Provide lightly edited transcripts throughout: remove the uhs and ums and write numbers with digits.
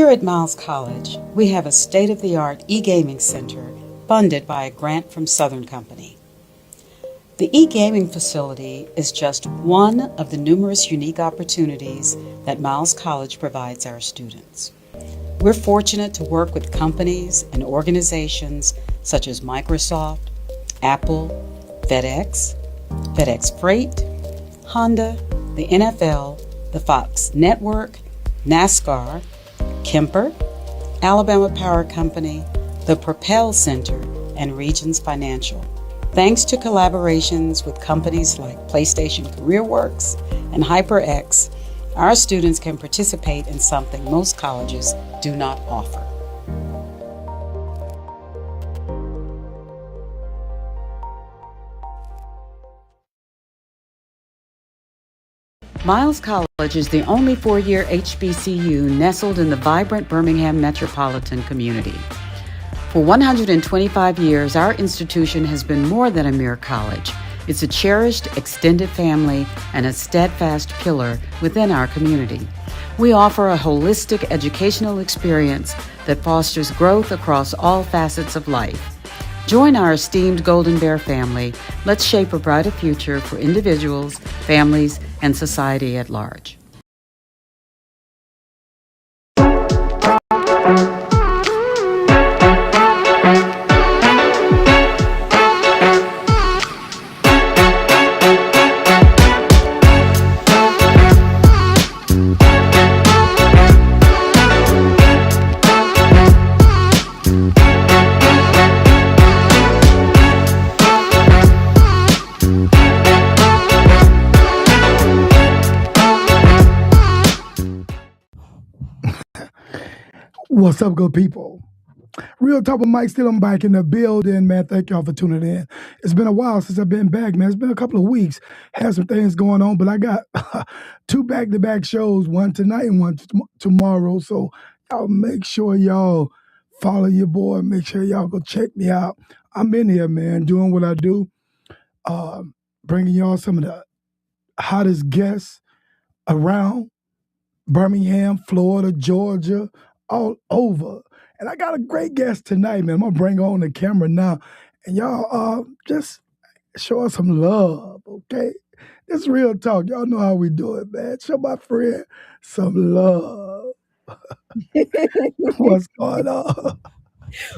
Here at Miles College, we have a state-of-the-art e-gaming center funded by a grant from Southern Company. The e-gaming facility is just one of the numerous unique opportunities that Miles College provides our students. We're fortunate to work with companies and organizations such as Microsoft, Apple, FedEx, FedEx Freight, Honda, the NFL, the Fox Network, NASCAR, Kemper, Alabama Power Company, the Propel Center, and Regions Financial. Thanks to collaborations with companies like PlayStation CareerWorks and HyperX, our students can participate in something most colleges do not offer. Miles College is the only four-year HBCU nestled in the vibrant Birmingham metropolitan community. For 125 years, our institution has been more than a mere college. It's a cherished extended family and a steadfast pillar within our community. We offer a holistic educational experience that fosters growth across all facets of life. Join our esteemed Golden Bear family. Let's shape a brighter future for individuals, families, and society at large. What's up, good people? Real Talk with Mike still. I'm back in the building, man. Thank y'all for tuning in. It's been a while since I've been back, man. It's been a couple of weeks. Had some things going on, but I got two back-to-back shows, one tonight and one tomorrow. So y'all make sure y'all follow your boy. Make sure y'all go check me out. I'm in here, man, doing what I do, uh, bringing y'all some of the hottest guests around Birmingham, Florida, Georgia, all over. And I got a great guest tonight, man. I'm gonna bring on the camera now. And y'all just show us some love, okay? It's real talk. Y'all know how we do it, man. Show my friend some love. What's going on?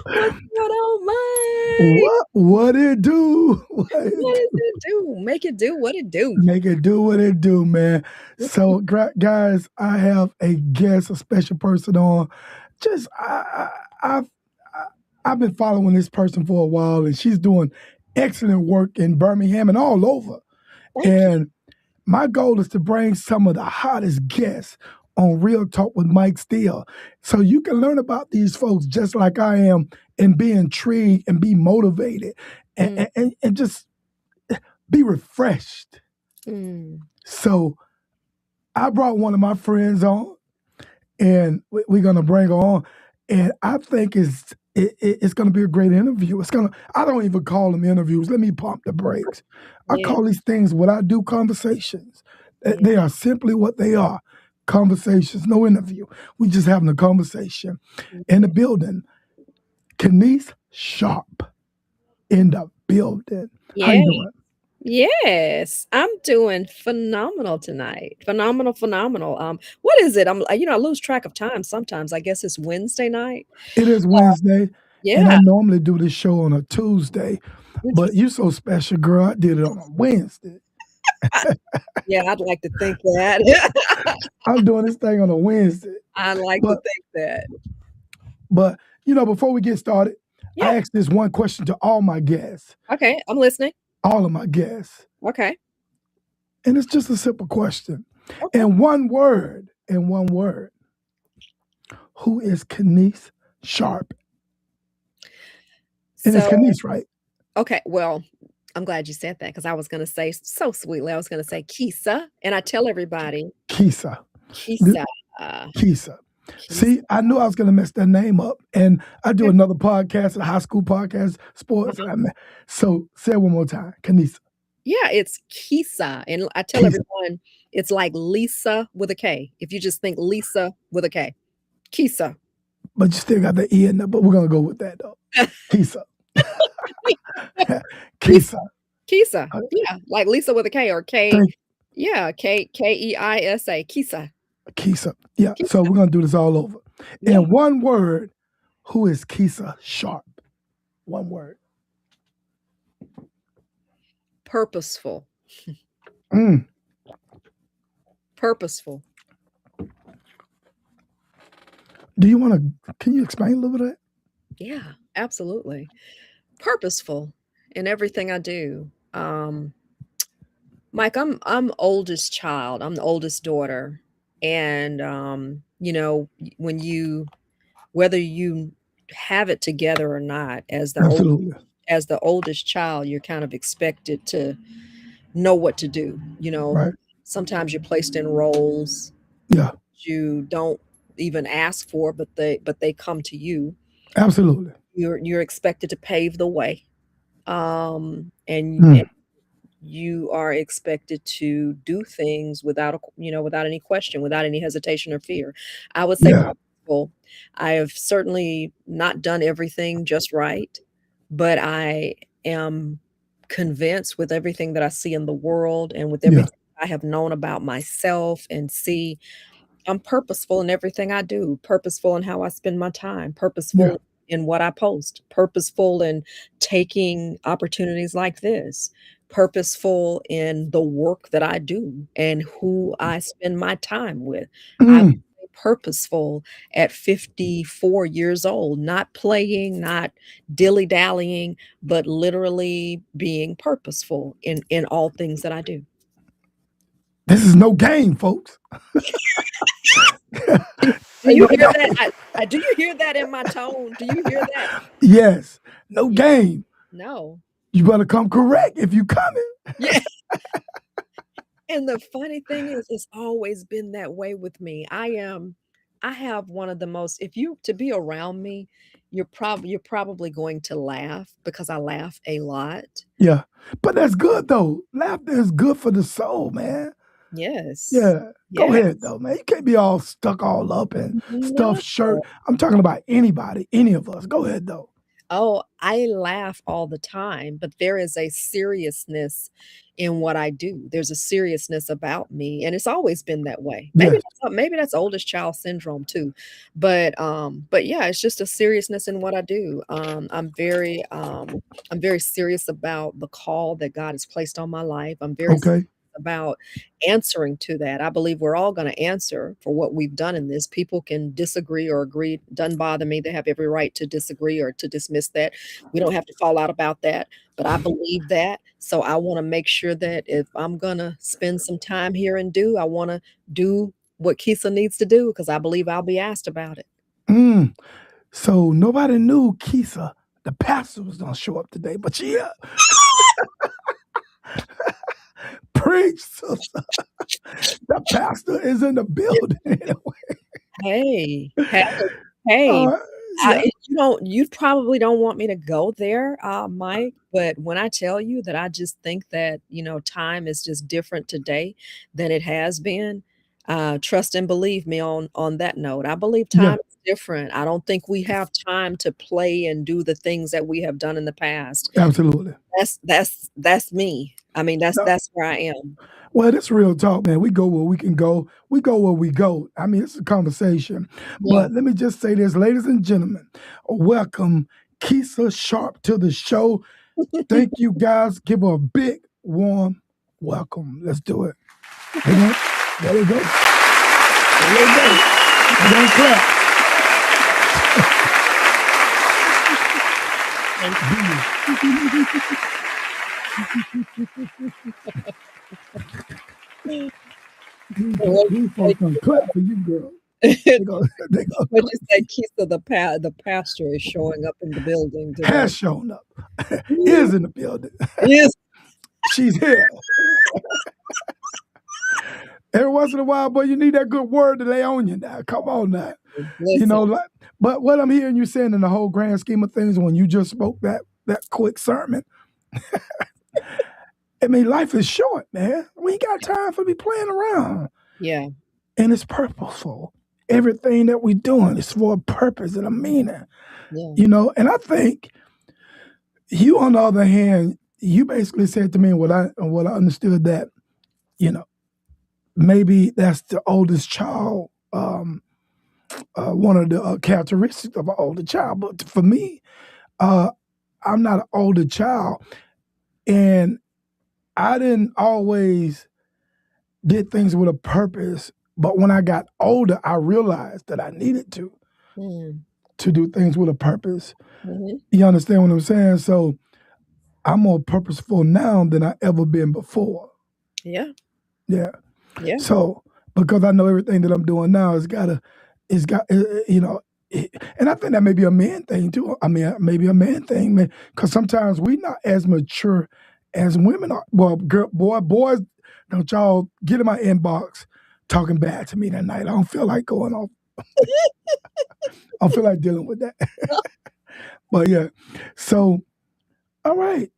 What's going on, Mike? What it do? What does it do? Make it do what it do. Make it do what it do, man. So, guys, I have a guest, a special person on. Just I've been following this person for a while, and she's doing excellent work in Birmingham and all over. Thank you. And my goal is to bring some of the hottest guests on Real Talk with Mike Steele, so you can learn about these folks just like I am, and be intrigued and be motivated, Mm, and just be refreshed. mm. So I brought one of my friends on, and we're gonna bring her on, and I think it's gonna be a great interview. I don't even call them interviews. Let me pump the brakes. I Yeah, call these things what I do conversations. yeah. They are simply what they are. Conversations, no interview. We just having a conversation in the building. Keisa Sharpe in the building. How Yeah. you doing? Yes, I'm doing phenomenal tonight. Phenomenal. What is it? I lose track of time sometimes. I guess it's Wednesday night. It is Uh, Wednesday, and I yeah. normally do this show on a Tuesday, Which but you so special, girl. I did it on a Wednesday. I, yeah, I'd like to think that. I'm doing this thing on a Wednesday. I like to But think that. but before we get started, Yeah. I ask this one question to all my guests, Okay, I'm listening. all of my guests, Okay. and it's just a simple question. Okay. In one word, who is Keisa Sharpe? And it's So, Keisa, right? okay, well, I'm glad you said that because I was going to say so sweetly. I was going to say Keisa, and I tell everybody Keisa. Keisa. Uh, Keisa. Keisa. See, I knew I was going to mess that name up. And I do Okay. another podcast, a high school podcast, sports. Uh-huh. So say it one more time. Keisa. Yeah, it's Keisa, and I tell Keisa. everyone it's like Lisa with a K. If you just think Lisa with a K. Keisa. But you still got the E in there, but we're going to go with that, though. Keisa. Keisa. Keisa. Yeah, like Lisa with a K or K. Thank Yeah, Keisa. Keisa. Keisa. Yeah, Keisa. so we're going to do this all over. Yeah. In one word, who is Keisa Sharpe? One word. Purposeful. Mm. Purposeful. Do you want to, can you explain a little bit of that? Yeah, absolutely. Purposeful in everything I do. Mike, I'm oldest child. I'm the oldest daughter. And you know, when you whether you have it together or not, Absolutely. as the oldest child, you're kind of expected to know what to do. You know, Right. sometimes you're placed in roles Yeah, you don't even ask for, but they come to you. absolutely. You're expected to pave the way. And Mm. you are expected to do things without without any question, without any hesitation or fear. I would say Yeah, purposeful. I have certainly not done everything just right, but I am convinced with everything that I see in the world and with yeah, everything I have known about myself and see, I'm purposeful in everything I do, purposeful in how I spend my time, yeah. purposeful in what I post, purposeful in taking opportunities like this, purposeful in the work that I do and who I spend my time with. I would Mm. say purposeful at 54 years old, not playing, not dilly-dallying, but literally being purposeful in all things that I do. This is no game, folks. Do Ain't you no hear that? game. Do you hear that in my tone? Do you hear that? Yes, no Yeah. game. No. You better come correct if you coming. Yeah. And the funny thing is, it's always been that way with me. I have one of the most, if you to be around me, you're probably going to laugh because I laugh a lot. Yeah, but that's good though. Laughter is good for the soul, man. Yes. Yeah, go ahead Yes. though, man. You can't be all stuck all up and No. stuffed shirt. I'm talking about anybody, any of us. Go ahead though. Oh, I laugh all the time, but there is a seriousness in what I do. There's a seriousness about me, and it's always been that way. Yes. Maybe that's oldest child syndrome too. But yeah, it's just a seriousness in what I do. I'm very serious about the call that God has placed on my life. I'm very serious Okay. about answering to that. I believe we're all going to answer for what we've done in this. People can disagree or agree. Doesn't bother me. They have every right to disagree or to dismiss that. We don't have to fall out about that. But I believe that. So I want to make sure that if I'm going to spend some time here and I want to do what Keisa needs to do because I believe I'll be asked about it. Mm. So nobody knew Keisa, the pastor, was gonna show up today, but yeah, preach, sister. The pastor is in the building. Hey, hey, hey. Yeah, You probably don't want me to go there, Mike, but when I tell you that I just think that, time is just different today than it has been, trust and believe me on that note. I believe yeah, time is different. I don't think we have time to play and do the things that we have done in the past. absolutely. That's me. I mean, No, that's where I am. well, it's real talk, man. We go where we can go. We go where we go. I mean, it's a conversation. Yeah. But let me just say this, ladies and gentlemen, welcome Keisa Sharpe to the show. Thank you, guys. Give her a big, warm welcome. Let's do it. There we go. There we go. There we go. We're gonna clap. These folks gonna clap for you, girl. They go, they go What'd clap. you say, Keisa, the pastor is showing up in the building today. Has shown up. Is in the building. Yes. She's here. Every once in a while, but you need that good word to lay on you now. Come on now. Listen, Like, but what I'm hearing you saying in the whole grand scheme of things, when you just spoke that quick sermon, I mean, life is short, man. We ain't got time for me playing around. yeah. And it's purposeful. everything that we're doing is for a purpose and a meaning, Yeah. And I think you, on the other hand, you basically said to me what I understood that, you know, maybe that's the oldest child, one of the characteristics of an older child. But for me, uh, I'm not an older child, and I didn't always did things with a purpose. But when I got older, I realized that I needed Mm. to do things with a purpose. Mhm. You understand what I'm saying? So I'm more purposeful now than I ever been before. Yeah. Yeah. Yeah. So because I know everything that I'm doing now it's got, and I think that may be a man thing too. I mean, maybe a man thing, man, because sometimes we not as mature as women are. Well, boys, don't y'all get in my inbox talking bad to me that night. I don't feel like going off. I don't feel like dealing with that. But yeah, so all right,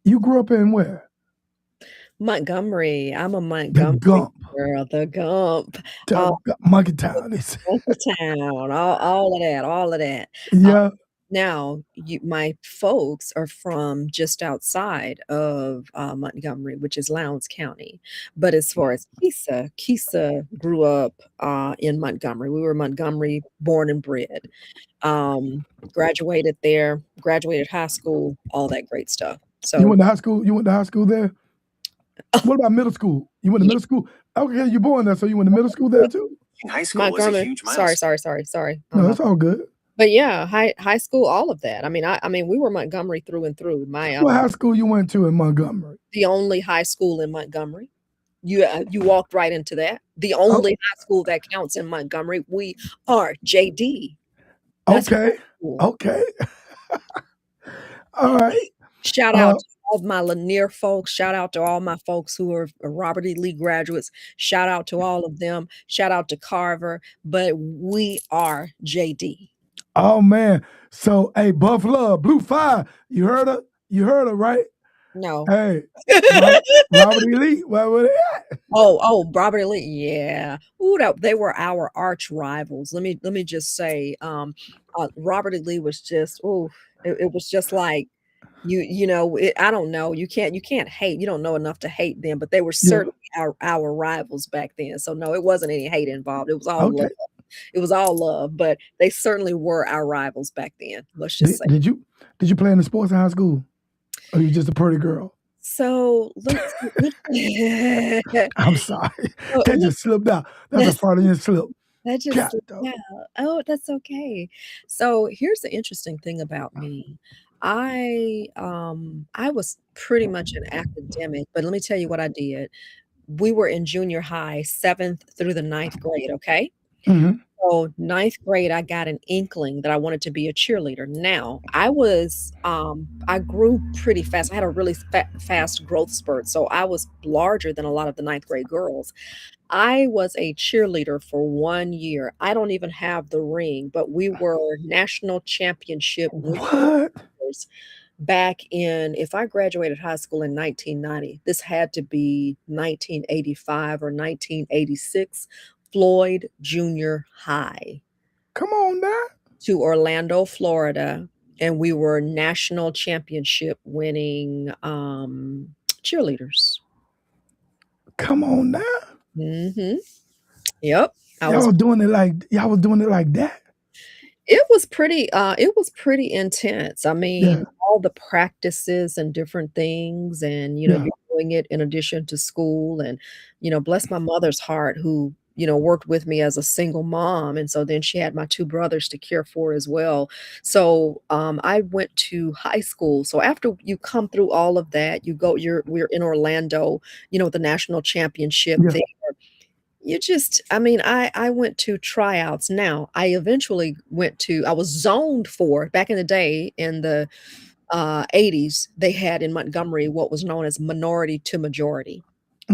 you grew up in where? Montgomery. I'm a The Montgomery Gump, girl, the Gump. the All Monkey Town. It's, Town, all of that, all of that. Uh, yeah. Now, my folks are from just outside of Montgomery, which is Lowndes County. But as far as Keisa grew up in Montgomery. We were Montgomery born and bred. Graduated there, graduated high school, all that great stuff. You So, went to high school. You went to high school there. What about middle school? You went to yeah, middle school? Okay, you born there, so you went to middle school there too? High school was a Montgomery. huge Sorry, milestone. sorry. No, it's all good. But yeah, high school, all of that. I mean, we were Montgomery through and through. What high school you went to in Montgomery? The only high school in Montgomery. You walked right into that. The Oh, only high school that counts in Montgomery. We are JD. That's my okay, school. okay, all right. Shout Uh, out to all of my Lanier folks. Shout out to all my folks who are Robert E. Lee graduates. Shout out to all of them. Shout out to Carver. But we are JD. oh man. So, hey, Buffalo, Blue Fire, you heard her? You heard her, right? No. Hey, Robert, Robert Elite, where were they at? Robert E. Lee, yeah. Ooh, they were our arch rivals. Let me just say, Robert E. Lee was just, ooh, it was just like I don't know. You can't hate. You don't know enough to hate them, but they were Yeah. certainly our rivals back then. So no, it wasn't any hate involved. It was all love. Okay. It was all love, but they certainly were our rivals back then. Let's just Did, say. did you did you play in the sports in high school? Or you just a pretty girl? So let's I'm sorry. so That let just slipped out. That's a that's Freudian slip. that just God, slipped dog. out. Oh, that's okay. So here's the interesting thing about me. I was pretty much an academic, but let me tell you what I did. We were in junior high, 7th through the ninth grade, okay? Mhm. So ninth grade, I got an inkling that I wanted to be a cheerleader. Now, I grew pretty fast. I had a really fast growth spurt, so I was larger than a lot of the ninth grade girls. I was a cheerleader for 1 year. I don't even have the ring, but we were national championship What? winners back in if I graduated high school in 1990, this had to be 1985 or 1986, Floyd Junior High Come on now. to Orlando, Florida, and we were national championship winning, cheerleaders. Come on now. Mhm. Yep. I was Y'all was doing it like that. it was pretty intense. I mean, Yeah. all the practices and different things and, Yeah. you're doing it in addition to school and, bless my mother's heart who, worked with me as a single mom, and so then she had my 2 brothers to care for as well. So, I went to high school. So after you come through all of that, we're in Orlando, the national championship Yeah. there. I mean, I went to tryouts. Now, I was zoned for back in the day in the, 80s, they had in Montgomery what was known as minority to majority.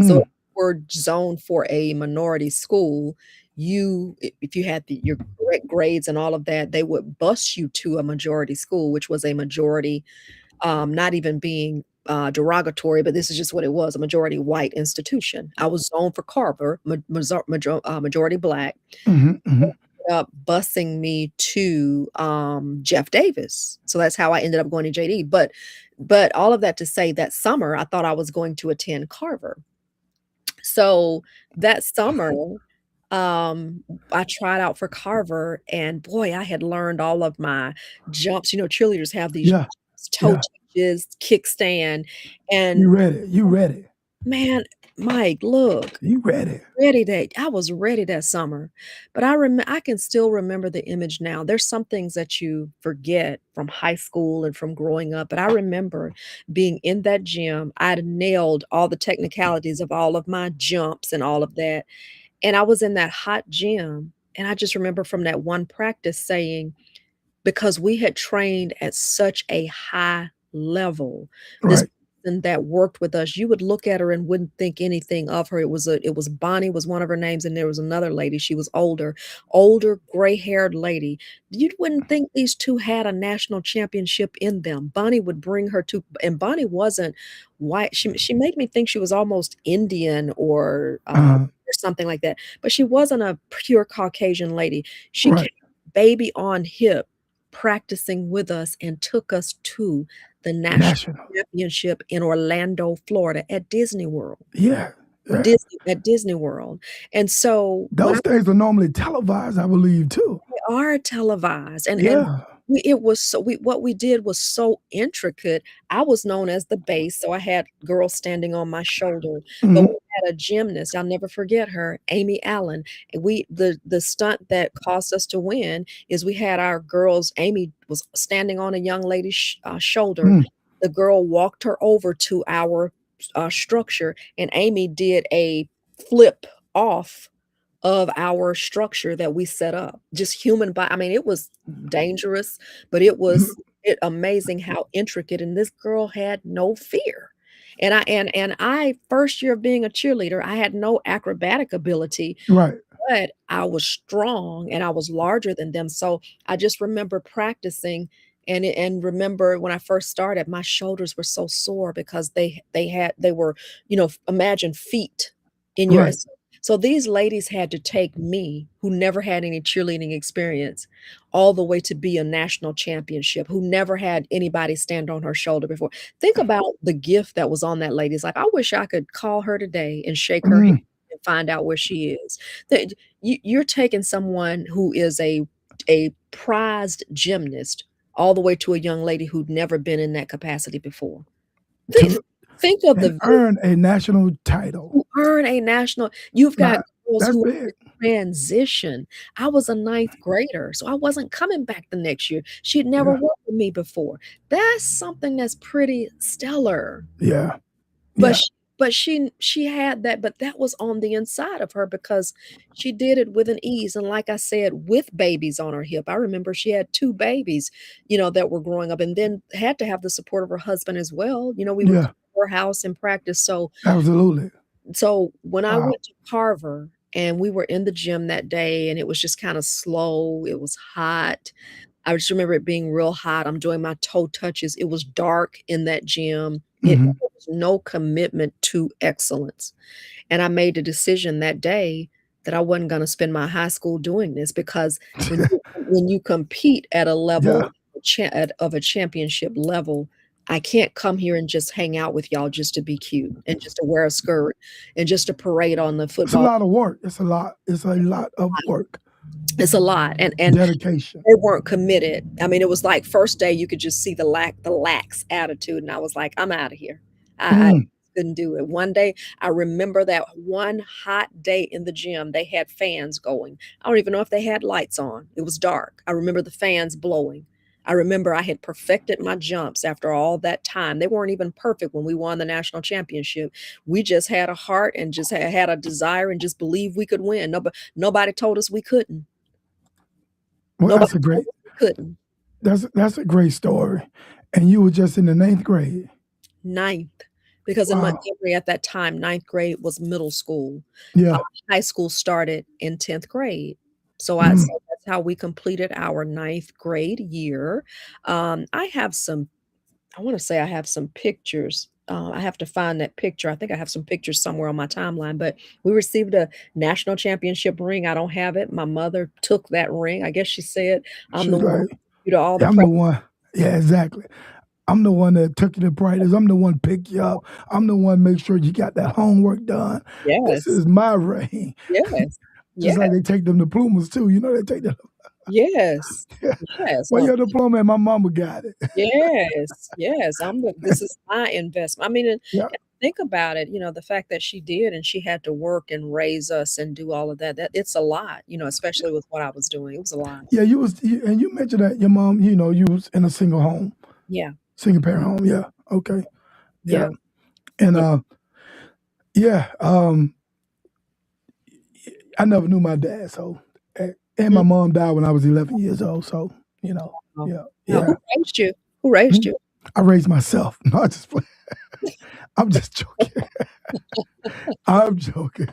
So, if Mm. you were zoned for a minority school, if you had your correct grades and all of that, they would bus you to a majority school, which was a majority, not even being derogatory, but this is just what it was, a majority white institution. I was zoned for Carver, majority black, Hmm. Hmm. up busing me to Jeff Davis. So that's how I ended up going to JD. But all of that to say that summer I thought I was going to attend Carver. So that summer I tried out for Carver and boy, I had learned all of my jumps. Cheerleaders have these Yeah. jumps, toe Yeah. touches, kickstand, You and ready? You ready? man, Mike, look, You ready? I was ready that summer, but I can still remember the image now. There's some things that you forget from high school and from growing up, but I remember being in that gym. I'd nailed all the technicalities of all of my jumps and all of that, and I was in that hot gym, and I just remember from that one practice saying, because we had trained at such a high level. This Right. person that worked with us, you would look at her and wouldn't think anything of her. It was Bonnie was one of her names, and there was another lady. She was older, gray-haired lady. You wouldn't think these two had a national championship in them. Bonnie would bring her to, and Bonnie wasn't white. She made me think she was almost Indian Uh, or something like that. But she wasn't a pure Caucasian lady. She came right. baby on hip practicing with us and took us to the national National. championship in Orlando, Florida at Disney World. Yeah. Yeah. Disney World. And so when Those things are normally televised, I believe, too. they are televised and Yeah. what we did was so intricate. I was known as the base, so I had girls standing on my shoulder. But Hmm. we had a gymnast, I'll never forget her, Amy Allen. And the stunt that caused us to win is we had our girls. Amy was standing on a young lady's shoulder. Mm. The girl walked her over to our structure, and Amy did a flip off of our structure that we set up. Just human body. I mean, it was dangerous, but amazing how intricate. And this girl had no fear. And I first year of being a cheerleader, I had no acrobatic ability, Right. but I was strong and I was larger than them. So I just remember practicing and remember when I first started, my shoulders were so sore because they were, imagine feet in your. Right. So these ladies had to take me, who never had any cheerleading experience, all the way to be a national championship, who never had anybody stand on her shoulder before. Think about the gift that was on that lady's life. I wish I could call her today and shake her hand Mm. and find out where she is. That you're taking someone who is a prized gymnast all the way to a young lady who'd never been in that capacity before. Think, To think of and the earn a national title. who earn a national. You've got Now, girls that's who are big. in transition. I was a ninth grader, so I wasn't coming back the next year. She'd never Yeah. worked with me before. That's something that's pretty stellar. Yeah. But Yeah. she had that, but that was on the inside of her because she did it with an ease, and like I said, with babies on her hip. I remember she had 2 babies, that were growing up and then had to have the support of her husband as well. We would come Yeah. to her house and practice. Absolutely. So when I Wow. went to Carver and we were in the gym that day and it was just kinda slow, it was hot. I just remember it being real hot. I'm doing my toe touches. It was dark in that gym. Hmm. There was no commitment to excellence. And I made a decision that day that I wasn't gonna spend my high school doing this because when you compete at a Yeah. level of a championship level, I can't come here and just hang out with y'all just to be cute and just to wear a skirt and just to parade on the It's a football. lot of work. It's a lot. It's a lot of work. It's a lot, and Dedication. they weren't committed. I mean, it was like first day you could just see the lax attitude, and I was like, "I'm out of here." I Mm. couldn't do it. One day, I remember that one hot day in the gym, they had fans going. I don't even know if they had lights on. It was dark. I remember the fans blowing. I remember I had perfected my jumps after all that time. They weren't even perfect when we won the national championship. We just had a heart and just had a desire and just believed we could win. Nobody told us we couldn't. Well, Nobody that's a told great. us we couldn't. That's a great story. And you were just in the ninth grade. Ninth, because in Wow. Montgomery at that time, ninth grade was middle school. Uh, Yeah. High school started in 10th grade. Mm. So that's how we completed our ninth grade year. I have some I wanna say I have some pictures I have to find that picture. I think I have some pictures somewhere on my timeline, but we received a national championship ring. I don't have it. My mother took that ring. I guess she said, "I'm the She's one like, due to all the "Yeah, I'm the practice." one." Yeah, exactly. I'm the one that took you to practice. I'm the one pick you up. I'm the one make sure you got that homework done. This Yes. is my ring. Yes. Just Yes. like they take them diplomas too. You know they take them. Yes. Yeah. Yes. Well, your diploma and my mama got it. Yes, yes, this is my investment. I mean, Yeah. and think about it, the fact that she did and she had to work and raise us and do all of that, it's a lot, especially with what I was doing. It was a lot. Yeah, and you mentioned that your mom, you was in a single home, Yeah, single parent home. Yeah. Okay. Yeah. yeah, And yeah. yeah, I never knew my dad, so and my Mm, mom died when I was 11 years old, so, wow. yeah, Now, yeah. who raised you? Who raised Hmm? you? I raised myself. No, I just play. I'm just joking. I'm joking.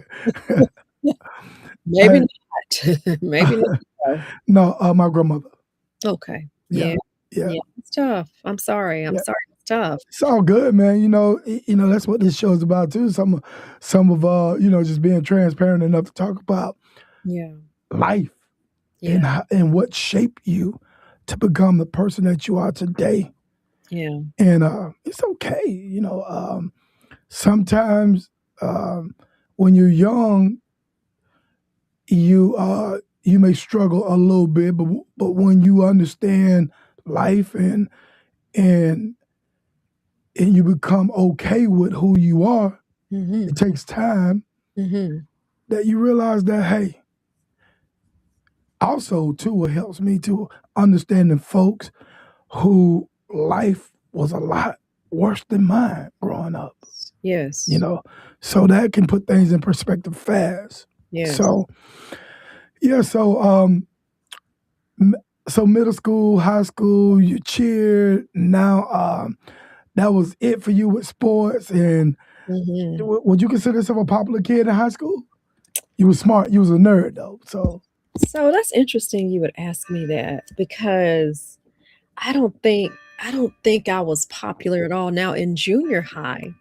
Maybe I not. Maybe not so. no, my grandmother. Okay. Yeah, Yeah, yeah, yeah. It's tough. I'm sorry. I'm yeah. sorry it's tough. It's all good, man. That's what this show is about too. Some of just being transparent enough to talk about Yeah, life and yeah, what shaped you to become the person that you are today. yeah. And it's okay, sometimes when you're young, you may struggle a little bit, but when you understand life and and you become okay with who you are, it Mhm, takes time mhm. that you realize that, hey, also too, it helps me to understanding folks who life was a lot worse than mine growing up, you Yes, know. So that can put things in perspective fast. yes. So yeah, m- so middle school, high school, you cheered. Now that was it for you with sports. And Mhm. would you consider yourself a popular kid in high school? You was smart. You was a nerd though. So So that's interesting you would ask me that because I don't think I was popular at all. Now in junior high,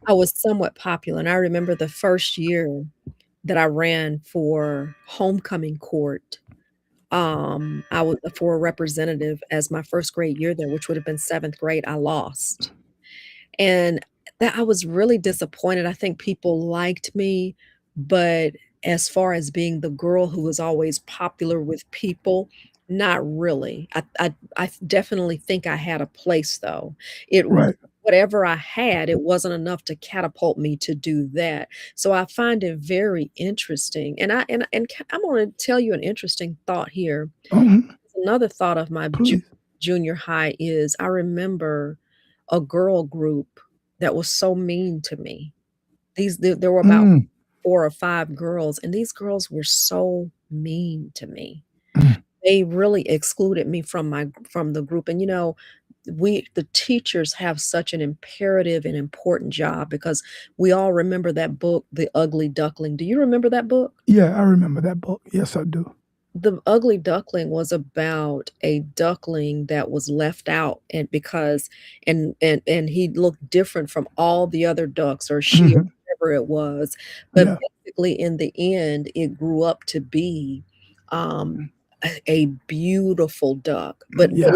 I was somewhat popular, and I remember the first year that I ran for homecoming court. I was for a representative as my first grade year there, which would have been 7th grade, I lost. And that I was really disappointed. I think people liked me, but as far as being the girl who was always popular with people, not really. I definitely think I had a place though. right. Whatever I had, it wasn't enough to catapult me to do that. So I find it very interesting. I'm going to tell you an interesting thought here. Mhm. Another thought of my Please. junior high is I remember a girl group that was so mean to me. There were about Mm, 4 or 5 girls, and these girls were so mean to me. mm, They really excluded me from the group, and, the teachers have such an imperative and important job because we all remember that book, The Ugly Duckling. Do you remember that book? yeah, I remember that book. Yes, I do. The Ugly Duckling was about a duckling that was left out and because and he looked different from all the other ducks or she or Hmm. whatever it was, but Yeah, basically in the end, it grew up to be, um, a beautiful duck, but yeah,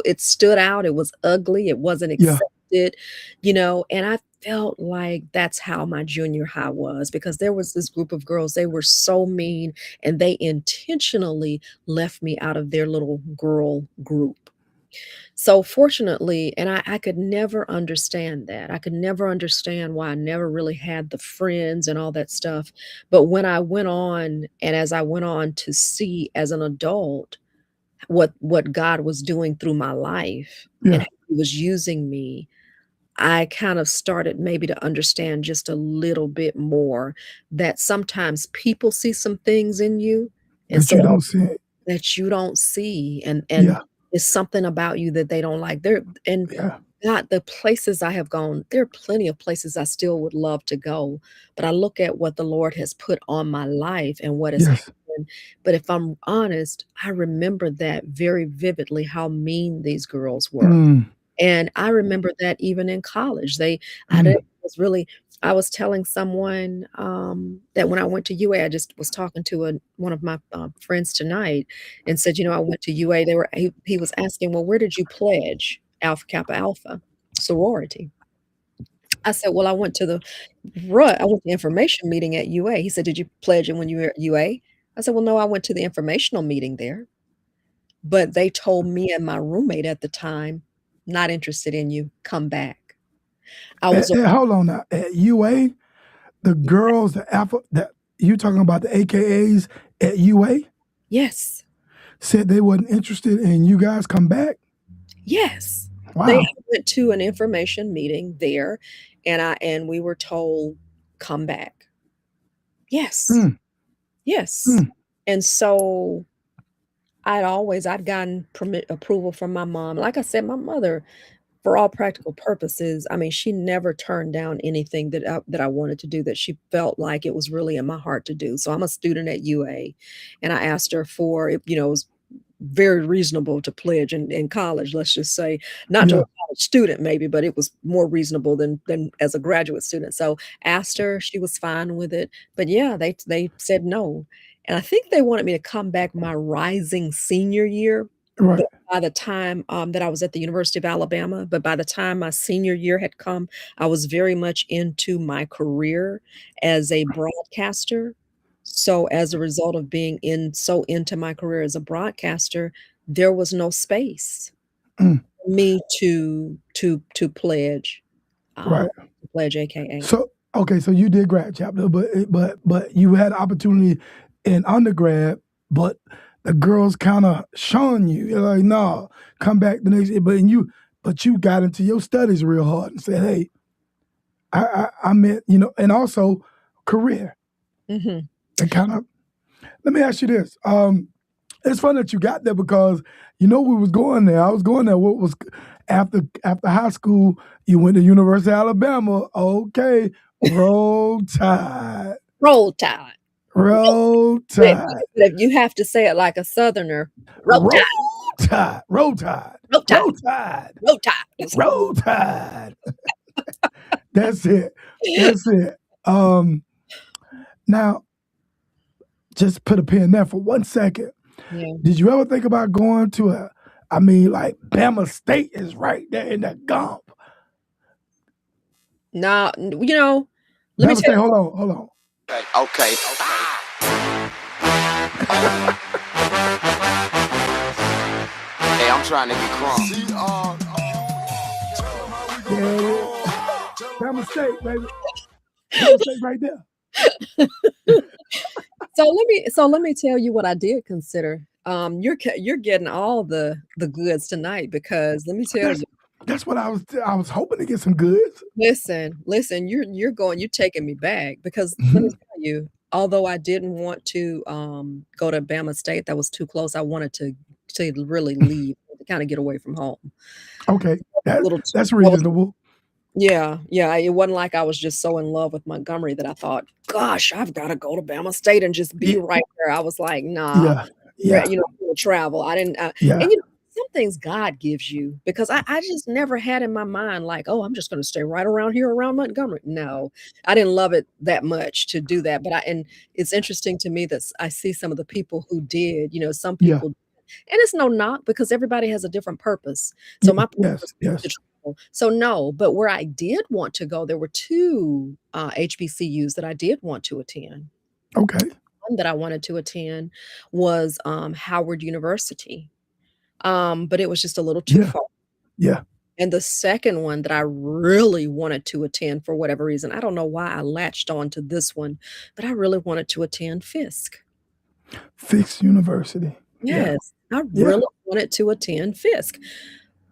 it stood out, it was ugly, it wasn't yeah. accepted, and I felt like that's how my junior high was because there was this group of girls, they were so mean and they intentionally left me out of their little girl group. So fortunately, and I could never understand that. I could never understand why I never really had the friends and all that stuff. But when I went on, and as I went on to see as an adult what God was doing through my life and Yeah, how He was using me, I kind of started maybe to understand just a little bit more that sometimes people see some things in you, and that so you don't see it. that you don't see, and Yeah, it's something about you that they don't like. There and yeah, God, the places I have gone, there are plenty of places I still would love to go, but I look at what the Lord has put on my life and what has yes. happened. But if I'm honest, I remember that very vividly how mean these girls were. Mm. And I remember that even in college, I didn't Mm. was really I was telling someone, that when I went to UA, I just was talking to one of my, friends tonight and said, "You know, I went to UA." He was asking, "Well, where did you pledge?" Alpha Kappa Alpha, sorority. I said, "Well, I went to the information meeting at UA." He said, "Did you pledge it when you were at UA?" I said, "Well, no, I went to the informational meeting there, but they told me and my roommate at the time, 'Not interested in you, come back.'" I was Hold on now. At UA, the girls, the alpha, that you talking about the AKAs at UA Yes, said they wasn't interested in you guys come back. yes. They Wow. went to an information meeting there, and we were told, "Come back." Yes, Mm, yes. mm, And so I'd gotten permit approval from my mom. Like I said, my mother, for all practical purposes, I mean, she never turned down anything that I wanted to do that she felt like it was really in my heart to do. So I'm a student at UA, and I asked her for it, it was very reasonable to pledge in college, let's just say, not to a yeah. college student maybe, but it was more reasonable than as a graduate student. So asked her, she was fine with it. But yeah, they said no. And I think they wanted me to come back my rising senior year. Right. But by the time that I was at the University of Alabama, but by the time my senior year had come, I was very much into my career as a broadcaster. So as a result of being into my career as a broadcaster, there was no space Mm, for me to right. pledge AKA. So okay, so you did grad chapter, but you had opportunity in undergrad, but the girls kind of shun you. You're like, no, come back the next year. But you got into your studies real hard and said, hey, I meant, and also career. Mhm. And kind of, let me ask you this. It's fun that you got there because we was going there. I was going there. What was after high school? You went to University of Alabama. Okay, roll tide, Roll Tide. Roll roll but tide, if you have to say it like a Southerner, Roll roll Tide, tide, roll tide, Roll Tide, roll tide, Roll Tide. It's like roll tide. That's it. That's it. Um, now just put a pin there for 1 second. yeah. Did you ever think about going to like Bama State is right there in the gump. Now, let me Bama tell State, hold on. Okay, okay, hey, I'm trying to get crunk. There it is. Bama State, baby. Bama State right there. so let me tell you what I did consider. You're getting all the goods tonight because let me tell That's you. that's what I was hoping to get some goods. Listen, you're taking me back because let me Mhm. tell you, although I didn't want to go to Bama State, that was too close. I wanted to really leave, to kind of get away from home. Okay, A little too, that's I was reasonable. Yeah, yeah, it wasn't like I was just so in love with Montgomery that I thought, "Gosh, I've gotta go to Bama State and just be Yeah, right there." I was like, "Nah, yeah, yeah, travel." I didn't, yeah, some things God gives you because I just never had in my mind like, "Oh, I'm just gonna stay right around here around Montgomery." No, I didn't love it that much to do that, but and it's interesting to me that I see some of the people who did, some yeah, people, and it's no knock because everybody has a different purpose. So yeah, my yes, purpose was to yes. travel. So no, but where I did want to go, there were 2, HBCUs that I did want to attend. Okay, One that I wanted to attend was, Howard University, but it was just a little too yeah, far. yeah. And the second one that I really wanted to attend for whatever reason, I don't know why I latched on to this one, but I really wanted to attend Fisk. Fix University. Yeah, Yes, I yeah. really wanted to attend Fisk,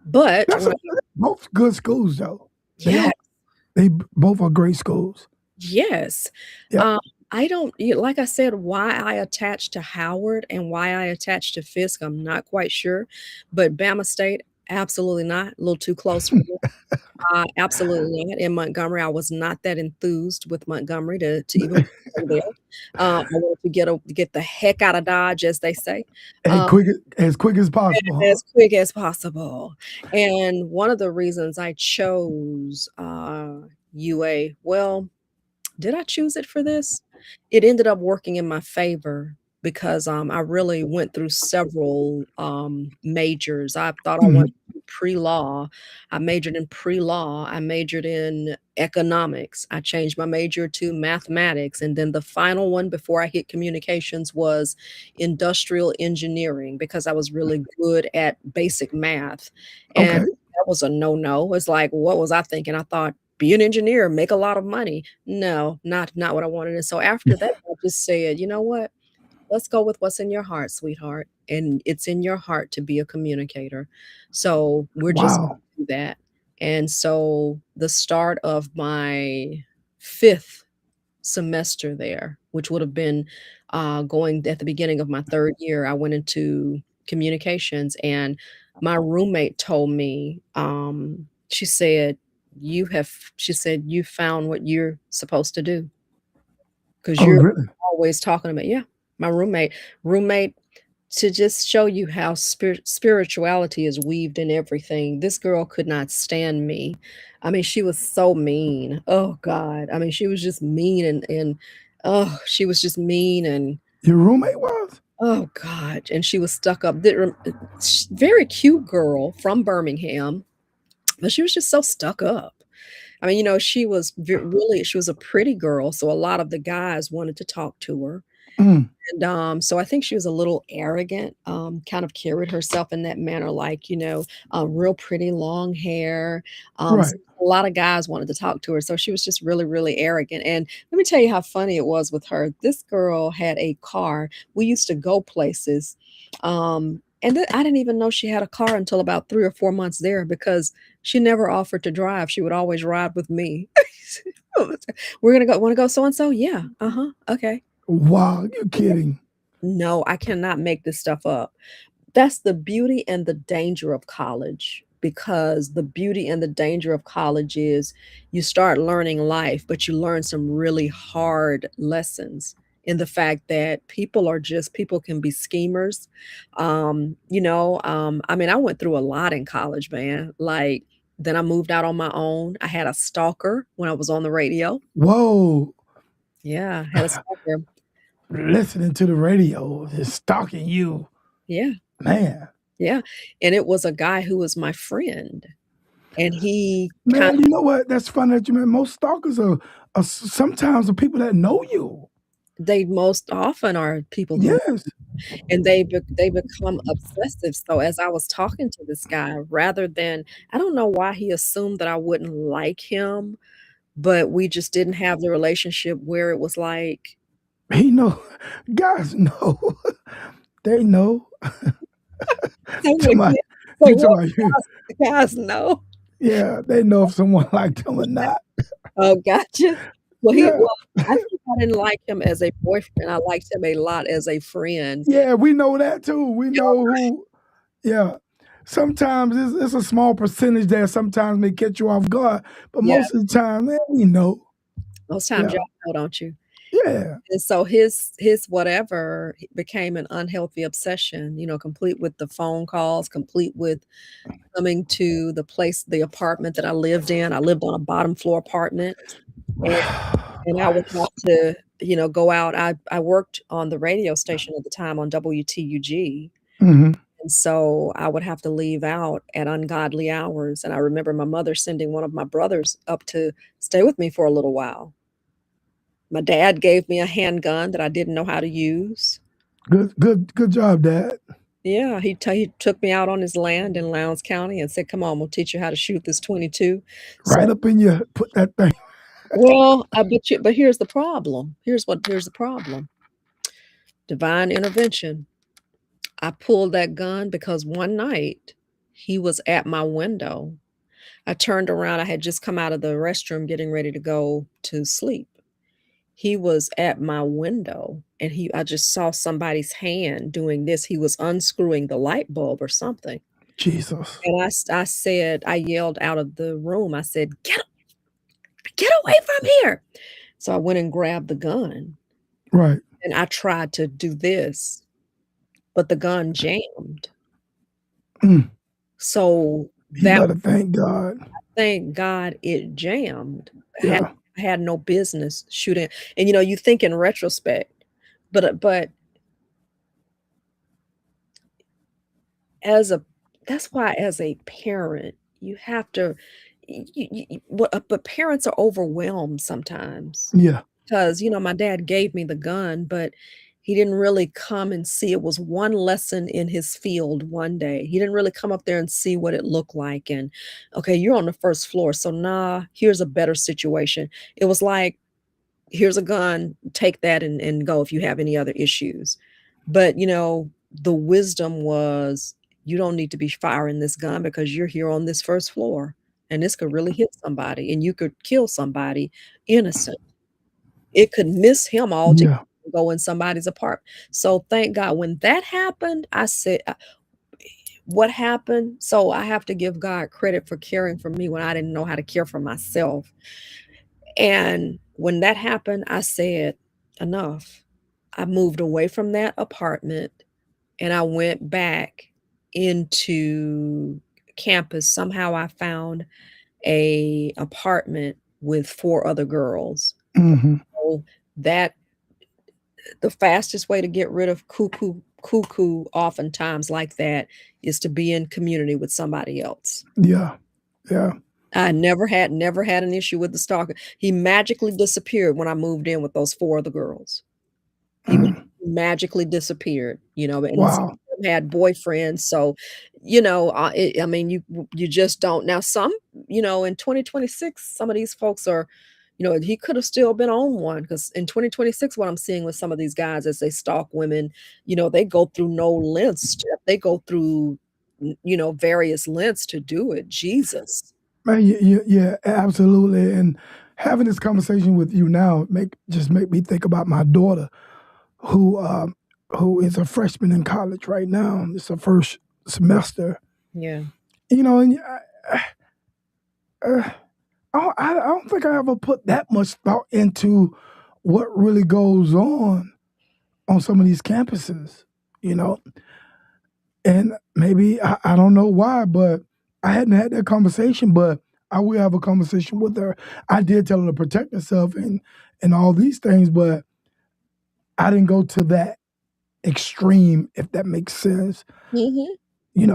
but That's when a, I both good schools though. They yeah. are. Both are great schools. Yes. Yep. Um, I don't like I said, why I attached to Howard and why I attached to Fisk, I'm not quite sure, but Bama State Absolutely not. A little too close for me. Absolutely not. In Montgomery, I was not that enthused with Montgomery to even go there. I wanted to get the heck out of Dodge, as they say. As Um, quick as possible, huh? as quick as possible. And one of the reasons I chose, UA, well, did I choose it for this? It ended up working in my favor because, I really went through several, majors. I thought I wanted Mhm. to do pre-law. I majored in pre-law. I majored in economics. I changed my major to mathematics, and then the final one before I hit communications was industrial engineering because I was really good at basic math, and Okay. that was a no-no. It's like, what was I thinking? I thought, "Be an engineer, make a lot of money." No, not what I wanted, and so after that, I just said, "You know what? Let's go with what's in your heart, sweetheart, and it's in your heart to be a communicator. So, we're just Wow. gonna do that." And so, the start of my 5th semester there, which would have been, going at the beginning of my 3rd year, I went into communications, and my roommate told me, she said, she said, "You found what you're supposed to do, because 'cause Oh, you're really? always talking about." Yeah, my roommate to just show you how spirituality is weaved in everything. This girl could not stand me. I mean, she was so mean. Oh god. I mean, she was just mean and oh, she was just mean and Your roommate was? oh god, and she was stuck up. Very cute girl from Birmingham, but she was just so stuck up. I mean, she was really she was a pretty girl, so a lot of the guys wanted to talk to her. Mm, And, so I think she was a little arrogant, kind of carried herself in that manner, like, real pretty long hair. right. So a lot of guys wanted to talk to her, so she was just really, really arrogant. And let me tell you how funny it was with her. This girl had a car. We used to go places, and then I didn't even know she had a car until about 3 or 4 months there because she never offered to drive. She would always ride with me. "We're gonna go wanna go so and so?" "Yeah, uh-huh, okay." Wow, you're kidding. No, I cannot make this stuff up. That's the beauty and the danger of college, because the beauty and the danger of college is you start learning life, but you learn some really hard lessons in the fact that people can be schemers. I mean, I went through a lot in college, man. Like, then I moved out on my own. I had a stalker when I was on the radio. Whoa. Yeah, I had a stalker. Listening to the radio, just stalking you. Yeah. Man. Yeah, and it was a guy who was my friend, and he kind Man, you know what? That's funny that you mean. Most stalkers are sometimes the people that know you. they most often are people who Yes. and they become obsessive, so as I was talking to this guy, rather than I don't know why he assumed that I wouldn't like him, but we just didn't have the relationship where it was like He know. Guys know. They know. I'm To like, my, "Yeah." you Like, to what my, guys know? yeah, they know if someone liked them or not. Oh, gotcha. Yeah. I think I didn't like him as a boyfriend, I liked him a lot as a friend. Yeah, we know that too. We know who, yeah. Sometimes it's a small percentage that sometimes may catch you off guard, but Yeah, most of the time, man, we know. most times Yeah. y'all know, don't you? Yeah. And so his whatever became an unhealthy obsession, complete with the phone calls, complete with coming to the apartment that I lived in. I lived on a bottom floor apartment, and I would have Nice. to, go out. I worked on the radio station at the time on WTUG, Mhm. and so I would have to leave out at ungodly hours, and I remember my mother sending one of my brothers up to stay with me for a little while. My dad gave me a handgun that I didn't know how to use. Good job, Dad. Yeah, he took me out on his land in Lowndes County and said, "Come on, we'll teach you how to shoot this 22." So Right up in your put that thing. well, but here's the problem. Here's the problem. Divine intervention. I pulled that gun because one night he was at my window. I turned around, I had just come out of the restroom getting ready to go to sleep. He was at my window and I just saw somebody's hand doing this. He was unscrewing the light bulb or something. Jesus. And I said, I yelled out of the room. I said, get away from here. So I went and grabbed the gun Right. and I tried to do this, but the gun jammed. Mm. So You that, better thank God. thank God it jammed. Yeah. I had no business shooting. And you think in retrospect, but as a that's why as a parent, you have to but parents are overwhelmed sometimes. Yeah. Because, my dad gave me the gun, but he didn't really come and see. It was one lesson in his field one day. He didn't really come up there and see what it looked like. And, okay, you're on the first floor. So, nah, here's a better situation. It was like, here's a gun, take that and go if you have any other issues. But, the wisdom was you don't need to be firing this gun because you're here on this first floor and this could really hit somebody and you could kill somebody innocent. It could miss him altogether Yeah. and go in somebody's apartment. So thank God when that happened, I said, what happened? So I have to give God credit for caring for me when I didn't know how to care for myself. And when that happened, I said, enough. I moved away from that apartment and I went back into campus. Somehow I found a apartment with 4 other girls. Hmm. So that the fastest way to get rid of cuckoo oftentimes like that is to be in community with somebody else. Yeah. Yeah. I never had an issue with the stalker. He magically disappeared when I moved in with those 4 other girls. He Mm. magically disappeared, and some Wow. of them had boyfriends. So, I mean, you just don't. Now, some, in 2026, some of these folks are, he could have still been on one because in 2026, what I'm seeing with some of these guys as they stalk women, they go through no lengths. They go through, various lengths to do it. Jesus. Man, yeah, absolutely. And having this conversation with you now just make me think about my daughter, who who is a freshman in college right now. It's her first semester. Yeah. And uh, I don't think I ever put that much thought into what really goes on some of these campuses. You know, and maybe I don't know why, but I hadn't had that conversation. But I will have a conversation with her. I did tell her to protect herself and all these things, but I didn't go to that extreme, if that makes sense. Mhm.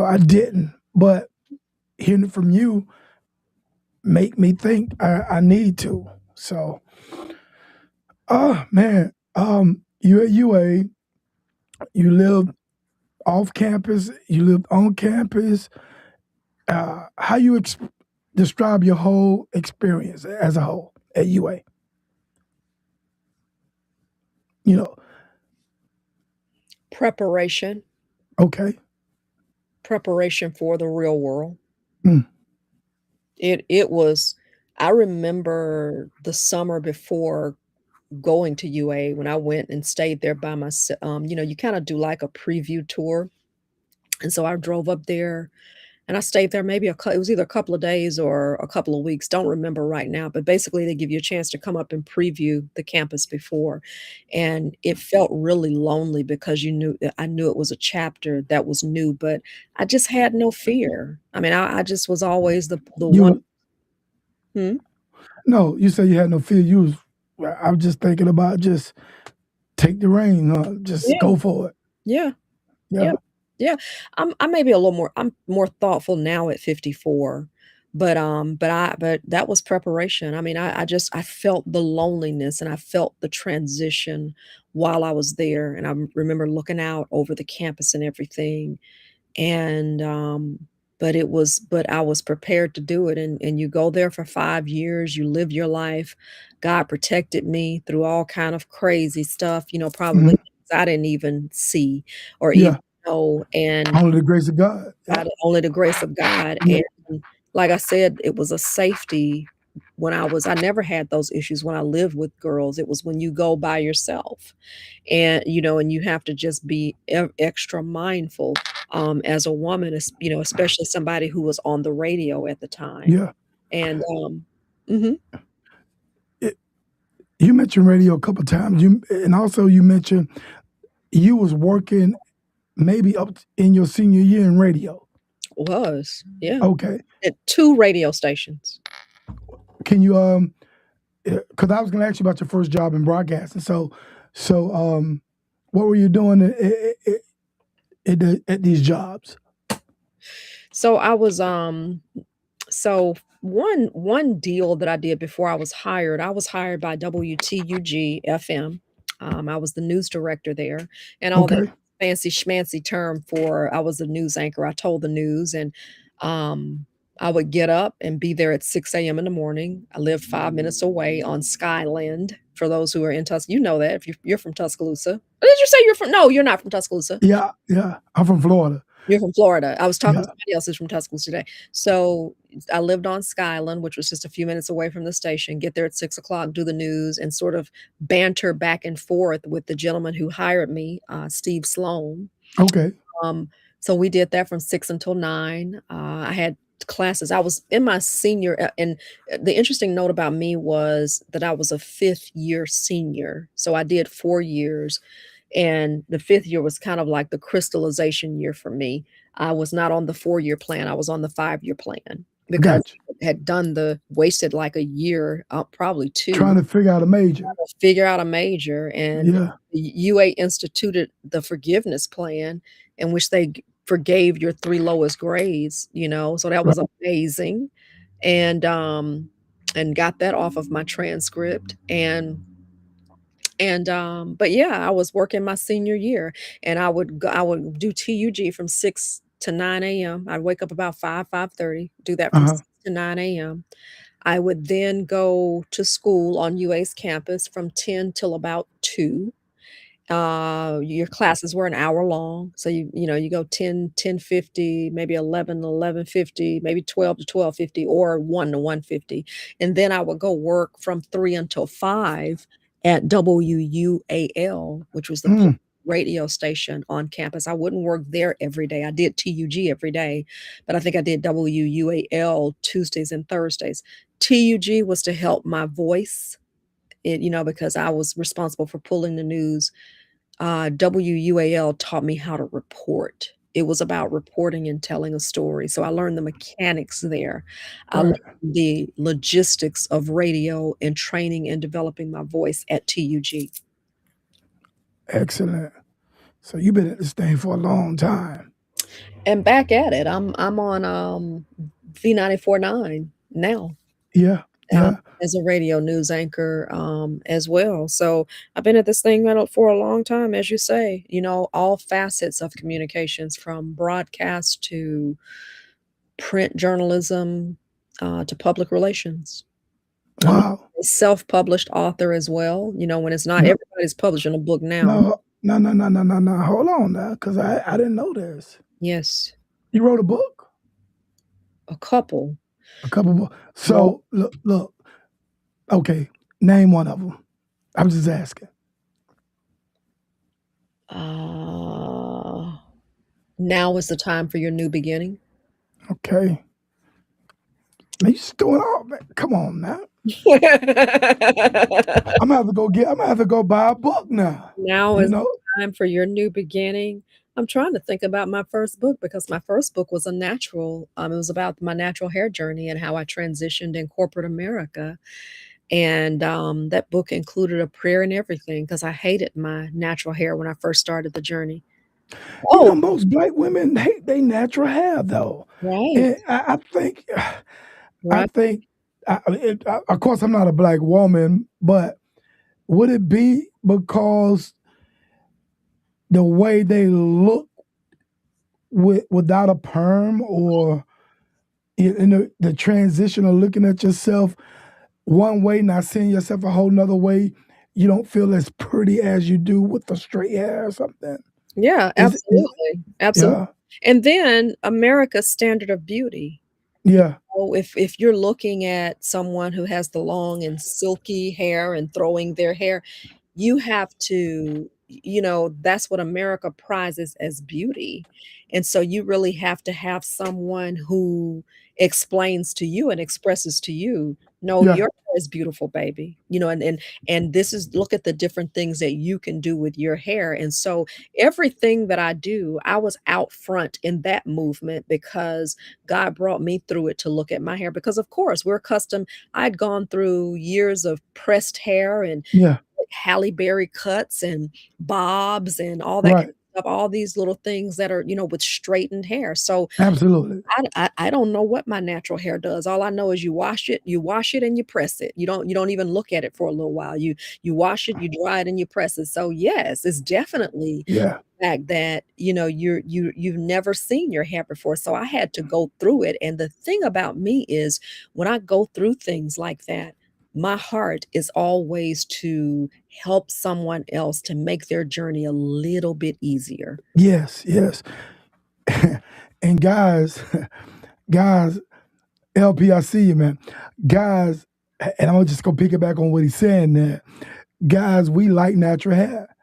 I didn't. But hearing it from you make me think I need to. So, man, you at UA, you lived off campus, you lived on campus. How you describe your whole experience as a whole at UA? You know, Preparation okay. for the real world. Mm. It was I remember the summer before going to UA when I went and stayed there by myself. You kind of do like a preview tour. And so I drove up there and I stayed there maybe it was either a couple of days or a couple of weeks. Don't remember right now, but basically they give you a chance to come up and preview the campus before. And it felt really lonely because I knew it was a chapter that was new, but I just had no fear. I mean, I just was always the one. You Hmm? No, you said you had no fear. I was just thinking about just take the reign, just Yeah, go for it. yeah, yeah, Yeah. yeah. I may be a little more. I'm more thoughtful now at 54, but that was preparation. I mean, I felt the loneliness and I felt the transition while I was there, and I remember looking out over the campus and everything, and but I was prepared to do it, and you go there for 5 years, you live your life. God protected me through all kind of crazy stuff, probably Hmm. things I didn't even see or even Yeah. know, and Only the grace of God. Yeah. only the grace of God, Yeah. and like I said, it was a safety I never had those issues when I lived with girls. It was when you go by yourself, and and you have to just be extra mindful, as a woman, especially somebody who was on the radio at the time. Yeah. And mhm. It, you mentioned radio a couple times. And also you mentioned you was working maybe up in your senior year in radio. Yeah, Okay. at 2 radio stations. Can you because I was going to ask you about your first job in broadcasting. So what were you doing at these jobs? So I was so one deal that I did before I was hired by WTUG FM. I was the news director there, and all that Okay. fancy schmancy term for I was a news anchor. I told the news, and I would get up and be there at 6 a.m. in the morning. I lived 5 minutes away on Skyland. For those who are in Tuscaloosa, you know that if you're from Tuscaloosa. Or did you say you're from? No, you're not from Tuscaloosa. Yeah. I'm from Florida. You're from Florida. I was talking Yeah. to somebody else who's from Tuscaloosa today. So I lived on Skyland, which was just a few minutes away from the station. Get there at 6 o'clock, do the news, and sort of banter back and forth with the gentleman who hired me, Steve Sloan. Okay. So we did that from 6 until 9. I had classes. I was in my senior, and the interesting note about me was that I was a 5th-year senior. So I did 4 years. And the 5th year was kind of like the crystallization year for me. I was not on the 4-year plan. I was on the 5-year plan because Gotcha. I had wasted like a year, probably 2, Trying to figure out a major. to figure out a major. And Yeah. the UA instituted the forgiveness plan in which they forgave your 3 lowest grades, so that was amazing. And got that off of my transcript. But yeah, I was working my senior year, and I would do TUG from 6 to 9 a.m. I'd wake up about 5:30, do that from Uh-huh. 6 to 9 a.m. I would then go to school on UA's campus from 10 till about 2. Your classes were an hour long. So you go 10:50, maybe 11:50, maybe 12 to 12:50, or 1 to 1:50. And then I would go work from 3 until 5 at WUAL, which was the Mm. radio station on campus. I wouldn't work there every day. I did TUG every day, but I think I did WUAL Tuesdays and Thursdays. TUG was to help my voice, because I was responsible for pulling the news. WUAL taught me how to report. It was about reporting and telling a story. So I learned the mechanics there. I learned Right. the logistics of radio and training and developing my voice at TUG. Excellent. So you've been at this thing for a long time. And back at it. I'm on V94.9 now. Yeah. Yeah. As a radio news anchor, as well. So I've been at this thing for a long time, as you say, all facets of communications, from broadcast to print journalism, to public relations. I'm Wow. a self-published author as well, when it's not No, everybody's publishing a book now. no. Hold on now, because I didn't know this. Yes, You wrote a book? a couple. A couple books. Well, So look. Okay, name one of them. I'm just asking. Now is the time for your new beginning. Okay. Man, you just doing all man. Come on now. I'm gonna have to go buy a book now. Now You is know? the time for your new beginning. I'm trying to think about my first book, because my first book was it was about my natural hair journey and how I transitioned in corporate America. And that book included a prayer and everything, because I hated my natural hair when I first started the journey. You know, Oh, most black women hate their natural hair though. right, And I think right. of course I'm not a black woman, but would it be because the way they look without a perm, or the transition of looking at yourself one way, not seeing yourself a whole nother way, you don't feel as pretty as you do with the straight hair or something? Yeah, Is absolutely. yeah, And then America's standard of beauty. Yeah. If you're looking at someone who has the long and silky hair and throwing their hair, you have to that's what America prizes as beauty, and so you really have to have someone who explains to you and expresses to you, "No, Yeah. your hair is beautiful, baby," and this is look at the different things that you can do with your hair, and so everything that I do, I was out front in that movement because God brought me through it to look at my hair because, of course, we're accustomed I'd gone through years of pressed hair and Yeah. Halle Berry cuts and bobs and all that kind Right. of stuff, all these little things that are, with straightened hair. So Absolutely. I don't know what my natural hair does. All I know is you wash it and you press it. You don't even look at it for a little while. You wash it, you dry it, and you press it. So yes, it's definitely Yeah. the fact that, you've never seen your hair before. So I had to go through it. And the thing about me is when I go through things like that, my heart is always to help someone else to make their journey a little bit easier. Yes. Yes. And guys, guys, LP, I see you, man. Guys, and I'm just gonna pick it back on what he's saying there. Guys, we like natural hair.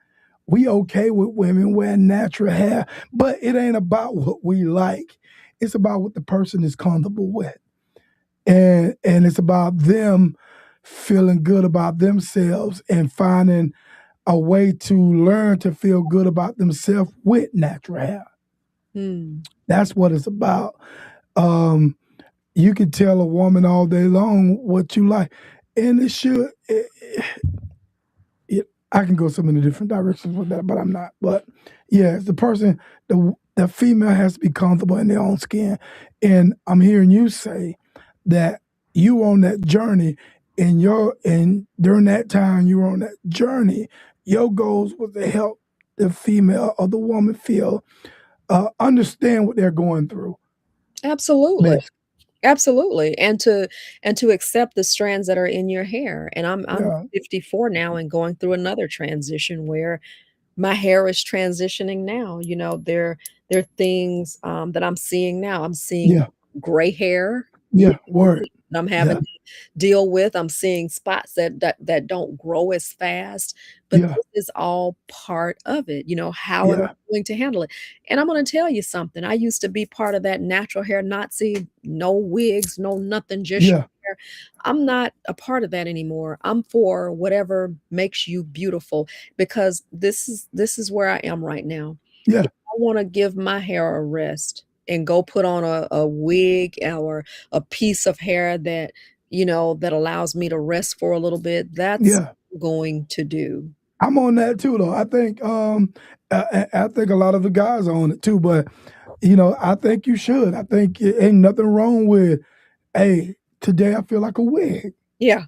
We okay with women wearing natural hair, but it ain't about what we like. It's about what the person is comfortable with. And it's about them feeling good about themselves and finding a way to learn to feel good about themselves with natural hair. Hmm. That's what it's about. Um, you can tell a woman all day long what you like, and it should. I can go so many different directions with that, but I'm not. But yeah, the person, the female has to be comfortable in their own skin, and I'm hearing you say that you on that journey, and during that time you were on that journey, your goals was to help the female or the woman feel understand what they're going through. Absolutely. Best. Absolutely, and to accept the strands that are in your hair, and I'm Yeah, 54 now and going through another transition where my hair is transitioning now, there are things, that I'm seeing now. I'm seeing yeah, gray hair, yeah. Word. that I'm having Yeah, to deal with. I'm seeing spots that don't grow as fast, but yeah, this is all part of it. How am I yeah, going to handle it? And I'm gonna tell you something. I used to be part of that natural hair Nazi, no wigs, no nothing, just yeah, your hair. I'm not a part of that anymore. I'm for whatever makes you beautiful because this is where I am right now. yeah, If I wanna give my hair a rest and go put on a wig or a piece of hair that allows me to rest for a little bit, that's yeah. what I'm going to do. I'm on that too, though. I think a lot of the guys are on it too, but I think you should. I think it ain't nothing wrong with, hey, today I feel like a wig. Yeah,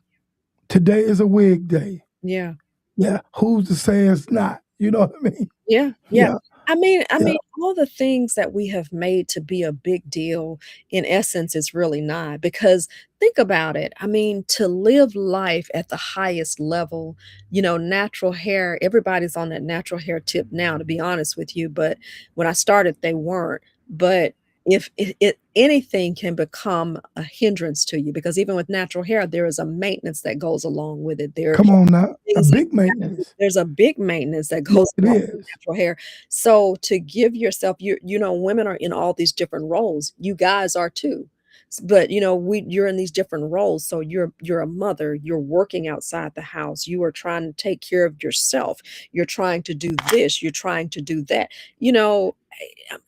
Today is a wig day. yeah. Yeah, who's to say it's not? You know what I mean? Yeah, yeah. Yeah, I yeah, mean, all the things that we have made to be a big deal, in essence, is really not. Because think about it. I mean, to live life at the highest level, natural hair, everybody's on that natural hair tip now, to be honest with you. But when I started, they weren't. But if anything can become a hindrance to you, because even with natural hair, there is a maintenance that goes along with it. There are come on now. A things that big maintenance. there's a big maintenance that Yes, goes it along with is. natural hair. So to give yourself women are in all these different roles. You guys are too. But you're in these different roles. So you're a mother, you're working outside the house, you are trying to take care of yourself, you're trying to do this, you're trying to do that. You know,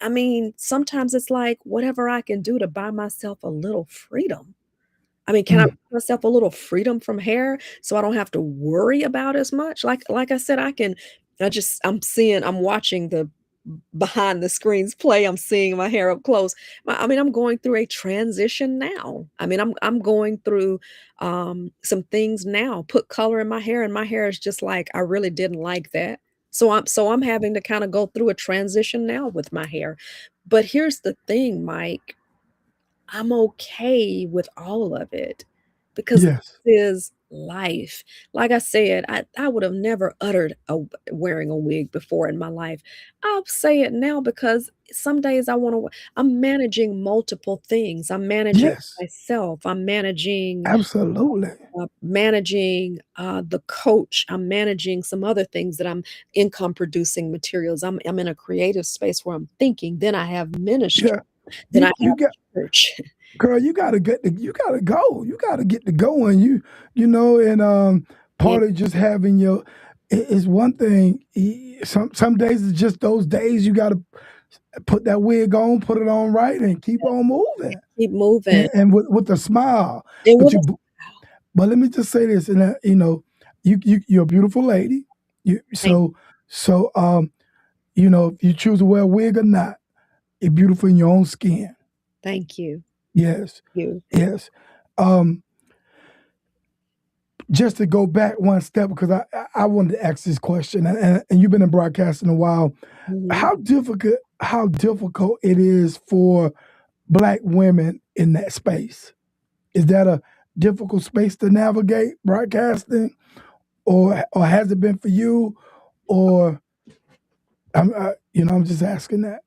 I mean, sometimes it's like whatever I can do to buy myself a little freedom. I mean, can I Mm, give myself a little freedom from hair so I don't have to worry about as much? Like I said, I'm watching the behind the screens play, I'm seeing my hair up close. I mean, I'm going through a transition now. I mean, I'm going through, some things now, put color in my hair, and my hair is just like, I really didn't like that. So I'm having to kinda go through a transition now with my hair. But here's the thing, Mike. I'm okay with all of it because yes. this is life. Like I said, I would have never uttered wearing a wig before in my life. I'll say it now because some days I want to. I'm managing multiple things. I'm managing Yes, myself. I'm absolutely. managing the coach. I'm managing some other things that I'm income producing materials. I'm in a creative space where I'm thinking. Then I have ministry. Yeah. Then I You have got church. girl, you gotta go. You gotta get to going. And Yeah, part of just having is one thing. Some days it's just those days you gotta put that wig on, put it on right, and keep on moving. keep moving. And with a smile. And But with you but let me just say this, and you're a beautiful lady. You thank, if you choose to wear a wig or not, you're beautiful in your own skin. thank you. Yes, You. yes. Um, just to go back one step, because I wanted to ask this question, and you've been in broadcasting a while. Mhm. How difficult it is for Black women in that space? Is that a difficult space to navigate broadcasting, or has it been for you? Or I'm just asking that.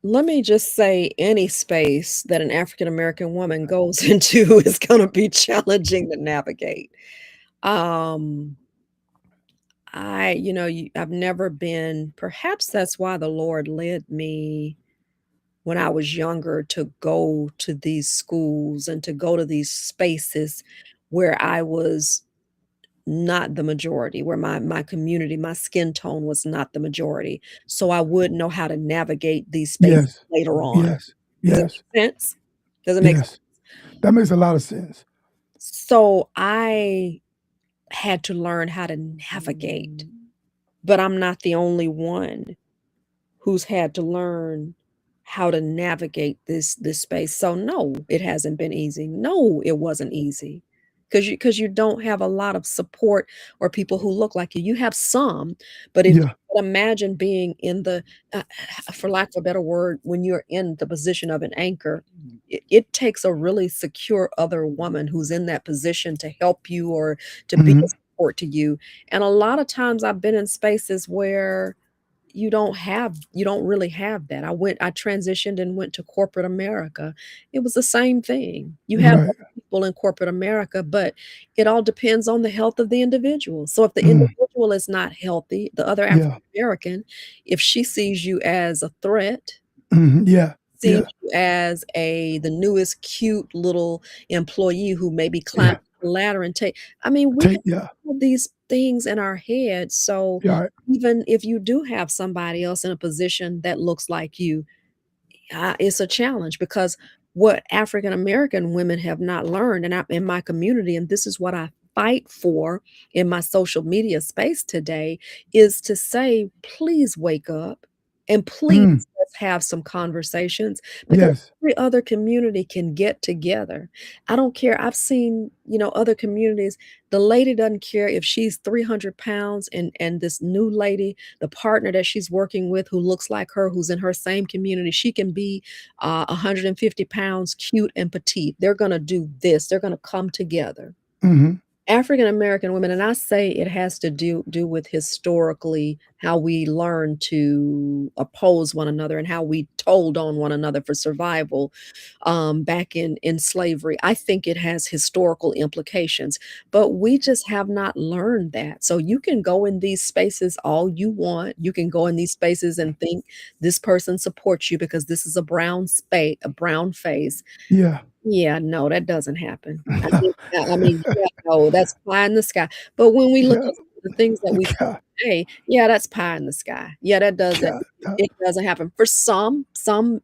Let me just say any space that an African American woman goes into is gonna be challenging to navigate. Um, I've never been perhaps that's why the Lord led me when I was younger to go to these schools and to go to these spaces where I was not the majority, where my community, my skin tone was not the majority, so I would know how to navigate these spaces Yes, later on. yes, Does it yes, make sense? Does it make sense? yes. That makes a lot of sense. So I had to learn how to navigate, but I'm not the only one who's had to learn how to navigate this space. So no, it hasn't been easy. No, it wasn't easy. Because you don't have a lot of support or people who look like you. You have some, but if you Yeah. could imagine being in the uh, for lack of a better word, when you're in the position of an anchor, it takes a really secure other woman who's in that position to help you or to be a Hmm. support to you. And a lot of times I've been in spaces where you don't really have that. I transitioned and went to corporate America. It was the same thing. You have Right. people in corporate America, but it all depends on the health of the individual. So if the Mm. individual is not healthy, the other African Yeah. American, if she sees you as a threat, Hmm. Yeah. sees Yeah. you as the newest cute little employee who maybe climbs Yeah. the ladder and I mean, we have Yeah. all these things in our head, so Yeah. Right. even if you do have somebody else in a position that looks like you, it's a challenge because what African American women have not learned in my community, and this is what I fight for in my social media space today, is to say, please wake up and please Mm. let's have some conversations because Yes. every other community can get together. I don't care. I've seen, other communities. The lady doesn't care if she's 300 pounds and this new lady, the partner that she's working with who looks like her, who's in her same community, she can be 150 pounds, cute and petite. They're going to do this. They're going to come together. Hmm. African American women, and I say it has to do with historically how we learn to oppose one another and how we told on one another for survival back in slavery. I think it has historical implications, but we just have not learned that. So you can go in these spaces all you want. You can go in these spaces and think this person supports you because this is a brown space, a brown face. Yeah. Yeah, no, that doesn't happen. Yeah, no, that's pie in the sky. But when we look Yeah. at the things that we see God. today, yeah, that's pie in the sky. Yeah, that doesn't God. it doesn't happen. For some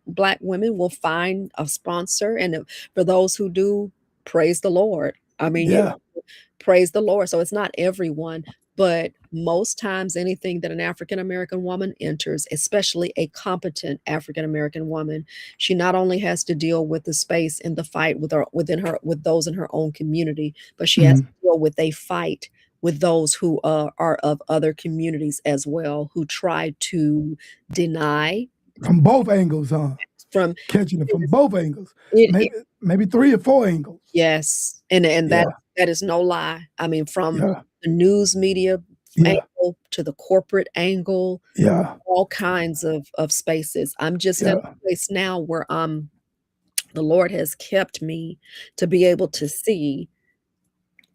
Black women will find a sponsor, and for those who do, praise the Lord. I mean, Yeah. praise the Lord. So it's not everyone, but most times anything that an African American woman enters, especially a competent African American woman, she not only has to deal with the space in the fight with those in her own community, but she has to Hmm. deal with a fight with those who are of other communities as well, who try to deny From both angles, huh? from Catching it from both angles, it maybe 3 or 4 angles. yes, and Yeah, that is no lie. I mean, from yeah, the news media yeah, angle to the corporate angle, yeah, all kinds of spaces. I'm just at yeah, a place now where, the Lord has kept me to be able to see,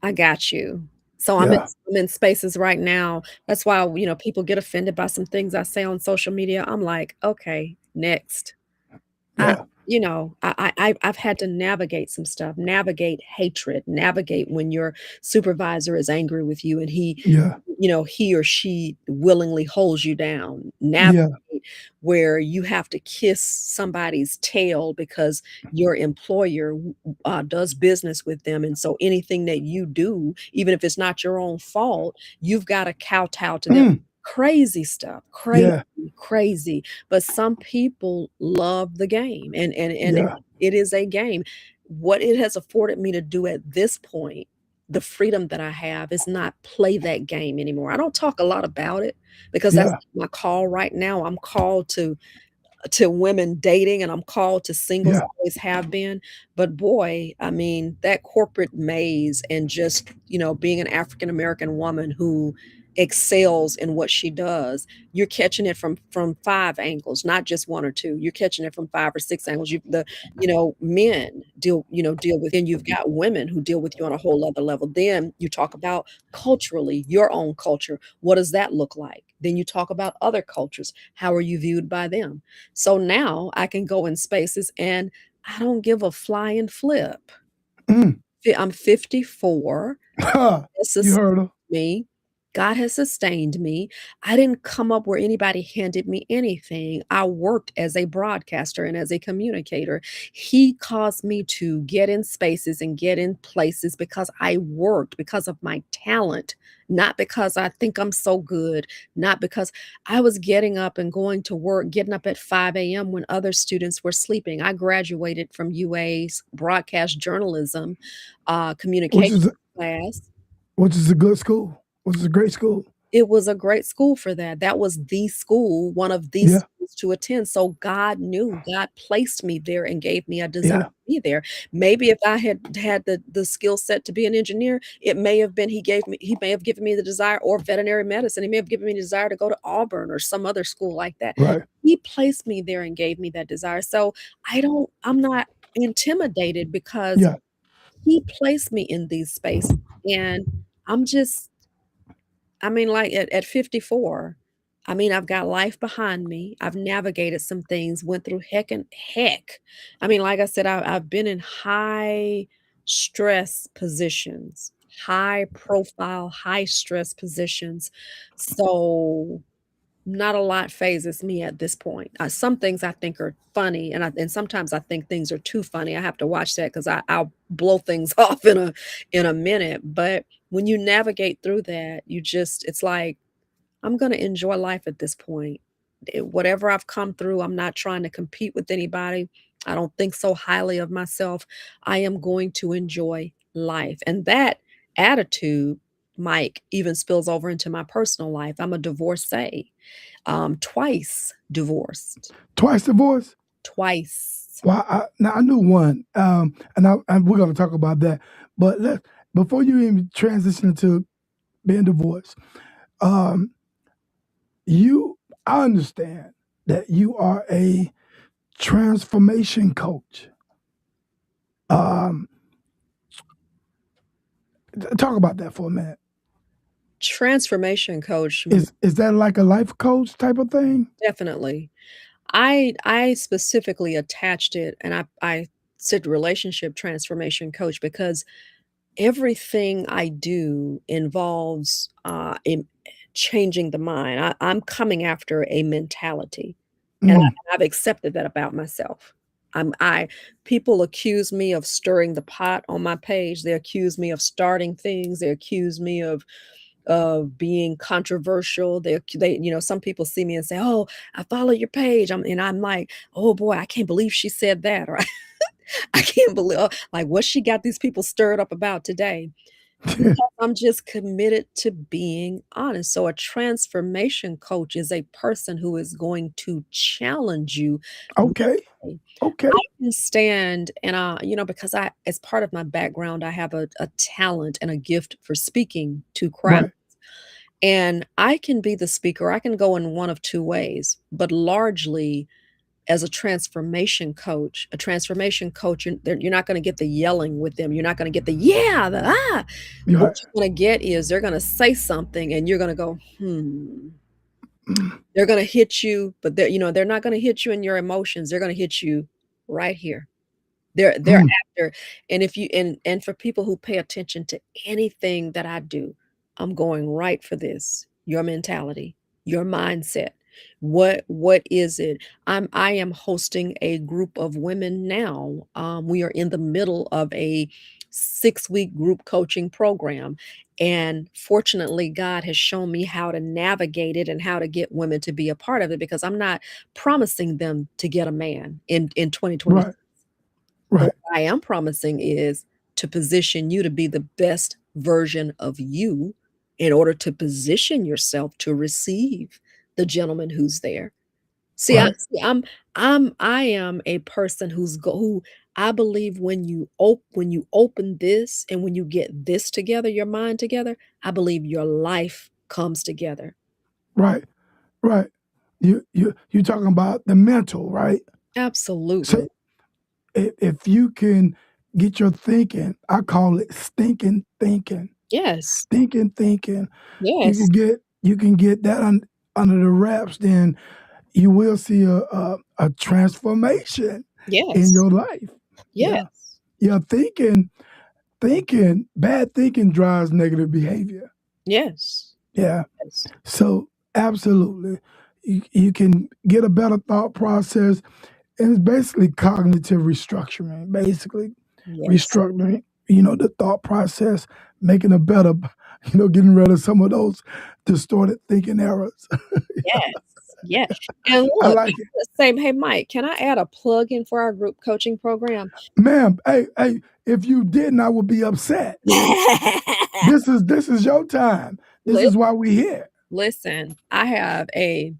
I got you. So yeah, I'm in spaces right now. That's why, people get offended by some things I say on social media. I'm like, "Okay, next." I yeah, I've had to navigate some stuff, navigate hatred, navigate when your supervisor is angry with you and yeah, he or she willingly holds you down, navigate yeah, where you have to kiss somebody's tail because your employer does business with them, and so anything that you do, even if it's not your own fault, you've got to kowtow to them. mm, Crazy stuff, crazy, yeah, crazy. But some people love the game, and yeah, it is a game. What it has afforded me to do at this point, the freedom that I have is not play that game anymore. I don't talk a lot about it because that's yeah, my call right now. I'm called to women dating, and I'm called to singles, yeah, always have been. But boy, I mean, that corporate maze and just, being an African American woman who excels in what she does, you're catching it from five angles, not just one or two. You're catching it from five or six angles. Men deal with, and you've got women who deal with you on a whole other level. Then you talk about culturally, your own culture. What does that look like? Then you talk about other cultures. How are you viewed by them? So now I can go in spaces and I don't give a flying flip. mm. I'm 54. Ha, This you is heard her. me. God has sustained me. I didn't come up where anybody handed me anything. I worked as a broadcaster and as a communicator. He caused me to get in spaces and get in places because I worked, because of my talent, not because I think I'm so good, not because I was getting up and going to work, getting up at 5 a.m. when other students were sleeping. I graduated from UA's broadcast journalism Which communication is class. a good school, which is a great school. It was a great school for that. That was the school, one of the Yeah, schools to attend. So God knew, God placed me there and gave me a desire yeah, to be there. Maybe if I had had the skill set to be an engineer, it may have been he may have given me the desire, or veterinary medicine. He may have given me the desire to go to Auburn or some other school like that. right. He placed me there and gave me that desire. So I'm not intimidated because Yeah, he placed me in these spaces. And I'm just I mean, like, at 54, I mean, I've got life behind me. I've navigated some things, went through heck. I mean, like I said, I've been in high stress positions, high profile, high stress positions. So not a lot phases me at this point. Some things I think are funny, and sometimes I think things are too funny. I have to watch that because I'll blow things off in a minute. But when you navigate through that, it's like I'm gonna enjoy life at this point. Whatever I've come through, I'm not trying to compete with anybody. I don't think so highly of myself. I am going to enjoy life, and that attitude, Mike, even spills over into my personal life. I'm a divorcee. Twice divorced. twice divorced. Twice. Well, now I knew one, and we're going to talk about that. But before you even transition to being divorced, um, I understand that you are a transformation coach. Um, Talk about that for a minute. Transformation coach, Is that like a life coach type of thing? definitely. I specifically attached it, and I said relationship transformation coach because everything I do involves changing the mind. I'm coming after a mentality, and Mm, I've accepted that about myself. I People accuse me of stirring the pot on my page. They accuse me of starting things. They accuse me of being controversial. Some people see me and say, "Oh, I follow your page." And I'm like, "Oh boy, I can't believe she said that," or I can't believe like what she got these people stirred up about today. because I'm just committed to being honest. So a transformation coach is a person who is going to challenge you Okay. mentally. Okay. I can stand and, because as part of my background, I have a talent and a gift for speaking to crowds. Right. And I can be the speaker. I can go in one of two ways, but largely as a transformation coach, you're not gonna get the yelling with them. You're not gonna get the "yeah," the "ah." What Right. you're gonna get is they're gonna say something and you're gonna go, "Hmm." Mm. They're gonna hit you, but they're not gonna hit you in your emotions. They're gonna hit you right here. They're Mm. after and if you and for people who pay attention to anything that I do, I'm going right for this. Your mentality, your mindset. What is it? I am hosting a group of women now. We are in the middle of a 6-week group coaching program. And fortunately, God has shown me how to navigate it and how to get women to be a part of it because I'm not promising them to get a man in 2020. Right. But Right. what I am promising is to position you to be the best version of you in order to position yourself to receive the gentleman who's there. See, Right. I am a person who I believe when you open this and when you get this together, your mind together, I believe your life comes together. Right. Right. You talking about the mental, right? Absolutely. So if you can get your thinking, I call it stinking thinking. Yes. Stinking thinking. Yes. You can get that under the wraps, then you will see a transformation in Yes. your life. Yeah. Yes. Yeah. Bad thinking drives negative behavior. Yes. Yeah. Yes. So absolutely. You can get a better thought process. And it's basically cognitive restructuring, basically Yes. restructuring, the thought process, making a better, getting rid of some of those distorted thinking errors. Yes, yeah, and I look, like it. say, "Hey, Mike, can I add a plug in for our group coaching program?" Ma'am, hey, if you didn't, I would be upset. This is your time. This Lis is why we here. listen, I have a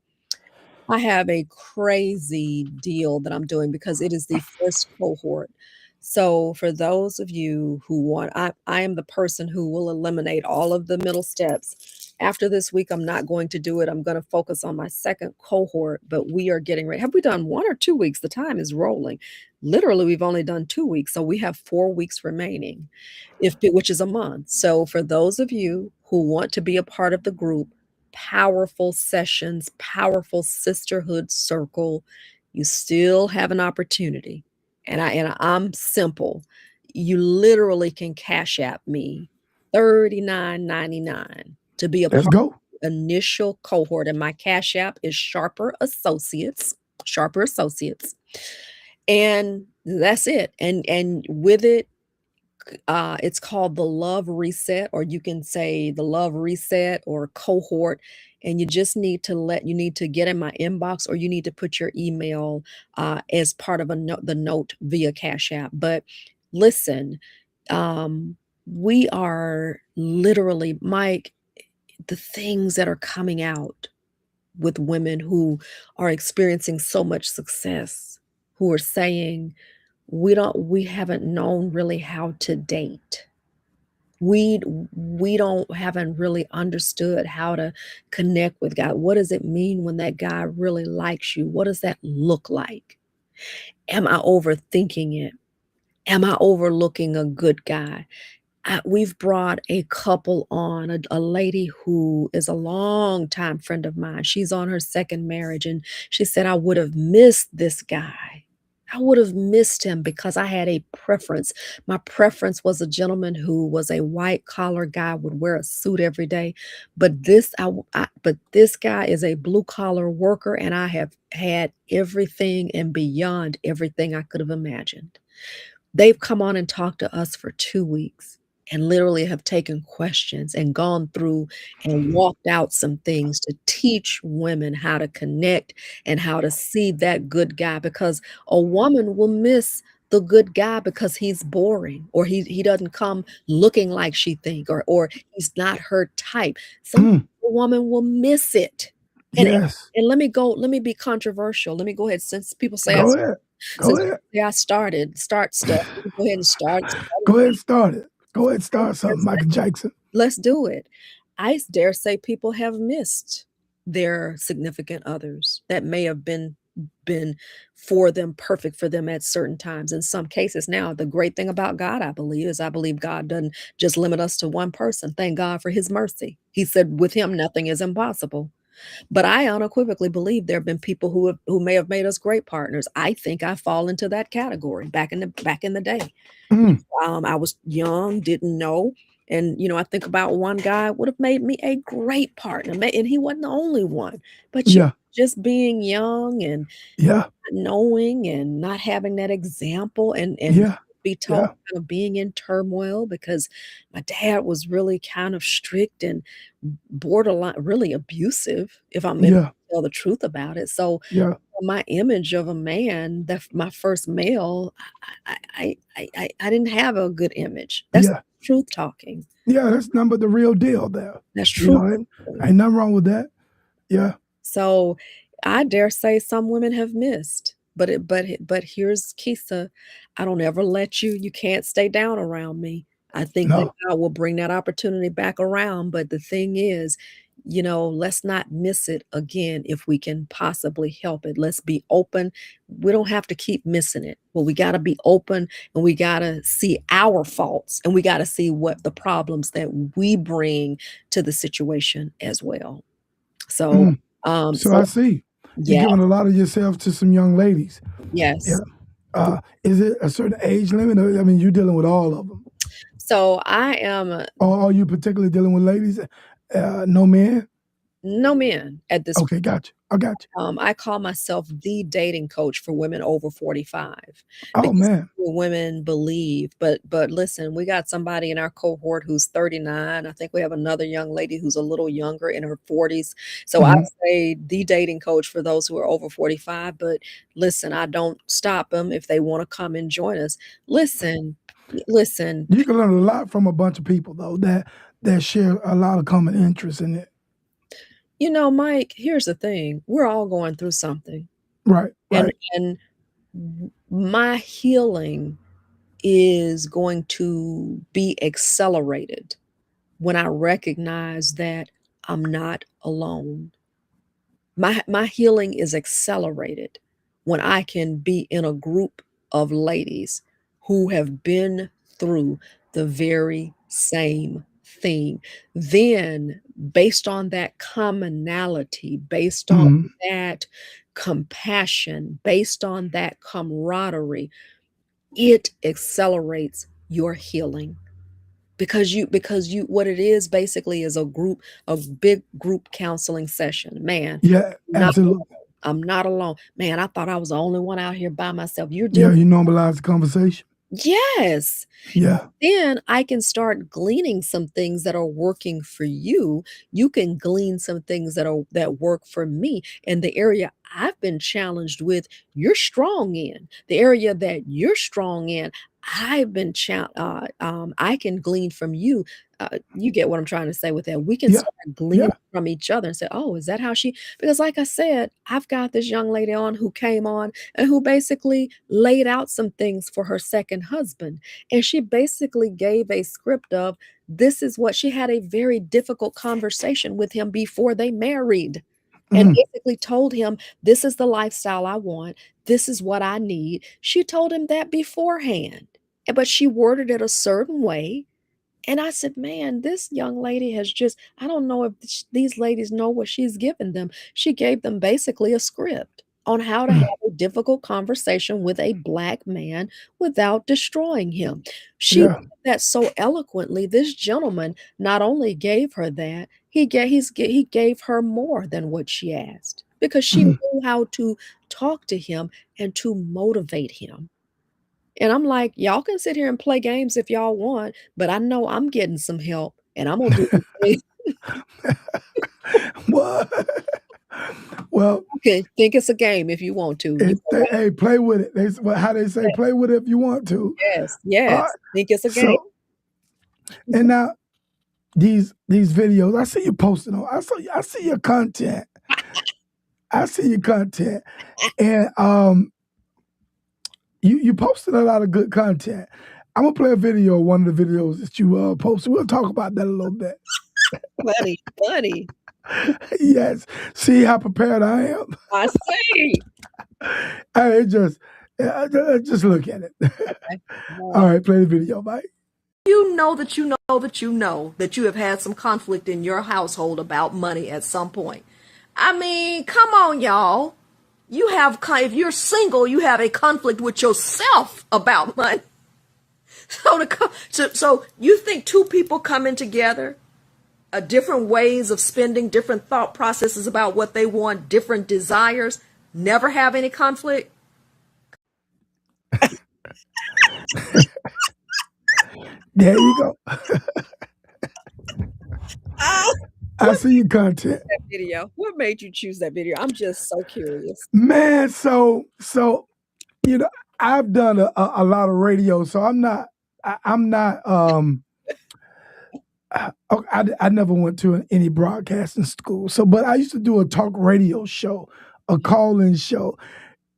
crazy deal that I'm doing because it is the first cohort. So for those of you who want I am the person who will eliminate all of the middle steps. After this week, I'm not going to do it. I'm gonna focus on my second cohort, but we are getting ready. Have we done 1 or 2 weeks? The time is rolling. Literally, we've only done 2 weeks, so we have 4 weeks remaining, which is a month. So for those of you who want to be a part of the group, powerful sessions, powerful sisterhood circle, you still have an opportunity. And I'm simple. You literally can cash app me $39.99 to be a Let's part go. of the initial cohort. And my cash app is Sharper Associates. Sharper Associates. And that's it. And with it, it's called the Love Reset, or you can say the Love Reset or cohort. And you need to get in my inbox or you need to put your email as part of the note via Cash App. But listen, we are literally, Mike, the things that are coming out with women who are experiencing so much success, who are saying, we haven't known really how to date. We we don't haven't really understood how to connect with God. What does it mean when that guy really likes you? What does that look like? Am I overthinking it? Am I overlooking a good guy? We've brought a couple on, a lady who is a longtime friend of mine. She's on her second marriage, and she said, I would have missed this guy. I would have missed him because I had a preference. My preference was a gentleman who was a white collar guy, would wear a suit every day. But this guy is a blue collar worker, and I have had everything and beyond everything I could have imagined. They've come on and talked to us for 2 weeks and literally have taken questions and gone through and walked out some things to teach women how to connect and how to see that good guy because a woman will miss the good guy because he's boring, or he doesn't come looking like she think, or he's not her type. Some Mm, woman will miss it. And yes. and let me be controversial. Let me go ahead, since people say Go ahead. Go since ahead. I start stuff. Let me go ahead and start Go ahead and start it. Go ahead and I start dare something, Michael Jackson. let's do it. I dare say people have missed their significant others that may have been for them, perfect for them at certain times. In some cases, now the great thing about God, I believe, is I believe God doesn't just limit us to one person. Thank God for His mercy. He said, "With Him, nothing is impossible." But I unequivocally believe there have been people who may have made us great partners. I think I fall into that category back in the day. Mm, I was young, didn't know. And, I think about one guy would have made me a great partner. And he wasn't the only one. But yeah. just being young and Yeah. not knowing and not having that example, and Yeah. be told, Yeah. kind of being in turmoil because my dad was really kind of strict and borderline really abusive, if Yeah. I tell the truth about it. So Yeah. my image of a man, that my first male, I didn't have a good image. That's Yeah. truth talking. Yeah. That's nothing but the real deal there. That's You truth know, talking. ain't nothing wrong with that. Yeah. So I dare say some women have missed. But here's Keisa. I don't ever let you can't stay down around me. I think that No. God will bring that opportunity back around. But the thing is, let's not miss it again if we can possibly help it. Let's be open. We don't have to keep missing it. But we got to be open, and we got to see our faults, and we got to see what the problems that we bring to the situation as well. So, Mm. So so I see. You're yeah, giving a lot of yourself to some young ladies. Yeah. yes. Is it a certain age limit? I mean, you're dealing with all of them. So I am Or are you particularly dealing with ladies? No men? no men at this. Okay, gotcha. I got you. I call myself the dating coach for women over 45 Oh because man. women believe. But listen, we got somebody in our cohort who's 39. I think we have another young lady who's a little younger in her 40s. So I Hmm. say the dating coach for those who are over 45. But listen, I don't stop them if they want to come and join us. Listen, listen. You can learn a lot from a bunch of people though that share a lot of common interests in it. Mike, here's the thing. We're all going through something. Right, And right. and my healing is going to be accelerated when I recognize that I'm not alone. My healing is accelerated when I can be in a group of ladies who have been through the very same thing. Then, based on that commonality, based on Mhm. that compassion, based on that camaraderie, it accelerates your healing because you what it is basically is a big group counseling session. Man, Yeah, not alone. absolutely. I'm not alone. Man, I thought I was the only one out here by myself. You're Yeah, dealing. you normalize the conversation. Yes. Yeah. Then I can start gleaning some things that are working for you. You can glean some things that work for me. And the area I've been challenged with, you're strong in. The area that you're strong in, I can glean from you. You get what I'm trying to say with that. We can Yeah. start gleaning Yeah. from each other and say, "Oh, is that how she?" Because, like I said, I've got this young lady on who came on and who basically laid out some things for her second husband, and she basically gave a script of this is what she had a very difficult conversation with him before they married, and Mm. basically told him, "This is the lifestyle I want. This is what I need." She told him that beforehand, but she worded it a certain way. And I said, "Man, this young lady has just, I don't know if these ladies know what she's given them." She gave them basically a script on how to have Mm. a difficult conversation with a black man without destroying him. She did Yeah. that so eloquently. This gentleman not only gave her that, he gave her more than what she asked because she Mhm. knew how to talk to him and to motivate him. And I'm like, "Y'all can sit here and play games if y'all want, but I know I'm getting some help, and I'm gonna do the thing." What? Well, Okay, think it's a game if you want to. You know what? hey, play with it. How they say, play with it if you want to. Yes, All right. yes. Think it's a game. So, and now these videos, I see you posting on. I see your content. I see your content, and you posted a lot of good content. I'm gonna play a video, one of the videos that you posted. We'll talk about that a little bit. Funny. Yes. See how prepared I am. I see. Hey, just look at it. Okay. All right, play the video, Mike. You know that you know that you know that you have had some conflict in your household about money at some point. I mean, come on, y'all. You have, if you're single, you have a conflict with yourself about money. So you think two people coming together, different ways of spending, different thought processes about what they want, different desires, never have any conflict? There you go. Oh, I see your content. that video. What made you choose that video? I'm just so curious. Man, so you know, I've done a lot of radio, so I'm not I never went to any broadcasting school. So but I used to do a talk radio show, a call-in show.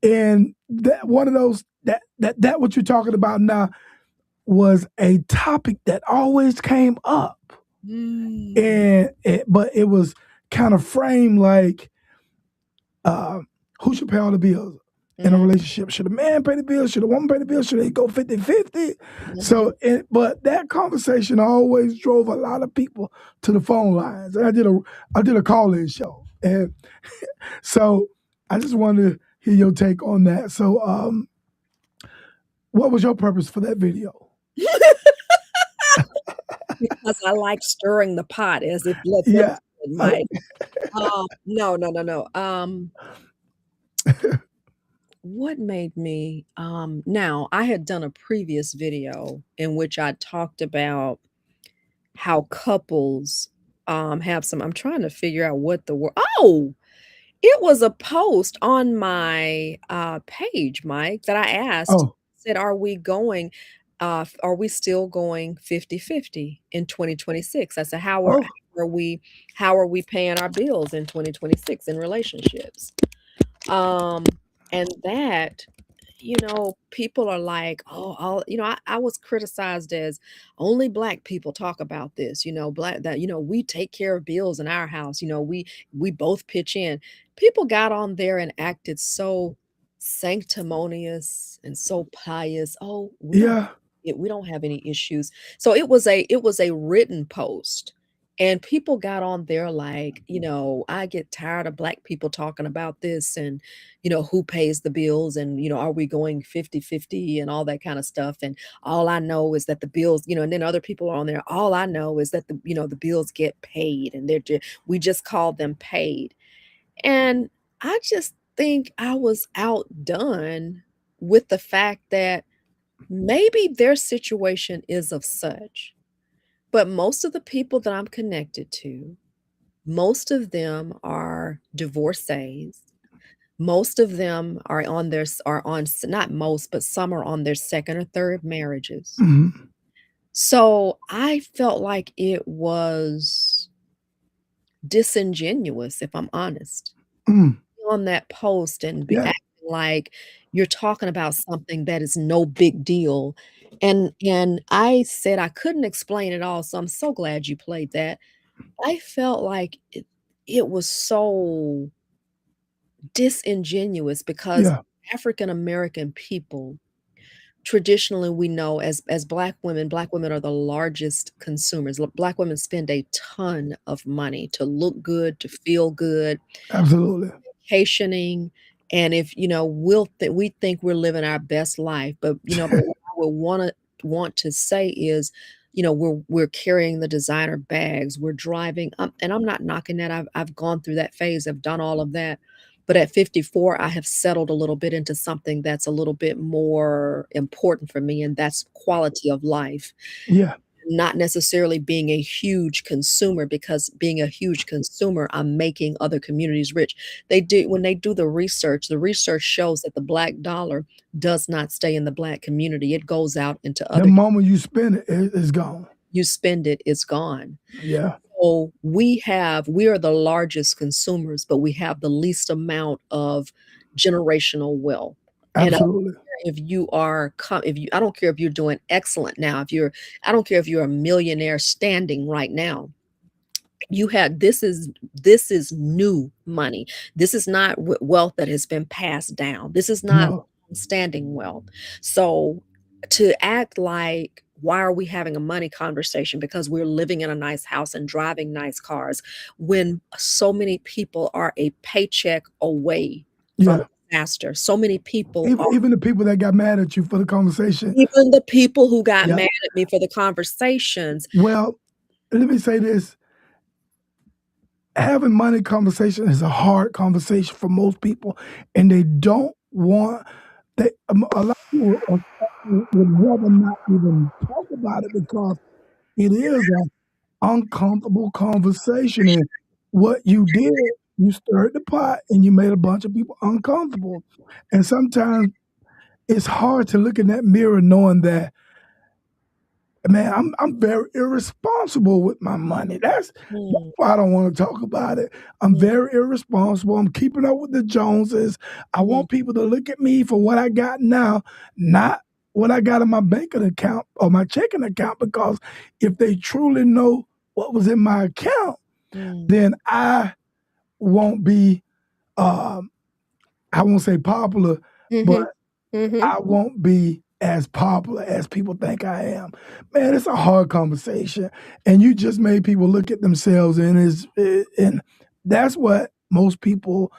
And that one of those that what you're talking about now was a topic that always came up. And but it was kind of framed like who should pay all the bills in a relationship? Should a man pay the bills? Should a woman pay the bills? Should they go 50-50? So but that conversation always drove a lot of people to the phone lines. And I did a call-in show. And so I just wanted to hear your take on that. So what was your purpose for that video? Because I like stirring the pot as if Yeah. it might. No. What made me now I had done a previous video in which I talked about how couples have some, I'm trying to figure out what the word. Oh, it was a post on my page, Mike, that I asked, Oh, said, are we still going 50-50 in 2026? I said, how oh, are we paying our bills in 2026 in relationships? And that, people are like, oh, I was criticized as only Black people talk about this, we take care of bills in our house, we both pitch in. People got on there and acted so sanctimonious and so pious. Oh, yeah, we don't have any issues. So it was a written post. And people got on there like, I get tired of Black people talking about this and, who pays the bills and, are we going 50-50 and all that kind of stuff. And all I know is that the bills, and then other people are on there. All I know is that the bills get paid and we just call them paid. And I just think I was outdone with the fact that maybe their situation is of such. But most of the people that I'm connected to, most of them are divorcees. Most of them are not most, but some are on their second or third marriages. mhm, So I felt like it was disingenuous, if I'm honest, mm, on that post and be yeah, acting like you're talking about something that is no big deal. And I said I couldn't explain it all, so I'm so glad you played that. I felt like it was so disingenuous because yeah, African American people, traditionally we know as Black women are the largest consumers. Black women spend a ton of money to look good, to feel good, absolutely. vacationing. And if we think we're living our best life, but but what I would want to say is, we're carrying the designer bags, we're driving up, and I'm not knocking that. I've gone through that phase, I've done all of that. But at 54, I have settled a little bit into something that's a little bit more important for me, and that's quality of life. Yeah, not necessarily being a huge consumer, because being a huge consumer, I'm making other communities rich. When they do the research shows that the black dollar does not stay in the black community. It goes out into The other. moment you spend it, it's gone. You spend it, it's gone. Yeah, So we are the largest consumers, but we have the least amount of generational wealth. And absolutely. if you are if you I don't care if you're doing excellent now, I don't care if you're a millionaire standing right now. You have this is new money. This is not wealth that has been passed down. This is not No, standing wealth. So to act like, why are we having a money conversation because we're living in a nice house and driving nice cars, when so many people are a paycheck away from yeah. disaster? So many people are. Even the people that got mad at you for the conversation. Even the people who got Yeah. mad at me for the conversations. Well, let me say this. Having money conversation is a hard conversation for most people, and they don't want. A lot of people would rather not even talk about it because it is an uncomfortable conversation. And what you did, you stirred the pot and you made a bunch of people uncomfortable. And sometimes it's hard to look in that mirror knowing that, man, I'm very irresponsible with my money. That's Mm, why I don't want to talk about it. I'm mm, very irresponsible. I'm keeping up with the Joneses. I mm, want people to look at me for what I got now, not what I got in my banking account or my checking account, because if they truly know what was in my account, mm, then I won't be, I won't say popular, but mhm, mhm. I won't be as popular as people think I am. Man, it's a hard conversation, and you just made people look at themselves, and that's what most people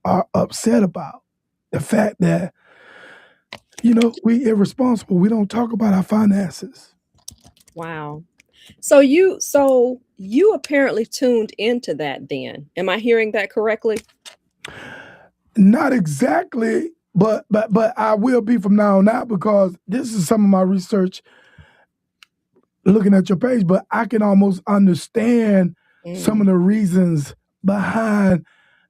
are upset about. The fact that we irresponsible. We don't talk about our finances. Wow. So you apparently tuned into that then. Am I hearing that correctly? Not exactly, but I will be from now on out, because this is some of my research looking at your page, but I can almost understand some Mm, of the reasons behind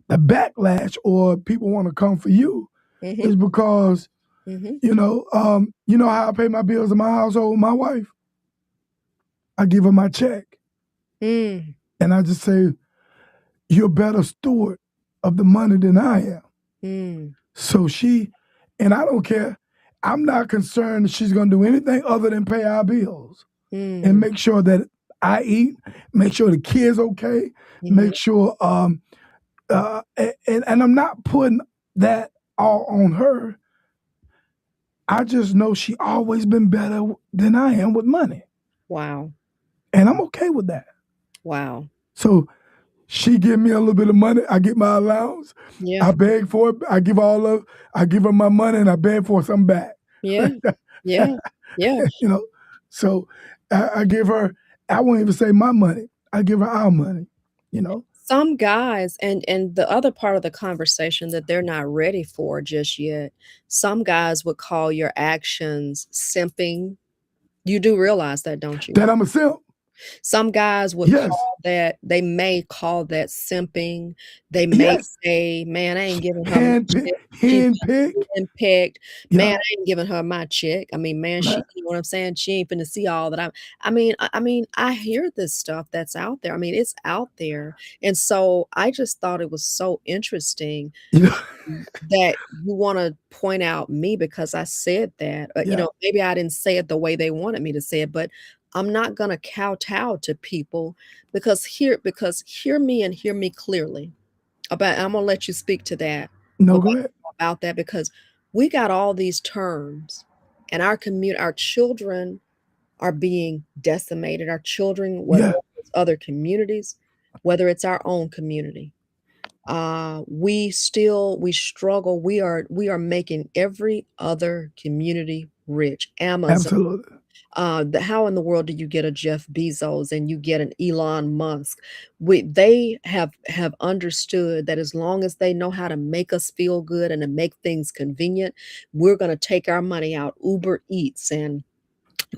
the backlash, or people want to come for you, mhm, is because mhm, you know how I pay my bills in my household with my wife. I give her my check, mm, and I just say, "You're a better steward of the money than I am." mm, So and I don't care. I'm not concerned that she's going to do anything other than pay our bills and mm, make sure that I eat, make sure the kids okay, mhm. make sure and I'm not putting that all on her. I just know she always been better than I am with money, Wow. and I'm okay with that. Wow. So she give me a little bit of money, I get my allowance, Yeah. I beg for it, I give her my money, and I beg for something back. Yeah. Yeah. Yeah. you know, so I give her. I won't even say my money. I give her our money. You know, Some guys, and the other part of the conversation that they're not ready for just yet, some guys would call your actions simping. You do realize that, don't you? that I'm a simp. Some guys would Yes, call that, they may call that simping. They may yes. say, "Man, I ain't giving her my Hand pick, check. She hand pick. handpicked. Man, Yeah, I ain't giving her my check." I mean, man, man. you know what I'm saying? She ain't finna see all that I mean, I hear this stuff that's out there. I mean, it's out there. And so I just thought it was so interesting You know, that you wanna point out me because I said that. yeah. Maybe I didn't say it the way they wanted me to say it, but I'm not gonna kowtow to people because hear me and hear me clearly. I'm gonna let you speak to that No, about go ahead. that because we got all these terms, and our children are being decimated. Our children, whether Yeah, it's other communities, whether it's our own community. We struggle. We are making every other community rich. Amazon. absolutely. How in the world do you get a Jeff Bezos and you get an Elon Musk? They have understood that as long as they know how to make us feel good and to make things convenient, we're going to take our money out. Uber Eats and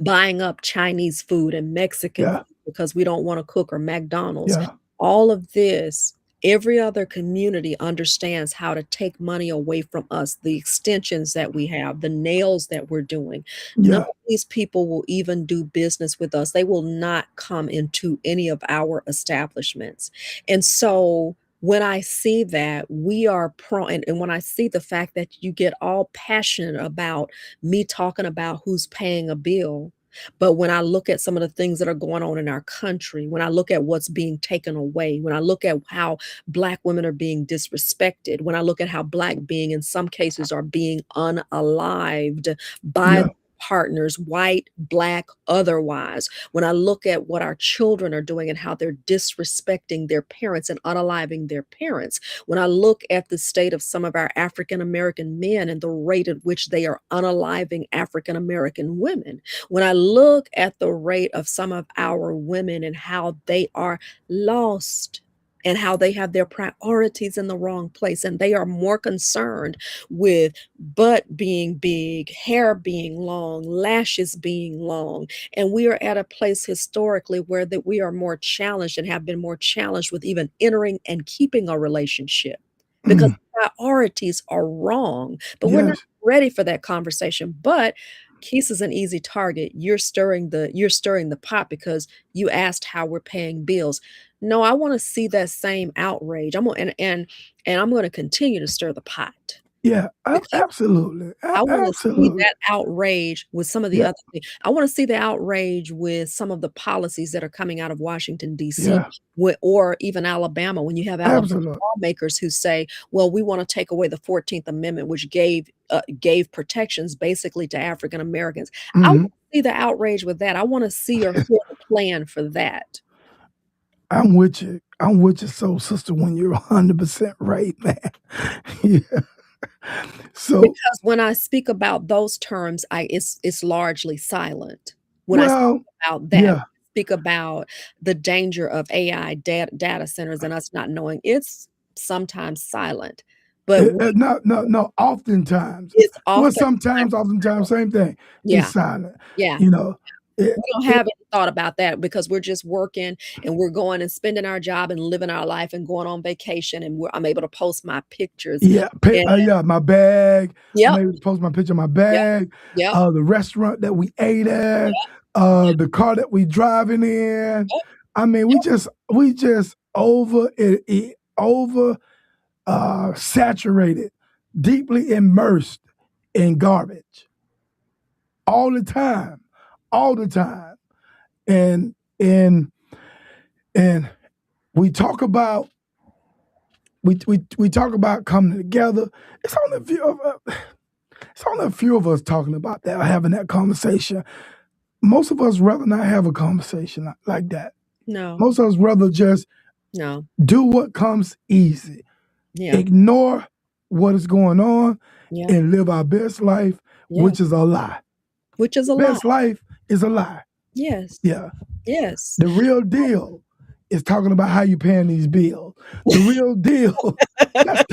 buying up Chinese food and Mexican Yeah. food because we don't want to cook, or McDonald's. Yeah. All of this, every other community understands how to take money away from us, the extensions that we have, the nails that we're doing. None Yeah. of these people will even do business with us. They will not come into any of our establishments. And so when I see that we are and when I see the fact that you get all passionate about me talking about who's paying a bill, but when I look at some of the things that are going on in our country, when I look at what's being taken away, when I look at how Black women are being disrespected, when I look at how Black being in some cases are being unalived by Yeah. partners, white, Black, otherwise, when I look at what our children are doing and how they're disrespecting their parents and unaliving their parents, when I look at the state of some of our African American men and the rate at which they are unaliving African American women, when I look at the rate of some of our women and how they are lost and how they have their priorities in the wrong place, and they are more concerned with butt being big, hair being long, lashes being long, and we are at a place historically where that we are more challenged and have been more challenged with even entering and keeping a relationship because Mm. priorities are wrong, but we're not Yes. ready for that conversation. But Keisa's an easy target. You're stirring the pot because you asked how we're paying bills. No, I want to see that same outrage. I'm gonna and I'm going to continue to stir the pot Yeah. because Absolutely. I want to see Absolutely. that outrage with some of the Yeah. other things. I want to see the outrage with some of the policies that are coming out of Washington, D.C., Yeah. or even Alabama, when you have Alabama Absolutely. lawmakers who say, well, we want to take away the 14th Amendment, which gave protections basically to African Americans. I want Mhm. to see the outrage with that. I want to see or hear the plan for that. I'm with you. I'm with you, soul sister, when you're 100% right, man. Yeah. So, Because when I speak about those terms, it's largely silent. When I speak well, about that, when yeah. I speak about the danger of AI data centers and us not knowing, it's sometimes silent. But No, no, no. Oftentimes, it's well, often sometimes, oftentimes, same thing. It's yeah, silent. yeah. You know, it, We don't it, have any thought about that because we're just working and we're going and spending our job and living our life and going on vacation, and I'm able to post my pictures. yeah, And yeah. My bag. I'm yep, able to post my picture of my yep, bag. yep, The restaurant that we ate at. yep, The car that we driving in. yep, I mean, we just over saturated, deeply immersed in garbage all the time, all the time. And and and we talk about we talk about coming together. It's only a few of it's only a few of us talking about that, having that conversation. Most of us rather not have a conversation like that. no, Most of us rather just no, do what comes easy, yeah, ignore what is going on, yeah, and live our best life, yeah, which is a lie. which is a lie. Best life is a lie. Yes, Yeah. yes. The real deal is talking about how you paying these bills. The real deal, that's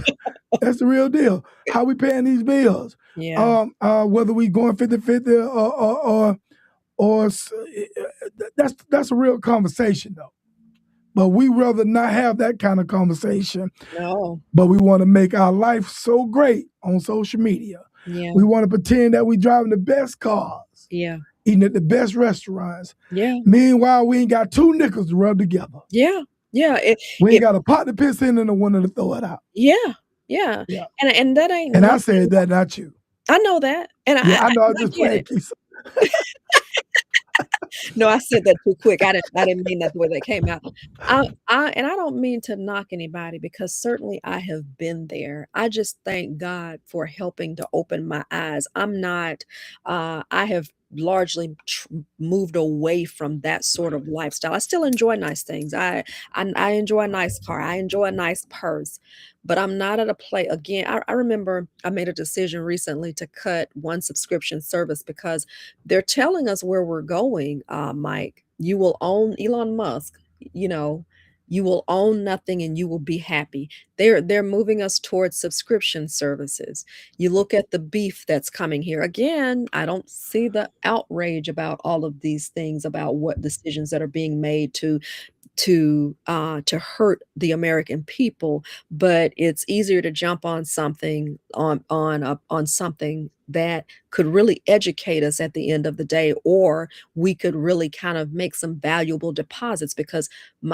that's the real deal. How we paying these bills. Yeah, Whether we going 50-50 or that's a real conversation though. But we rather not have that kind of conversation. no, But we want to make our life so great on social media. yeah, We want to pretend that we driving the best cars, yeah, eating at the best restaurants. yeah, Meanwhile, we ain't got two nickels to rub together. yeah, yeah. We ain't It, got a pot to piss in and a one to throw it out. yeah, yeah. Yeah. And that ain't And I nothing. said that, not you. I know that, and Yeah, I know. I'm I just get playing, it. Keisa. No, I said that too quick. I didn't mean that the way that came out. And I don't mean to knock anybody because certainly I have been there. I just thank God for helping to open my eyes. I have largely moved away from that sort of lifestyle. I still enjoy nice things. I enjoy a nice car. I enjoy a nice purse. But I'm not at a place again. I remember I made a decision recently to cut one subscription service because they're telling us where we're going, Mike. You will own Elon Musk, you know, You will own nothing and you will be happy. They're moving us towards subscription services. You look at the beef that's coming here. Again, I don't see the outrage about all of these things, about what decisions that are being made to hurt the American people, but it's easier to jump on something on something that could really educate us at the end of the day, or we could really kind of make some valuable deposits because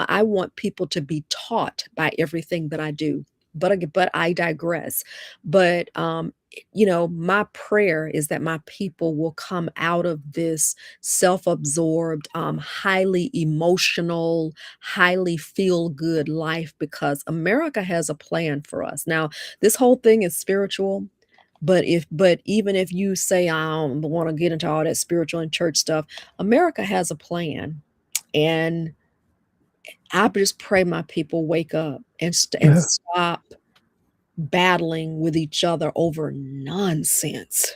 I want people to be taught by everything that I do. But I digress. But my prayer is that my people will come out of this self-absorbed, highly emotional, highly feel good life because America has a plan for us. Now, this whole thing is spiritual, but even if you say I don't want to get into all that spiritual and church stuff, America has a plan. And I just pray my people wake up and Yeah. stop battling with each other over nonsense.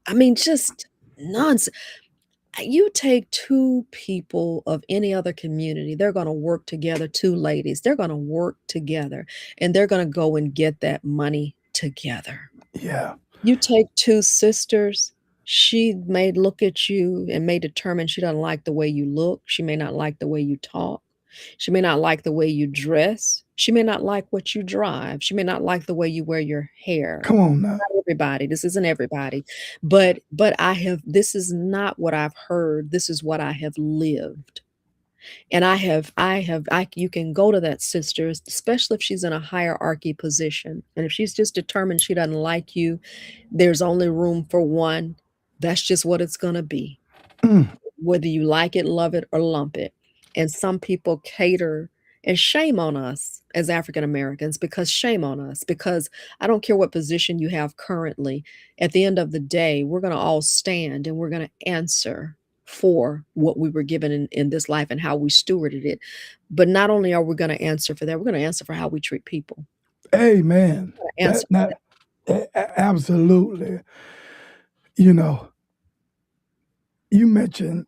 I mean, just nonsense. You take two people of any other community, they're going to work together, two ladies, they're going to work together and they're going to go and get that money together. Yeah. You take two sisters, she may look at you and may determine she doesn't like the way you look. She may not like the way you talk. She may not like the way you dress. She may not like what you drive. She may not like the way you wear your hair. Come on now. Not everybody. This isn't everybody. But this is not what I've heard. This is what I have lived. And you can go to that sister, especially if she's in a hierarchy position. And if she's just determined she doesn't like you, there's only room for one. That's just what it's going to be. Mm. Whether you like it, love it, or lump it. And some people cater, and shame on us as African Americans, because shame on us, because I don't care what position you have currently. At the end of the day, we're going to all stand and we're going to answer for what we were given in this life and how we stewarded it. But not only are we going to answer for that, we're going to answer for how we treat people. Amen. Answer That, absolutely. You know, you mentioned,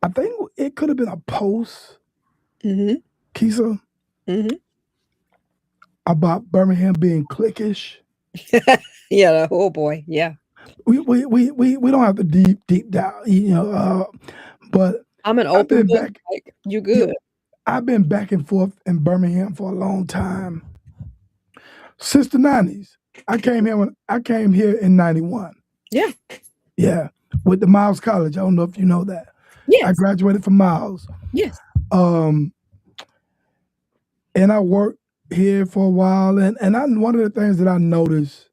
I think it could have been a post, Mm-hmm. Keisa, Mm-hmm. about Birmingham being cliquish. Yeah. Oh boy. Yeah. We don't have to deep down, but I'm an I've open been book. back. Like, you good. I've been back and forth in Birmingham for a long time. Since the 90s. I came here in 91. Yeah. Yeah. With the Miles College. I don't know if you know that. Yes. I graduated from Miles. Yes. And I worked here for a while. And one of the things that I noticed,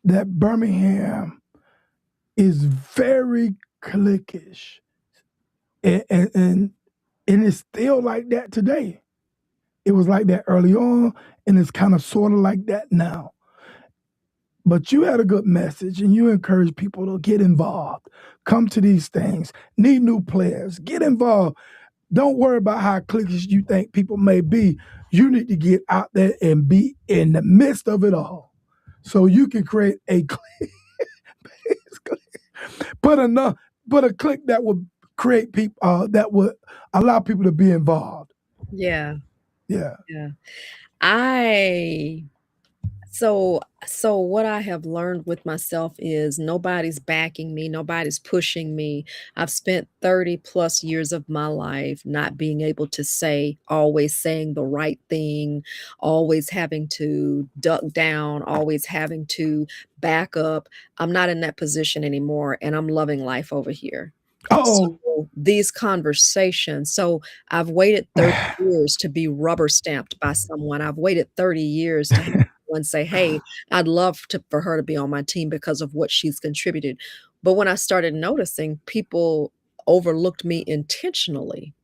that Birmingham is very cliquish. And it's still like that today. It was like that early on, and it's kind of sort of like that now. But you had a good message, and you encourage people to get involved. Come to these things. Need new players. Get involved. Don't worry about how cliquish you think people may be. You need to get out there and be in the midst of it all, so you can create a clique. Put a clique that would create people, that would allow people to be involved. Yeah. Yeah. Yeah. So what I have learned with myself is nobody's backing me, nobody's pushing me. I've spent 30 plus years of my life not being able to always saying the right thing, always having to duck down, always having to back up. I'm not in that position anymore, and I'm loving life over here. Oh, So these conversations, so I've waited 30 years to be rubber stamped by someone. I've waited 30 years to have someone say, "Hey, I'd love for her to be on my team because of what she's contributed." But when I started noticing people overlooked me intentionally,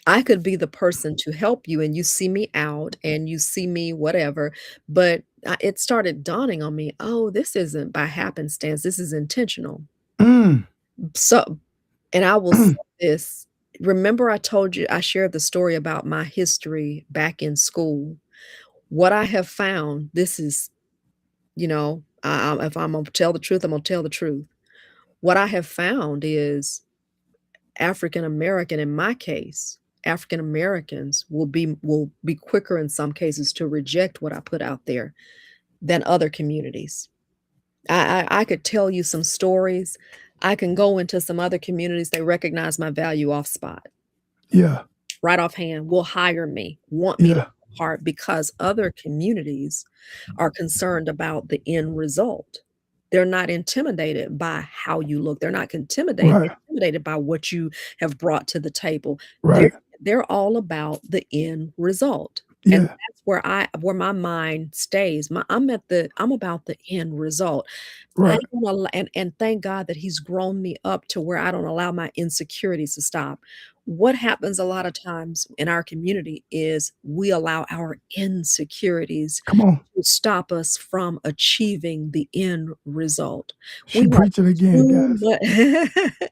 I could be the person to help you and you see me out and you see me whatever, but it started dawning on me, oh, this isn't by happenstance, this is intentional. mm, So, and I will say this, remember I told you, I shared the story about my history back in school. What I have found, this is, if I'm gonna tell the truth, I'm gonna tell the truth. What I have found is African American, in my case, African Americans will be quicker in some cases to reject what I put out there than other communities. I could tell you some stories. I can go into some other communities, they recognize my value off spot. Yeah. Right offhand, will hire me, want me to Yeah. be a part, because other communities are concerned about the end result. They're not intimidated by how you look. They're not Right. intimidated by what you have brought to the table. Right. They're all about the end result. And Yeah. that's where my mind stays. I'm about the end result. I Right. don't allow, and thank God that he's grown me up to where I don't allow my insecurities to stop. What happens a lot of times in our community is we allow our insecurities Come on. to stop us from achieving the end result. We She preaching again, guys.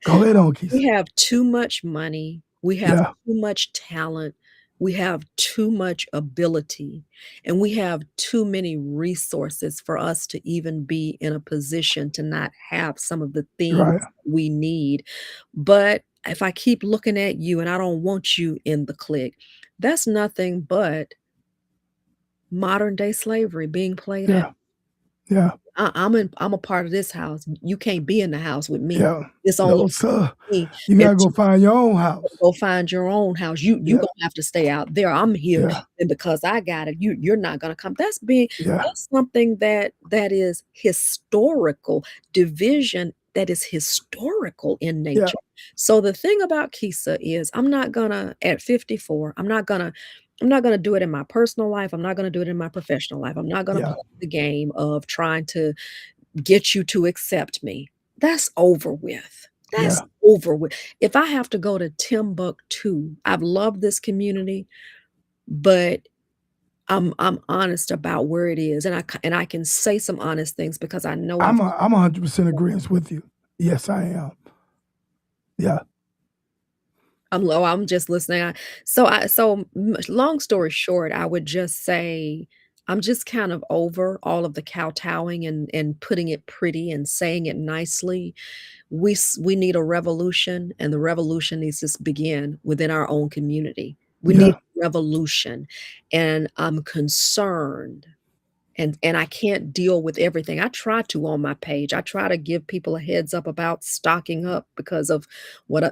Go ahead on, we Keisa. have too much money, we have Yeah. too much talent, we have too much ability, and we have too many resources for us to even be in a position to not have some of the things Right. we need. But if I keep looking at you and I don't want you in the clique, that's nothing but modern day slavery being played out. Yeah. Yeah. I'm a part of this house. You can't be in the house with me. Yeah. It's No, only sir. me. You And gotta go find your own house. go find your own house. You Yeah. gonna have to stay out there. I'm here, Yeah. and because I got it, you're not gonna come. Yeah. That's something that is historical division. That is historical in Yeah. nature. So the thing about Keisa is, I'm not gonna at 54. I'm not gonna do it in my personal life. I'm not gonna do it in my professional life. I'm not gonna Yeah. play the game of trying to get you to accept me. That's over with. That's Yeah. over with. If I have to go to Timbuktu, I've loved this community, but I'm honest about where it is, and I can say some honest things because I know I'm 100% agreeance with you. Yes, I am. Yeah. I'm low. I'm just listening. Long story short, I would just say I'm just kind of over all of the kowtowing and putting it pretty and saying it nicely. We need a revolution, and the revolution needs to begin within our own community. We need Yeah. revolution, and I'm concerned, and I can't deal with everything. I try to on my page. I try to give people a heads up about stocking up because of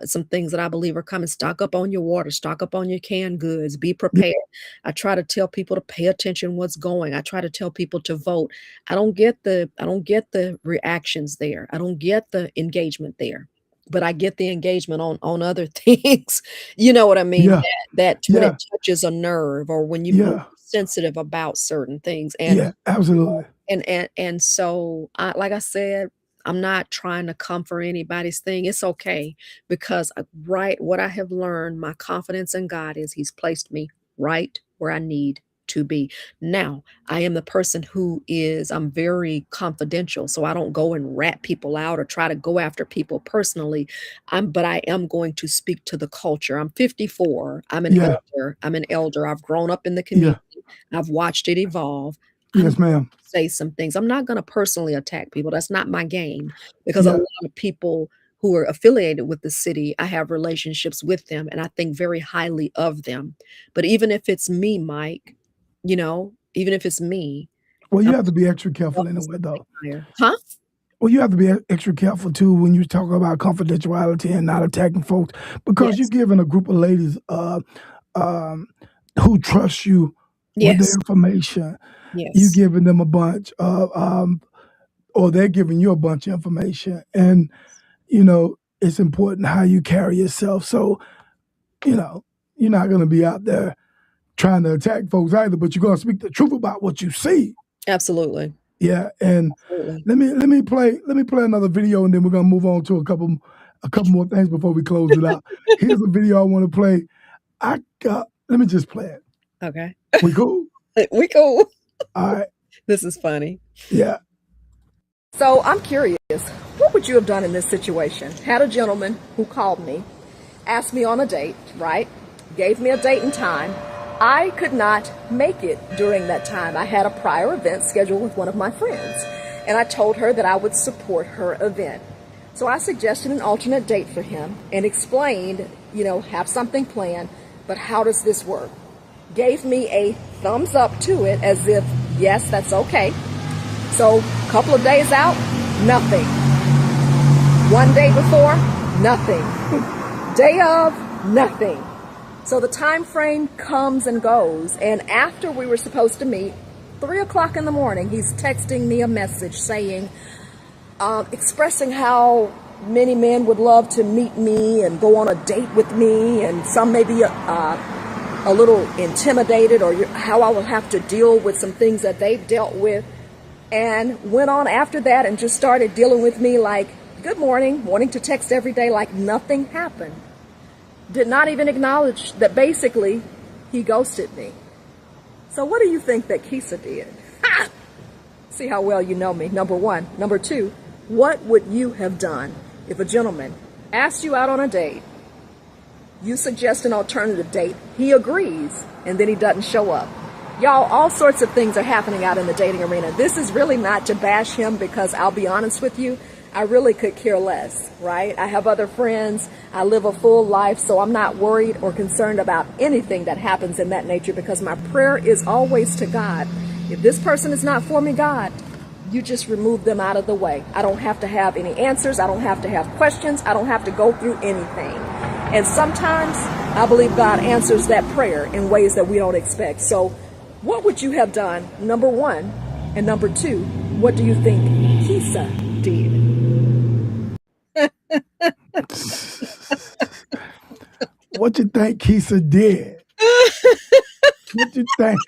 some things that I believe are coming. Stock up on your water, stock up on your canned goods, be Yeah. prepared. I try to tell people to pay attention what's going. I try to tell people to vote. I don't get the reactions there. I don't get the engagement there. But I get the engagement on other things. You know what I mean? Yeah. That when Yeah. it touches a nerve or when you're Yeah. sensitive about certain things. And Yeah. Absolutely. so like I said, I'm not trying to comfort anybody's thing. It's okay because right what I have learned, my confidence in God is He's placed me right where I need to be. Now, I am the person I'm very confidential, so I don't go and rat people out or try to go after people personally. But I am going to speak to the culture. I'm 54. I'm an Yeah. elder. I'm an elder. I've grown up in the Yeah. community. I've watched it evolve. Yes, ma'am. Say some things. I'm not going to personally attack people. That's not my game because a Yeah. lot of people who are affiliated with the city, I have relationships with them and I think very highly of them. But even if it's me, Mike, even if it's me, Well, you I'm have to be extra careful up anyway, though. higher. Huh? Well, you have to be extra careful too when you talk about confidentiality and not attacking folks because you're Yes. giving a group of ladies who trust you with their Yes. information. You Yes. giving them a bunch of, or they're giving you a bunch of information, and it's important how you carry yourself. So you're not going to be out there trying to attack folks either, but you're going to speak the truth about what you see. Absolutely. Yeah, and Absolutely. let me play another video, and then we're gonna move on to a couple more things before we close it out. Here's a video I want to play. Let me just play it. Okay. We cool? We cool. All right. This is funny. Yeah. So I'm curious, what would you have done in this situation? Had a gentleman who called me, asked me on a date, right? Gave me a date and time. I could not make it during that time. I had a prior event scheduled with one of my friends, and I told her that I would support her event. So I suggested an alternate date for him and explained, have something planned. but how does this work? Gave me a thumbs up to it as if, yes, that's okay. So a couple of days out, nothing. One day before, nothing. Day of, nothing. So the time frame comes and goes, and after we were supposed to meet, 3 o'clock in the morning, he's texting me a message saying, expressing how many men would love to meet me and go on a date with me, and some may be a little intimidated, or how I will have to deal with some things that they've dealt with, and went on after that and just started dealing with me like, good morning, wanting to text every day like nothing happened. Did not even acknowledge that basically he ghosted me. So what do you think that Keisa did? Ha! See how well you know me, number one. Number two, what would you have done if a gentleman asked you out on a date, you suggest an alternative date, he agrees, and then he doesn't show up? Y'all, all sorts of things are happening out in the dating arena. This is really not to bash him, because I'll be honest with you, I really could care less, right? I have other friends. I live a full life, so I'm not worried or concerned about anything that happens in that nature, because my prayer is always to God. If this person is not for me, God, you just remove them out of the way. I don't have to have any answers. I don't have to have questions. I don't have to go through anything. And sometimes I believe God answers that prayer in ways that we don't expect. So what would you have done, number one? And number two, what do you think Keisa did? What you think Keisa did? What you think?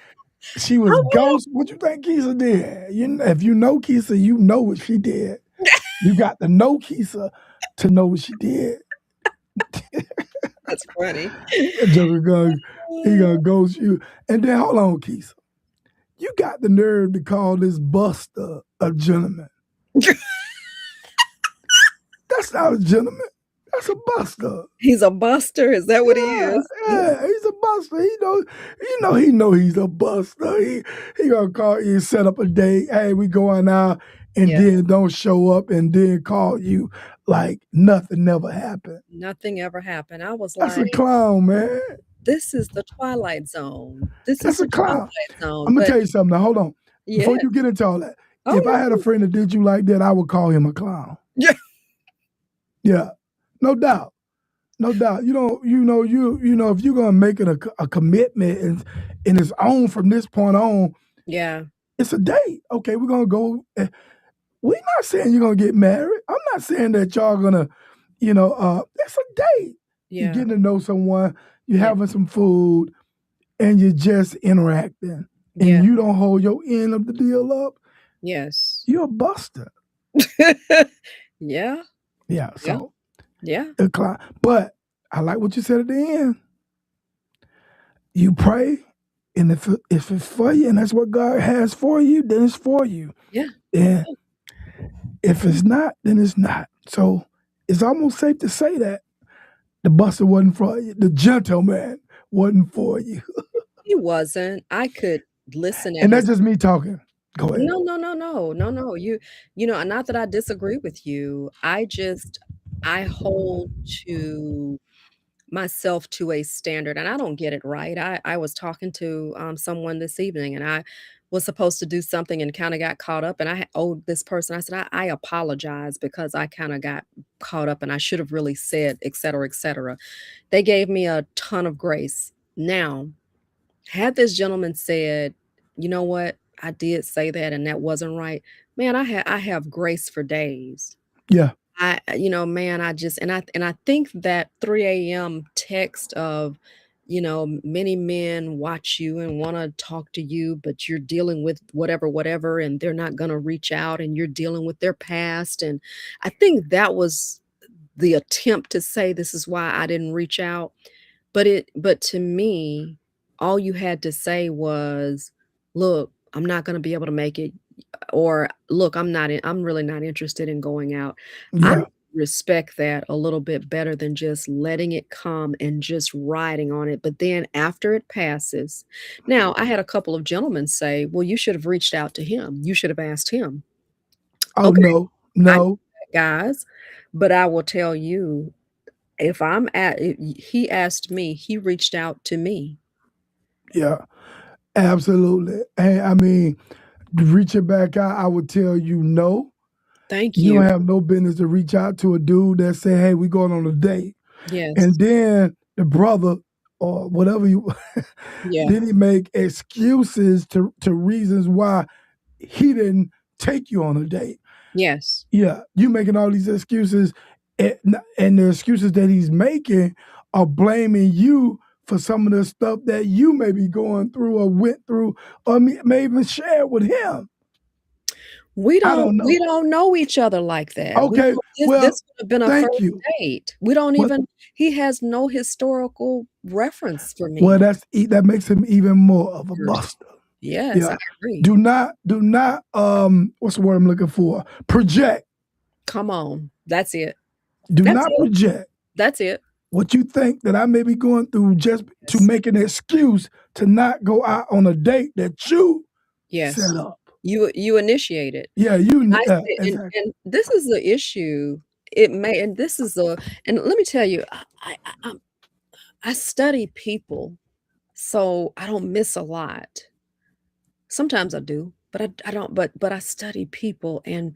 She was ghost. What you think Keisa did? If you know Keisa, you know what she did. You got to know Keisa to know what she did. That's funny. He gonna ghost you. And then hold on, Keisa. You got the nerve to call this buster a gentleman. That's not a gentleman. That's a buster. He's a buster. Is that what he is? Yeah, he's a buster. He know he's a buster. He gonna call you, set up a date. Hey, we going out, and then don't show up, and then call you like nothing never happened. Nothing ever happened. I was That's like, a clown, man. this is the Twilight Zone. That's a clown. Twilight Zone. I'm gonna tell you something. Now, hold on. Yeah. Before you get into all that, if I had a friend that did you like that, I would call him a clown. Yeah. Yeah. No doubt. No doubt. If you're gonna make it a commitment and it's on from this point on, it's a date. Okay, we're gonna go. We're not saying you're gonna get married. I'm not saying that y'all gonna, it's a date. Yeah. You're getting to know someone, you're having some food, and you're just interacting. And you don't hold your end of the deal up. Yes. You're a buster. Yeah. Yeah. So yeah. But I like what you said at the end. You pray, and if it's for you, and that's what God has for you, then it's for you. Yeah. And if it's not, then it's not. So it's almost safe to say that the buster wasn't for you. The gentleman wasn't for you. He wasn't. I could listen. And that's just me talking. Go ahead. No. You know, not that I disagree with you. I hold to myself to a standard, and I don't get it right. I was talking to someone this evening, and I was supposed to do something and kind of got caught up, and I owed this person. I said, I apologize because I kind of got caught up and I should have really said, et cetera, et cetera. They gave me a ton of grace. Now, had this gentleman said, you know what, I did say that and that wasn't right, man, I have grace for days. Yeah. I think that 3 a.m. text of, many men watch you and want to talk to you, but you're dealing with whatever, and they're not going to reach out, and you're dealing with their past. And I think that was the attempt to say, this is why I didn't reach out. But to me, all you had to say was, look, I'm not going to be able to make it. Or look, I'm really not interested in going out. Yeah. I respect that a little bit better than just letting it come and just riding on it. But then after it passes, now I had a couple of gentlemen say, well, you should have reached out to him. You should have asked him. Oh, Okay. no. Guys, but I will tell you, if he asked me, he reached out to me. Yeah, absolutely. And I mean, reaching back out, I would tell you no. Thank You you. don't have no business to reach out to a dude that say, "Hey, we going on a date," and Yes. then the brother or whatever you, Yeah. then he make excuses to reasons why he didn't take you on a date. Yes. Yeah, you making all these excuses, and, and the excuses that he's making are blaming you for some of the stuff that you may be going through or went through or may even share with him. I don't We know. don't know each other like that. We Okay, don't well, this would have been a thank first you. date. We don't Well, even he has no historical reference for well, me. that makes him even more of a First. buster. Yes, I Yeah. agree. Do not what's the word I'm looking for? Project. Come on. That's it. Do That's not it. project That's it. what you think that I may be going through just to Yes. make an excuse to not go out on a date that you Yes. set up. You initiate it. Yeah, exactly. And this is the issue. It may and this is the and let me tell you, I study people, so I don't miss a lot. Sometimes I do, but I don't but I study people and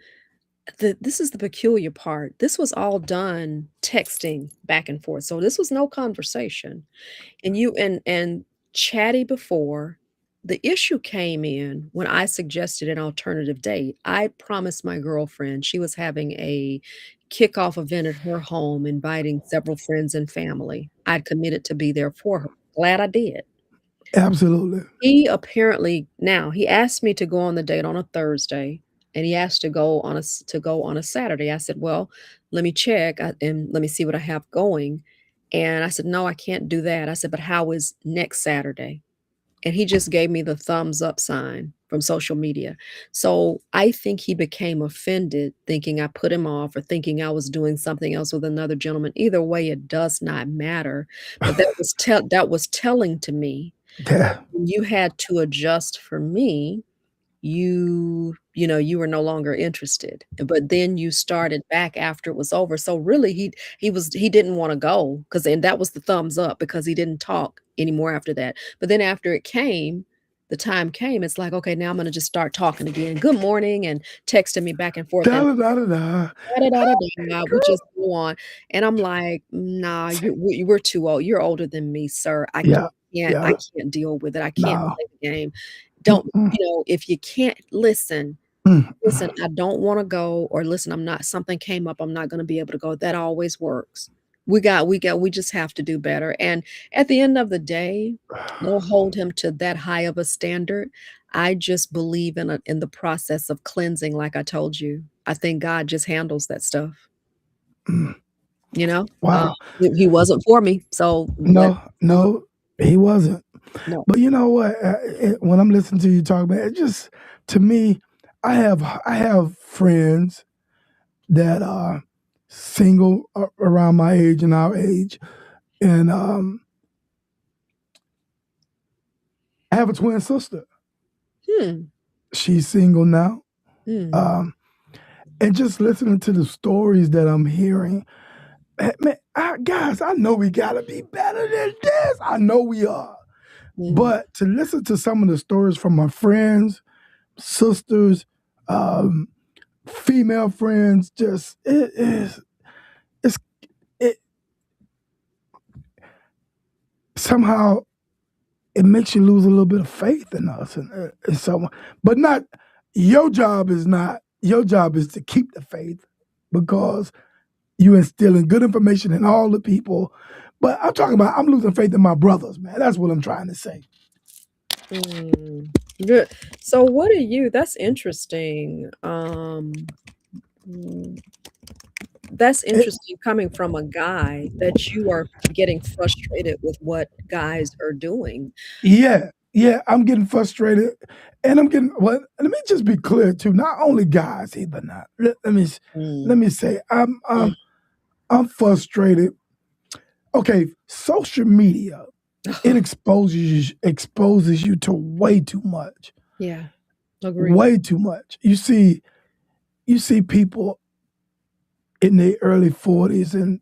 this is the peculiar part. This was all done texting back and forth. So this was no conversation. And you and chatty before, the issue came in when I suggested an alternative date. I promised my girlfriend she was having a kickoff event at her home, inviting several friends and family. I'd committed to be there for her. Glad I did. Absolutely. He apparently now he asked me to go on the date on a Thursday, and he asked to go on a Saturday. I said, "Well, let me check, and let me see what I have going." And I said, "No, I can't do that." I said, "But how is next Saturday?" And he just gave me the thumbs up sign from social media. So, I think he became offended thinking I put him off or thinking I was doing something else with another gentleman. Either way, it does not matter, but that was telling to me Yeah. when you had to adjust for me, you know, you were no longer interested, but then you started back after it was over, so really he didn't wanna go 'cause and that was the thumbs up because he didn't talk anymore after that, but then after the time came, it's like, "Okay, now I'm gonna just start talking again. Good morning," and texting me back and forth Da and da da da da. da da da da Hey, da, we girl. just go on, and I'm like, "Nah, we're too old. You're older than me, sir. Yeah. I Yeah. can't deal with it. I can't No. play the game. Don't Mm-mm. you know, if you can't Mm. listen, I don't wanna go," or, "Listen, I'm not something came up, I'm not gonna be able to go." That always works. We just have to do better, and at the end of the day, I don't hold him to that high of a standard. I just believe in the process of cleansing like I told you. I think God just handles that stuff, Mm. you know? Wow. He wasn't for me, so let No, no, he wasn't. no. But you know what? When I'm listening to you talk about it, just to me, I have friends that are single around my age and our age, and I have a twin sister. Hmm. She's single now, Mm. um, and just listening to the stories that I'm hearing, man, guys, I know we gotta be better than this. I know we are, Mm. but to listen to some of the stories from my friends, sisters, um, female friends, just it is it's it somehow it makes you lose a little bit of faith in us and so but not your job is to keep the faith because you instilling good information in all the people. But I'm talking about I'm losing faith in my brothers, man. That's what I'm trying to say. Mm. Good. So what are you that's interesting. Mm, that's It, interesting coming from a guy that you are getting frustrated with what guys are doing. yeah, yeah, I'm getting frustrated, and I'm getting. Well, let me just be clear too. Not only guys either. Not let Mm. me say Mm. I'm frustrated. Okay, social media it exposes you to way too much, Yeah, agree. way too much. You see people in their early 40s and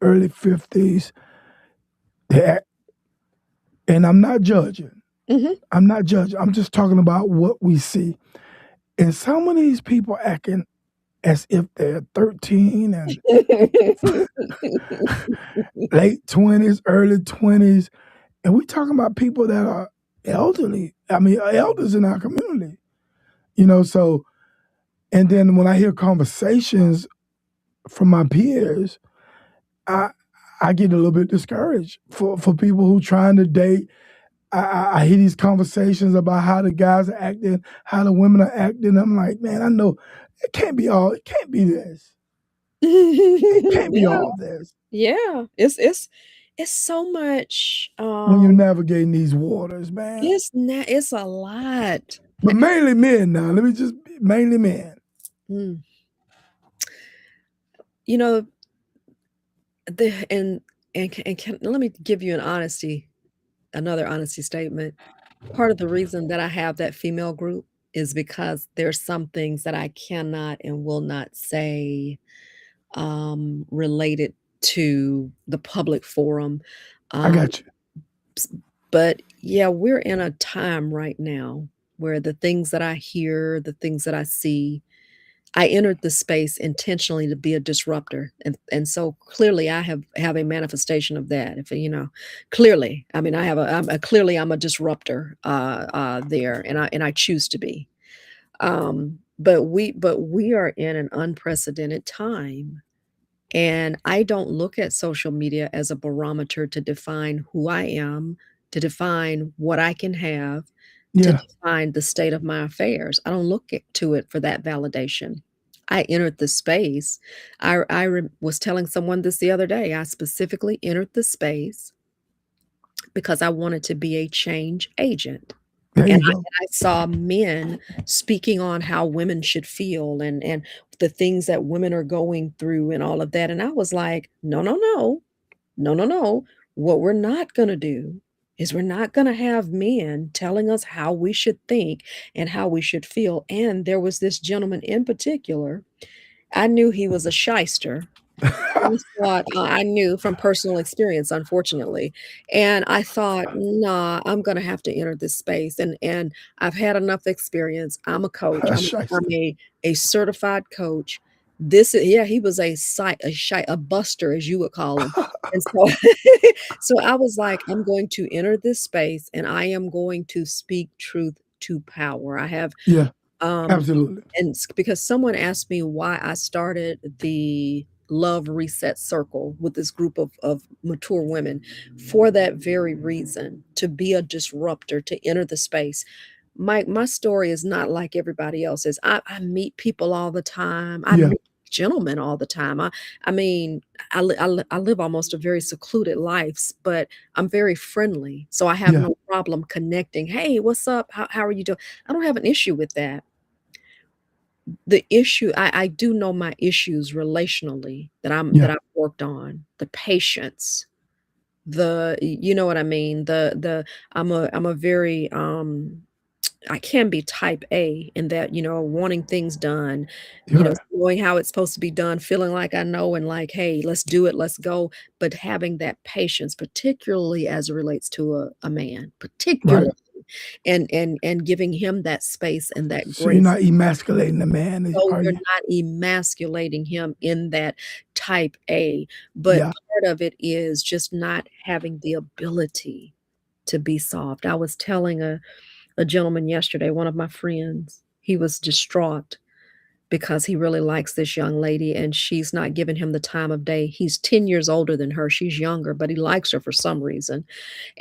early 50s. And I'm not judging. Mm-hmm. I'm not judging. I'm just talking about what we see. And some of these people acting as if they're 13 and late 20s, early 20s. And we talking about people that are elderly. I mean, elders in our community. So, and then when I hear conversations from my peers, I I get a little bit discouraged for people who trying to date. I hear these conversations about how the guys are acting, how the women are acting. I'm like, man, I know it can't be all. It can't be this. It can't be Yeah, all this yeah. It's so much. when you're navigating these waters, man. It's a lot. But mainly men now. Let me just mainly men. Mm. You know, the and can, let me give you another honesty statement. Part of the reason that I have that female group is because there's some things that I cannot and will not say related to the public forum. I Um, got you. but yeah, we're in a time right now where the things that I hear, the things that I see, I entered the space intentionally to be a disruptor, and so clearly I have a manifestation of that. If clearly, I mean, I'm a disruptor there, and I choose to be. But we are in an unprecedented time, and I don't look at social media as a barometer to define who I am, to define what I can have, to Yeah, define the state of my affairs. I don't look to it for that validation. I entered the space. Was telling someone this the other day. I specifically entered the space because I wanted to be a change agent. there And you go. I saw men speaking on how women should feel and the things that women are going through and all of that. And I was like, no, no, no, no, no, no. What we're not going to do is we're not going to have men telling us how we should think and how we should feel. And there was this gentleman in particular. I knew he was a shyster. I knew from personal experience, unfortunately, and I thought, "Nah, I'm gonna have to enter this space," and I've had enough experience. I'm a coach. I'm Shiesty. a certified coach. This is yeah, he was a buster, as you would call him, and so so I was like, "I'm going to enter this space, and I am going to speak truth to power." I have, Yeah, um absolutely. and because someone asked me why I started the Love Reset Circle with this group of mature women for that very reason, to be a disruptor, to enter the space. My story is not like everybody else's. I meet people all the time. I Yeah, meet gentlemen all the time. I mean, I live almost a very secluded life, but I'm very friendly. So I have yeah, no problem connecting. Hey, what's up? How are you doing? I don't have an issue with that. The issue I do know my issues relationally that yeah, I've worked on, the patience, you know what I mean? I'm a very, I can be type A in that, wanting things done, you're right. knowing how it's supposed to be done, feeling like I know and like, "Hey, let's do it, let's go," but having that patience, particularly as it relates to a man, Right. particularly, and giving him that space and that So you're grace. not emasculating the man, So are you're you? not emasculating him in that type A, but Yeah, part of it is just not having the ability to be soft. I was telling a gentleman yesterday, one of my friends, he was distraught because he really likes this young lady and she's not giving him the time of day. He's 10 years older than her. She's younger, but he likes her for some reason.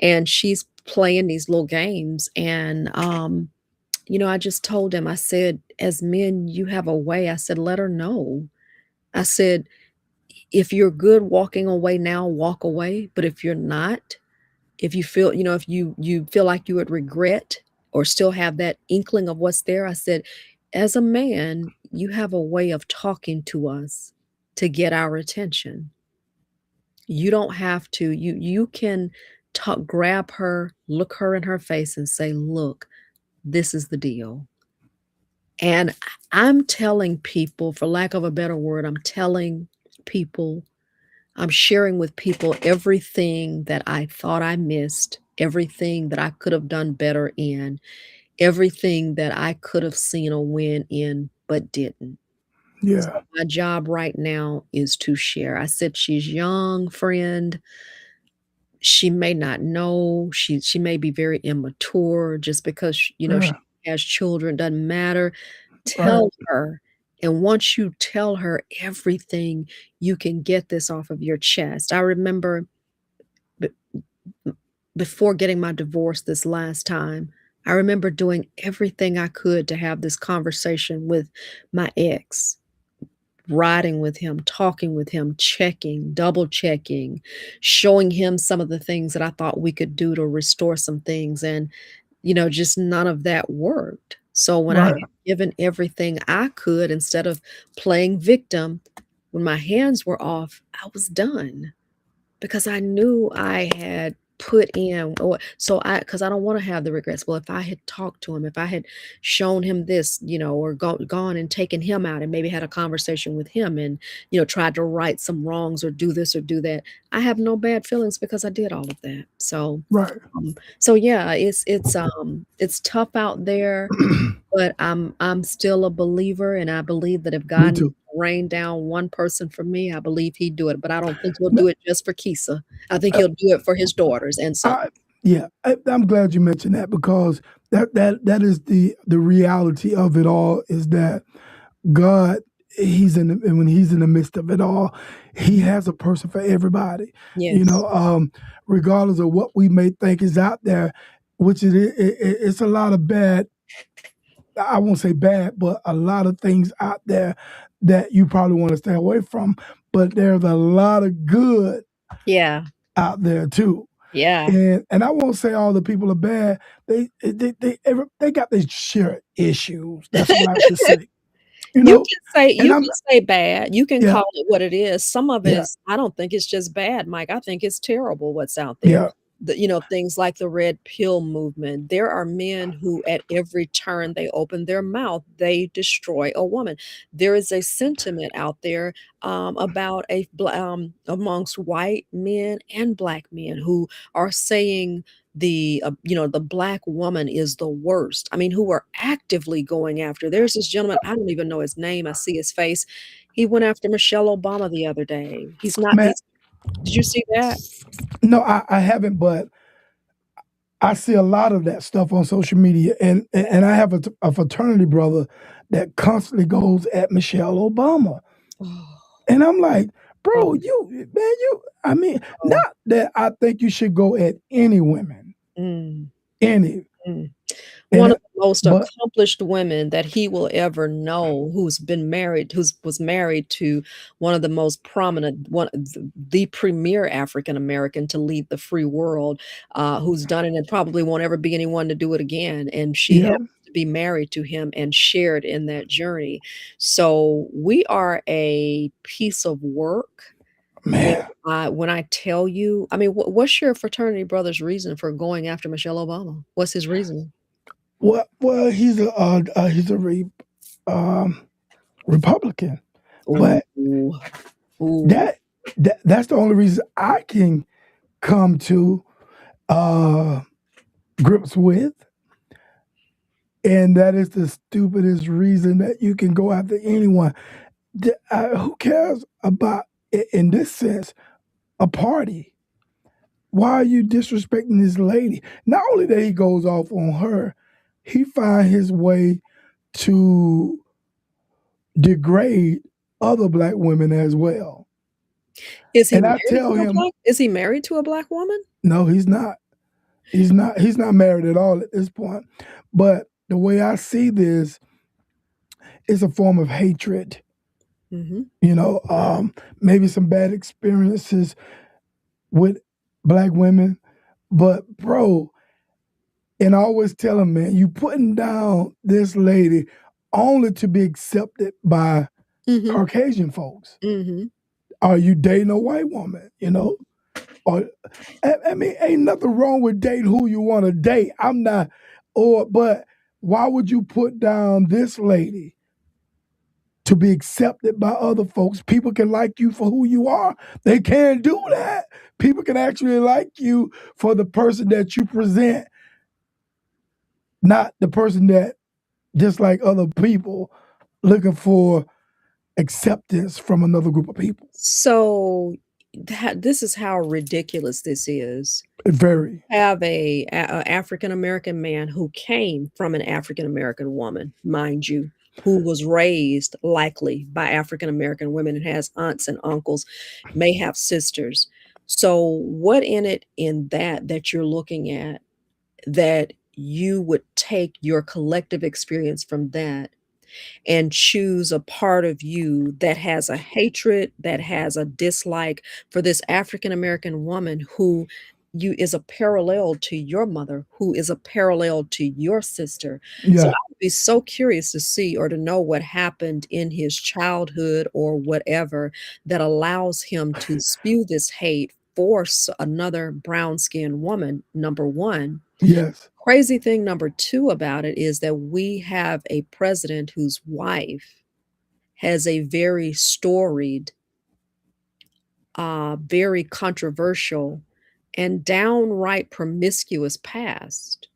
And she's playing these little games and I just told him, I said, as men, you have a way. I said, let her know. I said, if you're good walking away now, walk away. But if you're not, if you feel, if you feel like you would regret or still have that inkling of what's there, I said, as a man, you have a way of talking to us to get our attention. You don't have to, you can talk, grab her, look her in her face and say, look, this is the deal. And I'm telling people, for lack of a better word, I'm telling people, I'm sharing with people everything that I thought I missed, everything that I could have done better in, everything that I could have seen a win in but didn't. So Yeah. my job right now is to share. I said she's young, friend. She may not know. She may be very immature just because, she Yeah. has children, doesn't matter. Right. Tell her, and once you tell her everything, you can get this off of your chest. I remember b before getting my divorce this last time, I remember doing everything I could to have this conversation with my ex, riding with him, talking with him, checking, double checking, showing him some of the things that I thought we could do to restore some things, and, just none of that worked. So when I had Right. given everything I could, instead of playing victim, when my hands were off, I was done. Because I knew I had put in or so I because I don't wanna have the regrets. Well, if I had talked to him, if I had shown him this, or gone and taken him out and maybe had a conversation with him and, tried to right some wrongs or do this or do that, I have no bad feelings because I did all of that. So, Right. yeah, it's tough out there, but I'm still a believer, and I believe that if Me God too. rain down one person for me, I believe he'd do it, but I don't think he'll No, do it just for Keisa. I think he'll do it for his daughters and sons. I yeah, I'm glad you mentioned that because that is the reality of it all is that God, and when He's in the midst of it all, He has a person for everybody. You Yes. know, regardless of what we may think is out there, which it's a lot of bad. I won't say bad, but a lot of things out there that you probably want to stay away from. But there's a lot of good Yeah. out there too. Yeah. And I won't say all the people are bad. They got their share of issues. That's what I should say. You You know, can say and you can say bad. You can yeah, call it what it is. Some of it yeah, is I don't think it's just bad, Mike. I think it's terrible what's out there. yeah, Things like the red pill movement. There are men who at every turn they open their mouth, they destroy a woman. There is a sentiment out there about amongst white men and black men who are saying the black woman is the worst. I mean, who are actively going after. There's this gentleman, I don't even know his name. I see his face. He went after Michelle Obama the other day. He's not man. he's Did you see that? No, I haven't, but I see a lot of that stuff on social media, and I have a fraternity brother that constantly goes at Michelle Obama, and I'm like, Oh, bro, I mean, oh, not that I think you should go at any women, mm, any, mm. One and of the most but accomplished women that he will ever know, who's been married, was married to one of the most prominent, the premier African American to lead the free world, who's done it and probably won't ever be anyone to do it again. And she yeah, happens to be married to him and shared in that journey. So we are a piece of work. And man. when I tell you, I mean, what's your fraternity brother's reason for going after Michelle Obama? What's his reason? Well, he's a um, Republican, Ooh, but ooh. that that's the only reason I can come to uh, grips with, and that is the stupidest reason that you can go after anyone. Who cares about, in this sense, a party? Why are you disrespecting this lady? Not only that he goes off on her, he find his way to degrade other black women as well. And I tell him, Is he married to a black woman? no, he's not. He's not married at all at this point. But the way I see this is a form of hatred. Mhm. Maybe some bad experiences with black women. But bro, and I always tell him, man, you putting down this lady only to be accepted by Mhm. Caucasian folks. Mhm. Are you dating a white woman? Or I mean, ain't nothing wrong with dating who you want to date. I'm not, but why would you put down this lady to be accepted by other folks. People can like you for who you are. They can't do that. People can actually like you for the person that you present, not the person that, just like other people, looking for acceptance from another group of people. So this is how ridiculous this is. Very. Have a African American man who came from an African American woman, mind you, who was raised likely by African American women and has aunts and uncles, may have sisters. So what in that you're looking at that you would take your collective experience from that and choose a part of you that has a hatred, that has a dislike for this African American woman who you is a parallel to your mother, who is a parallel to your sister. So I Yeah. would be so curious to see or to know what happened in his childhood or whatever that allows him to spew this hate for another brown skinned woman, number one. Yes. Crazy thing number 2 about it is that we have a president whose wife has a very storied, very controversial, and downright promiscuous past.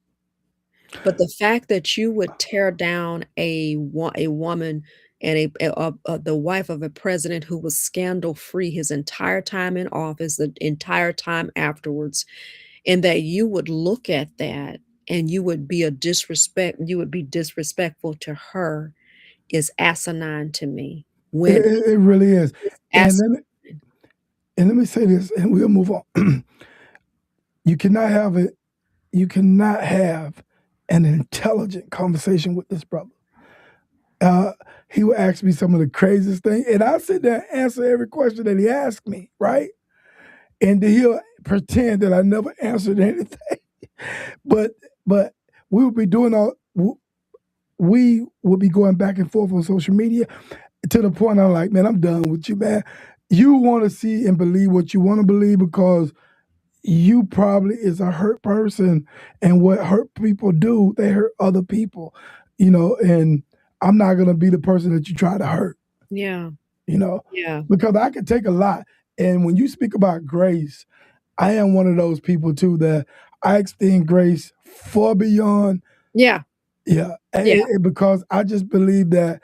But the fact that you would tear down a woman and the wife of a president who was scandal-free his entire time in office, the entire time afterwards, and that you would look at that and you would be disrespectful to her is asinine to me. It, When it, it really is. it's And let me asinine. and let me say this, and we'll move on. You cannot have it. You cannot have an intelligent conversation with this brother. Uh, he would ask me some of the craziest things, and I sit there and answer every question that he asked me, right? And then he'll pretend that I never answered anything. but but we would be doing all. We would be going back and forth on social media to the point I'm like, man, I'm done with you, man. You want to see and believe what you want to believe because you probably is a hurt person, and what hurt people do, they hurt other people, and I'm not gonna be the person that you try to hurt, Yeah, you know, yeah, because I can take a lot. And when you speak about grace, I am one of those people too that I extend grace far beyond, yeah, yeah, yeah, because I just believe that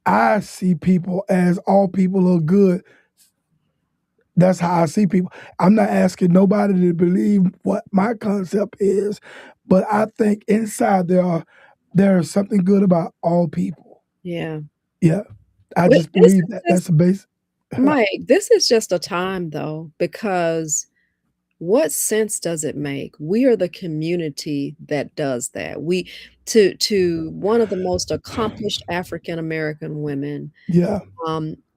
I see people as all people are good. That's how I see people. I'm not asking nobody to believe what my concept is, but I think inside there is something good about all people. yeah. Yeah, I But just believe that. this That's the base. Mike, this is just a time though, because what sense does it make? We are the community that does that. We to one of the most accomplished African American women, Yeah,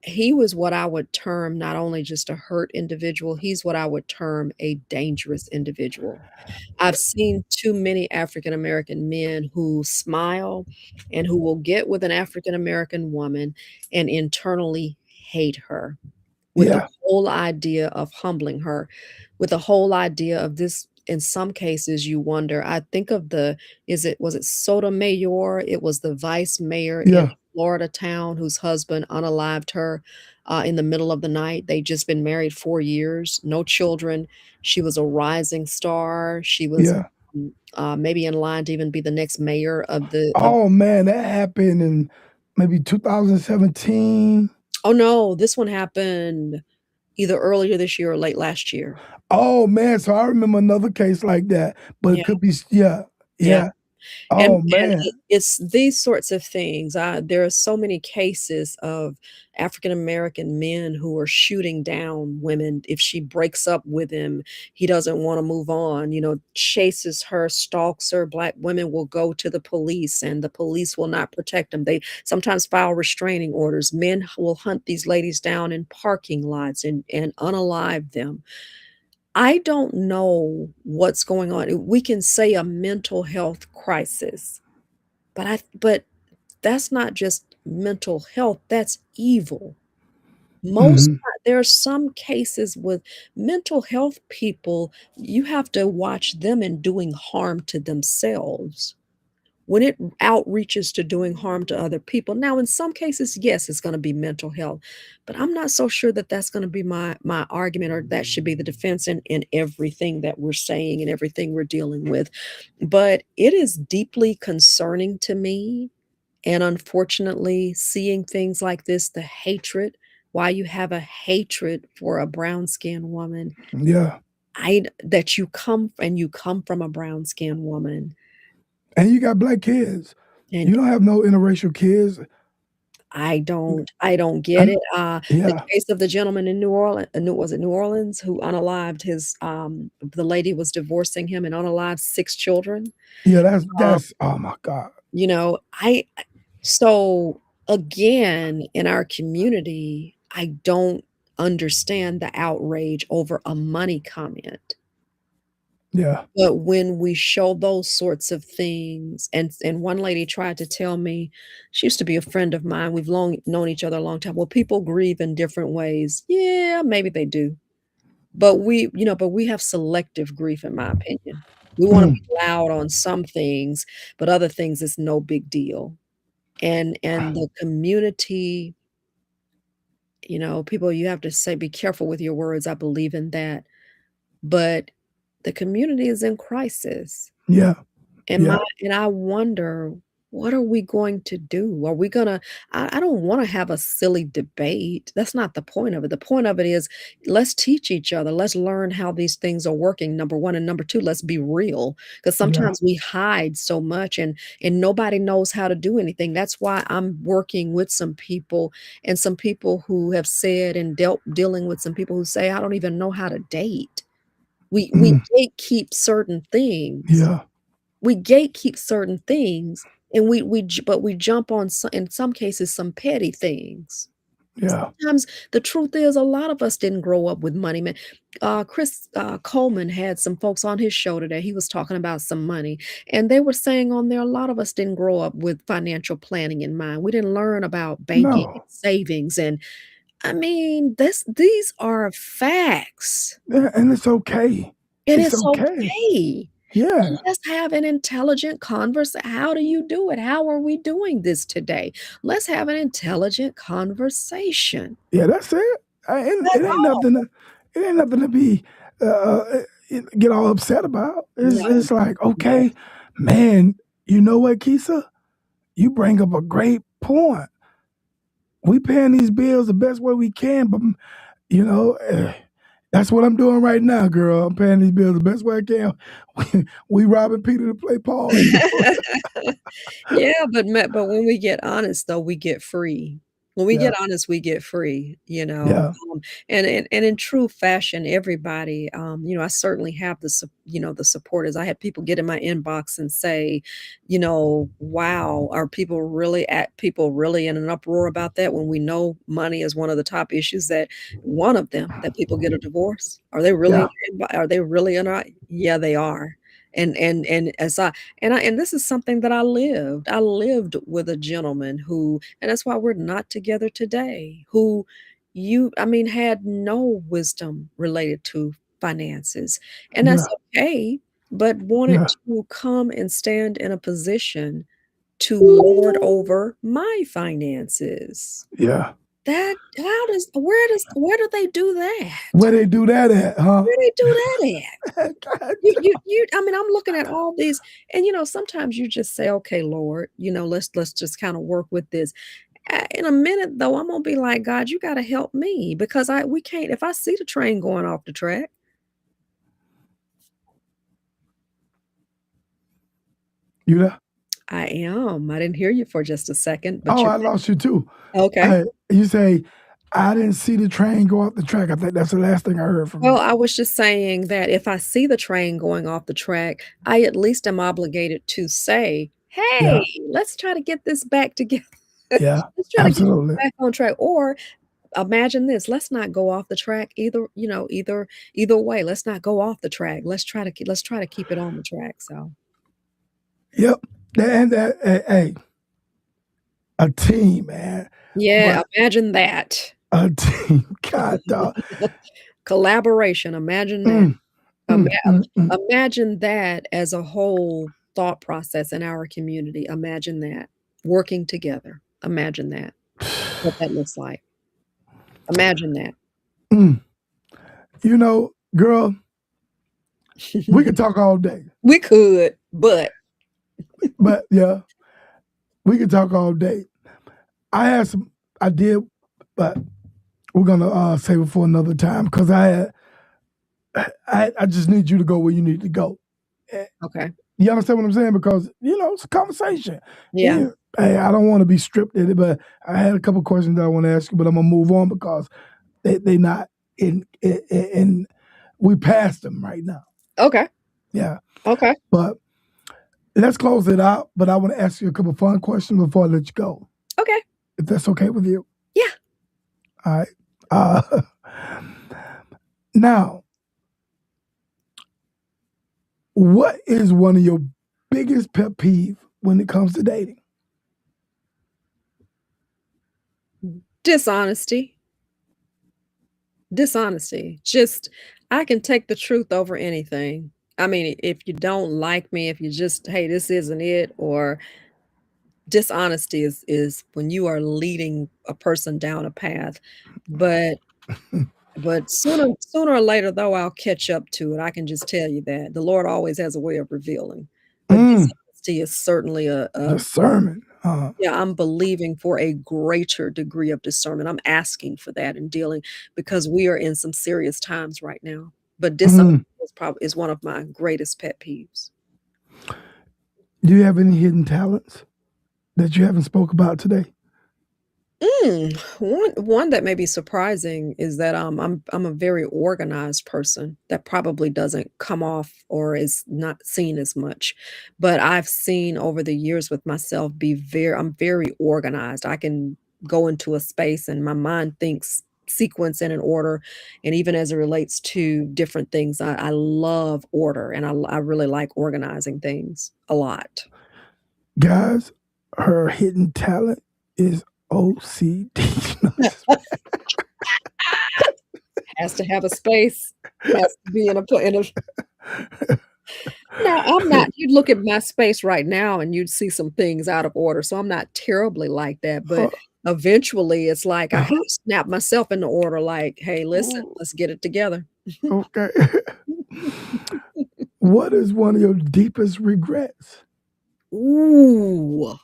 he was what I would term not only just a hurt individual, he's what I would term a dangerous individual. I've seen too many African American men who smile and who will get with an African American woman and internally hate her with the yeah, whole idea of humbling her, with the whole idea of this. In some cases, you wonder, I think of was it Sotomayor? It was the vice mayor in yeah, a Florida town whose husband unalived her, in the middle of the night. They'd just been married 4 years, no children. She was a rising star. She was, yeah. maybe in line to even be the next mayor of Oh man, that happened in maybe 2017. Oh, no, this one happened either earlier this year or late last year. Oh man, so I remember another case like that, but it Yeah, could be, yeah, yeah. yeah. And Oh man, it's these sorts of things. There are so many cases of African American men who are shooting down women. If she breaks up with him, he doesn't wanna move on, chases her, stalks her. Black women will go to the police, and the police will not protect them. They sometimes file restraining orders. Men will hunt these ladies down in parking lots and unalive them. I don't know what's going on. We can say a mental health crisis, but that's not just mental health, that's evil. hmm There are some cases with mental health people, you have to watch them in doing harm to themselves when it outreaches to doing harm to other people. Now, in some cases, yes, it's going to be mental health, but I'm not so sure that that's going to be my argument, or that should be the defense in everything that we're saying and everything we're dealing with. But it is deeply concerning to me, and unfortunately, seeing things like this, the hatred, why you have a hatred for a brown-skinned woman, Yeah. that you come from a brown-skinned woman, And you got black kids. and You don't have no interracial kids. I don't get And it. The yeah. case of the gentleman in New Orleans, was it New Orleans, who unalived the lady was divorcing him and unalived 6 children. Yeah, Um, that's oh my God. you know, I so again, in our community, I don't understand the outrage over a money comment. Yeah. But when we show those sorts of things, and one lady tried to tell me, she used to be a friend of mine, we've long known each other a long time. "Well, people grieve in different ways." Yeah, maybe they do. But we have selective grief, in my opinion. We wanna Mm. be loud on some things, but other things is no big deal. And the community, people, you have to say, "Be careful with your words." I believe in that. But the community is in crisis. Yeah. And my Yeah. and I wonder, what are we going to do? Are we gonna I don't wanna have a silly debate. That's not the point of it. The point of it is, let's teach each other. Let's learn how these things are working, number 1, and number 2, let's be real. Because Yeah. sometimes we hide so much, and nobody knows how to do anything. That's why I'm working with some people, and some people who have said, and dealing with some people who say, "I don't even know how to date." We Mm. gatekeep certain things. Yeah. We gatekeep certain things, and we jump on in some cases, some petty things. Yeah. Sometimes the truth is, a lot of us didn't grow up with money, man. Chris Coleman had some folks on his show today. He was talking about some money, and they were saying on there, a lot of us didn't grow up with financial planning in mind. We didn't learn about banking and No. savings, and I mean, these are facts, Yeah, and it's okay. and It's it's okay. okay. Yeah. Let's have an intelligent conversation. How do you do it? How are we doing this today? Let's have an intelligent conversation. Yeah, that's it. And That's all. it ain't nothing to be get all upset about. No, It's like, no. okay, man, you know what, Keisa? You bring up a great point. We paying these bills the best way we can, but you know, that's what I'm doing right now, girl. I'm paying these bills the best way I can. We robbing Peter to play Paul, you know. Yeah, but when we get honest, though, we get free. When we Yeah, get honest, we get free, yeah, and in true fashion, everybody, I certainly have the supporters. I had people get in my inbox and say, "Wow, are people really in an uproar about that when we know money is one of the top issues, that one of them, that people get a divorce? yeah, Are they really in our?" Yeah, they are. And as and this is something that I lived. I lived with a gentleman who, and that's why we're not together today, who had no wisdom related to finances. And that's yeah, okay, but wanted yeah, to come and stand in a position to lord over my finances. yeah. That where do they do that? Where they do that at, huh? Where they do that at? God, I'm looking at all these, and, sometimes you just say, "Okay, Lord, let's just kinda work with this." In a minute, though, I'm gonna be like, "God, you gotta help me, because we can't, if I see the train going off the track." you there? I am. I didn't hear you for just a second, but Oh, you I lost you too. okay. You say, I didn't see the train go off the track. I think that's the last thing I heard from Well, you. I was just saying that if I see the train going off the track, I at least am obligated to say, "Hey, Yeah, let's try to get this back together. yeah, Let's try to get this absolutely. back on track." Or imagine this, let's not go off the track either way. Let's not go off the track. Let's try to keep it on the track. So, Yep. And that, hey, a team, man. yeah, But imagine that. a team, God, dog. Collaboration, imagine that. Mm, Ima mm, mm, mm. Imagine that as a whole, thought process in our community. Imagine that. Working together. Imagine that. What that looks like. Imagine that. Mm. You know, girl, we could talk all day. We could, but Yeah, we could talk all day. I did, but we're gonna save it for another time because I just need you to go where you need to go. okay. You understand what I'm saying? Because it's a conversation. Yeah. Hey, I don't want to be stripped at it, but I had a couple questions that I want to ask you, but I'm gonna move on because they not in we passed them right now. Okay. Yeah. Okay. But let's close it out. But I want to ask you a couple fun questions before I let you go. Okay. If that's okay with you. Yeah. All right. Now, what is one of your biggest pet peeve when it comes to dating? Dishonesty. Just, I can take the truth over anything. I mean, if you don't like me, if you just, hey, this isn't it, or dishonesty is when you are leading a person down a path. But sooner or later, though, I'll catch up to it. I can just tell you that the Lord always has a way of revealing. But dishonesty is certainly a Discernment. yeah, I'm believing for a greater degree of discernment. I'm asking for that and dealing because we are in some serious times right now. But dishonesty is one of my greatest pet peeves. Do you have any hidden talents that you haven't spoke about today? One that may be surprising is that I'm a very organized person. That probably doesn't come off or is not seen as much. But I've seen over the years with myself I'm very organized. I can go into a space and my mind thinks sequence and in order. And even as it relates to different things, I love order and I really like organizing things a lot. Guys, her hidden talent is OCD. Has to have a space. Has to be in a No, I'm not. You'd look at my space right now and you'd see some things out of order. So I'm not terribly like that. But eventually it's like I have to snap myself into order, like, hey, listen, let's get it together. Okay. What is one of your deepest regrets? Ooh.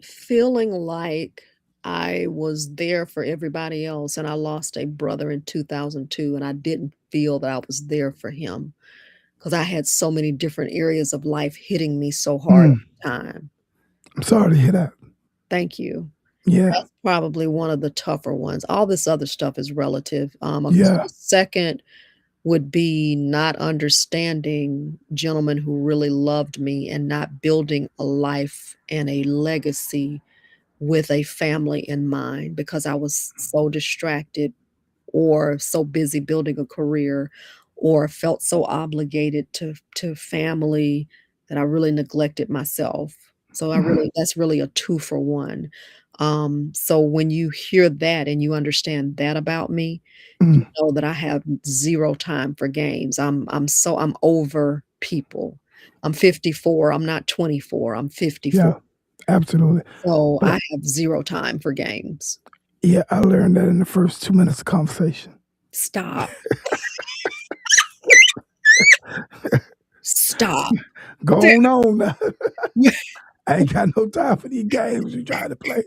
Feeling like I was there for everybody else and I lost a brother in 2002 and I didn't feel that I was there for him because I had so many different areas of life hitting me so hard at the time. I'm sorry to hear that. Thank you. Yeah. That's probably one of the tougher ones. All this other stuff is relative. Yeah. The second would be not understanding gentlemen who really loved me and not building a life and a legacy with a family in mind because I was so distracted or so busy building a career or felt so obligated to family that I really neglected myself. So that's really a 2 for 1. So when you hear that and you understand that about me, you know that I have 0 time for games. I'm over people. I'm 54. I'm not 24. I'm 54. Yeah, absolutely. So I have 0 time for games. Yeah, I learned that in the first 2 minutes of conversation. Stop. Stop. Go on now. I ain't got no time for these games you trying to play.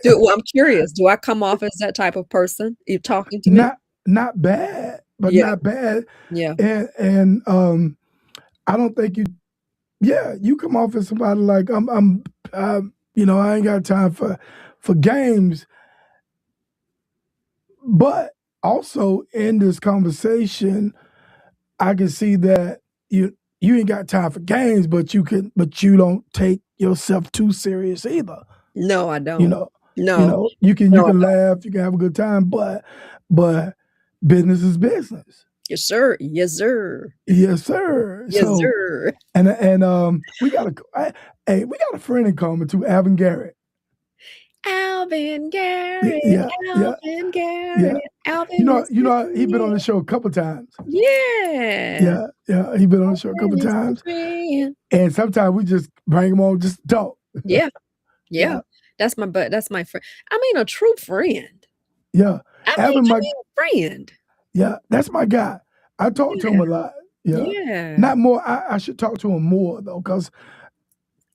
Well, I'm curious. Do I come off as that type of person? You talking to me? Not bad, but not bad. Yeah. And I don't think you come off as somebody like I ain't got time for games. But also in this conversation, I can see that you ain't got time for games, but you don't take yourself too serious either. No, I don't. No. You can laugh, you can have a good time, but business is business. Yes, sir. Yes, sir. Yes, sir. Yes, sir. And we got a friend in common too, Alvin Garrett. Alvin Garrett, Yeah, yeah, Alvin yeah. Garrett, Alvin He been on Mississippi. the show a couple times. Yeah. Yeah, he been on the show a couple Alvin is the times, friend. and sometimes we just bring him on just to talk. Yeah, yeah. Yeah, That's my friend. I mean, a true friend. yeah. Alvin, I my mean, a friend. yeah, that's my guy. I talk to him Yeah, a lot. Yeah, yeah, not more. I should talk to him more though, because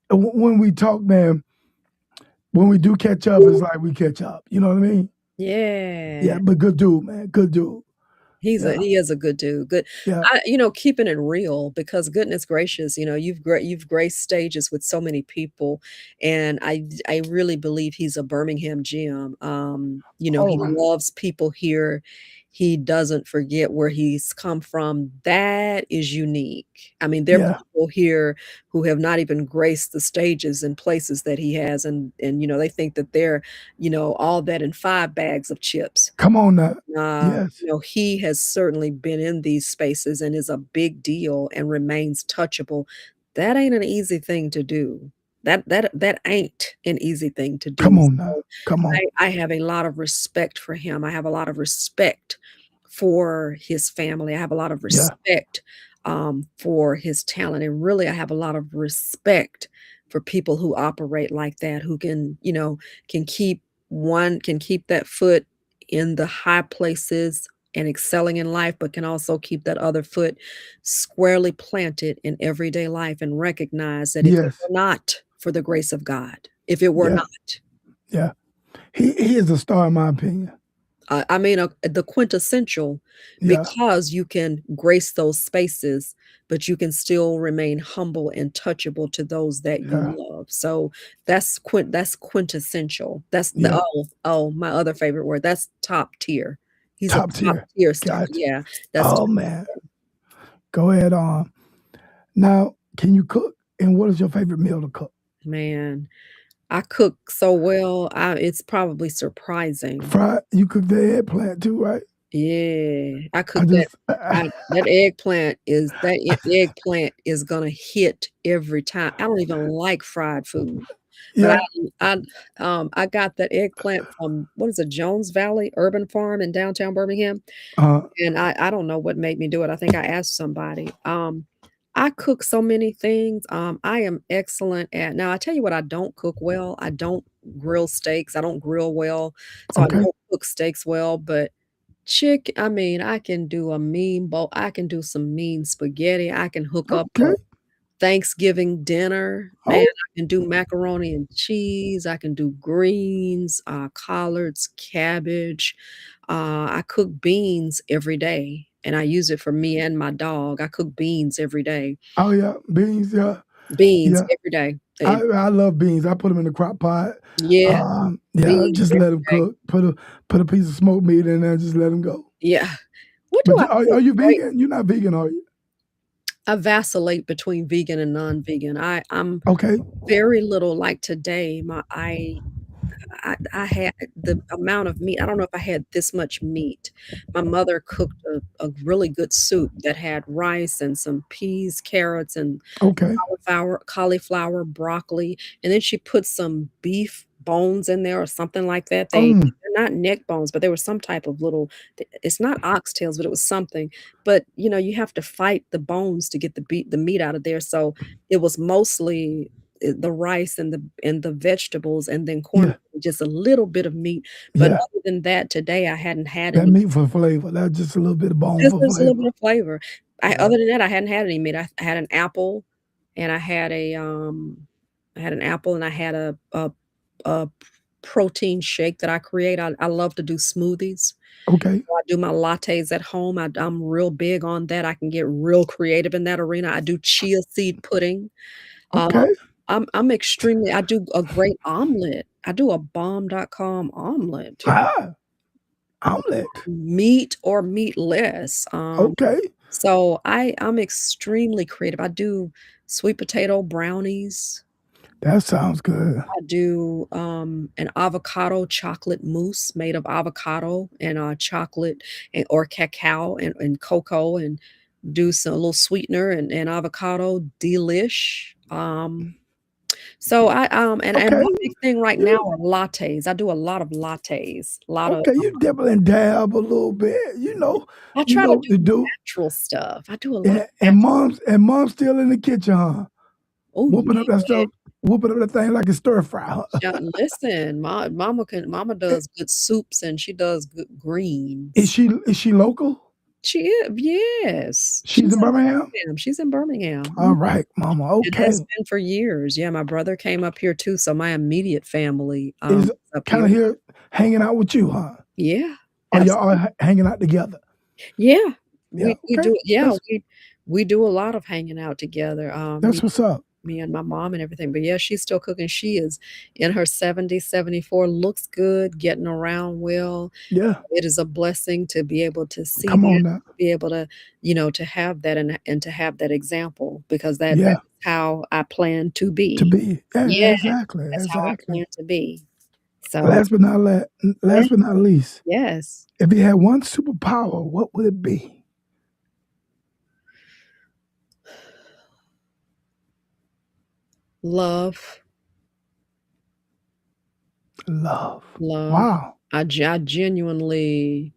when we talk, man, when we do catch up, it's like we catch up. You know what I mean? Yeah, yeah. but good dude, man. Good dude. Yeah, He is a good dude. Good. yeah, Keeping it real because goodness gracious, you've graced stages with so many people, and I really believe he's a Birmingham gem. He Oh, loves people here. He doesn't forget where he's come from. That is unique. I mean, there are yeah. people here who have not even graced the stages and places that he has, and they think that they're, all that in 5 bags of chips. Come on now. Yes, He has certainly been in these spaces and is a big deal and remains touchable. That ain't an easy thing to do. That ain't an easy thing to come do. on now. So Come on. I have a lot of respect for him. I have a lot of respect for his family. I have a lot of Yeah, respect for his talent. And really, I have a lot of respect for people who operate like that, who can can keep that foot in the high places and excelling in life, but can also keep that other foot squarely planted in everyday life and recognize that if it yes, were not for the grace of God, if it were yeah, not, yeah. He is a star in my opinion. I mean, the quintessential, Yeah, because you can grace those spaces, but you can still remain humble and touchable to those that you yeah, love. So that's quintessential. That's the yeah. my other favorite word. That's top tier. He's a Top top tier. tier star. Gotcha. Yeah, that's Oh top man, go ahead on. Now, can you cook? And what is your favorite meal to cook? man. I cook so well. It's probably surprising. Fried. You cook the eggplant too, right? Yeah, I I cook that. just, Eggplant is gonna hit every time. I don't even like fried food, but yeah. I I got that eggplant from what is it, Jones Valley Urban Farm in downtown Birmingham, Uh, and I don't know what made me do it. I think I asked somebody. I cook so many things. I am excellent at now. I tell you what, I don't cook well. I don't grill steaks. I don't grill well, so I okay. don't cook steaks well. But I mean, I can do a mean bowl. I can do some mean spaghetti. I can hook up a Okay. Thanksgiving dinner. Man, Oh, I can do macaroni and cheese. I can do greens, collards, cabbage. I cook beans every day, and I use it for me and my dog. I cook beans every day. oh yeah. Beans. Yeah. Beans Yeah. every day. I love beans. I put them in the crock pot. Yeah, Yeah. beans Just let every them day. cook. Put a piece of smoked meat in there. Just let them go. Yeah. What do But I are cook? you Great. vegan? You're not vegan, are you? I vacillate between vegan and non-vegan. I'm Okay. very little like today. I had the amount of meat. I don't know if I had this much meat. My mother cooked a really good soup that had rice and some peas, carrots, and Okay. cauliflower, broccoli, and then she put some beef bones in there or something like that. Mm, They're not neck bones, but they were some type of little it's not oxtails, but it was something. But, you have to fight the bones to get the meat out of there, so it was mostly, the rice and the vegetables and then corn, yeah. just a little bit of meat, but Yeah. other than that, today I hadn't had That any. meat for flavor. That's just a little bit of bone Just for a little bit flavor. of flavor. Yeah. Other than that, I hadn't had any meat. I had an apple, and I had an apple, and I had a protein shake that I create. I love to do smoothies. Okay. So I do my lattes at home. I'm real big on that. I can get real creative in that arena. I do chia seed pudding. Um, Okay. I do a great omelet. I do a bomb.com omelet, Ah, omelet. meat or meatless. Okay. So I'm extremely creative. I do sweet potato brownies. That sounds good. I do, an avocado chocolate mousse made of avocado and, chocolate or cacao and cocoa and do some a little sweetener and avocado delish. So and Okay, my big thing right now you are lattes. I do a lot of lattes, a lot of, okay, you dabble and dab a little bit, I try to do to do. natural stuff. I do a lot of And natural. mom's still in the kitchen, huh? Oh, Whooping up that yeah. stuff, whooping up that thing like a stir fry, huh? Listen, mama does good soups and she does good Is greens. she local? She is, yes. She's in Birmingham? She's in Birmingham. All right, mama. It has Okay. been for years. Yeah, my brother came up here too, so my immediate family, Is is up kind of here. here hanging out with you, huh? Yeah, Or y'all all absolutely. hanging out together? Yeah, Yeah. we Okay. do, yeah, That's we do a lot of hanging out together, that's what's up. me and my mom and everything, but yeah, she's still cooking. She is in her 70s, 74, looks good, getting around well. Yeah. It is a blessing to be able to see Come that, on now. to be able to, to have that, and to have that example, because that Yeah. is how I plan to To be. be. Yeah. Yeah, Exactly. that's how I Exactly. plan to be. So, Last but not yeah, last but not least, yes, if you had one superpower, what would it be? love, Love. love. Wow. I genuinely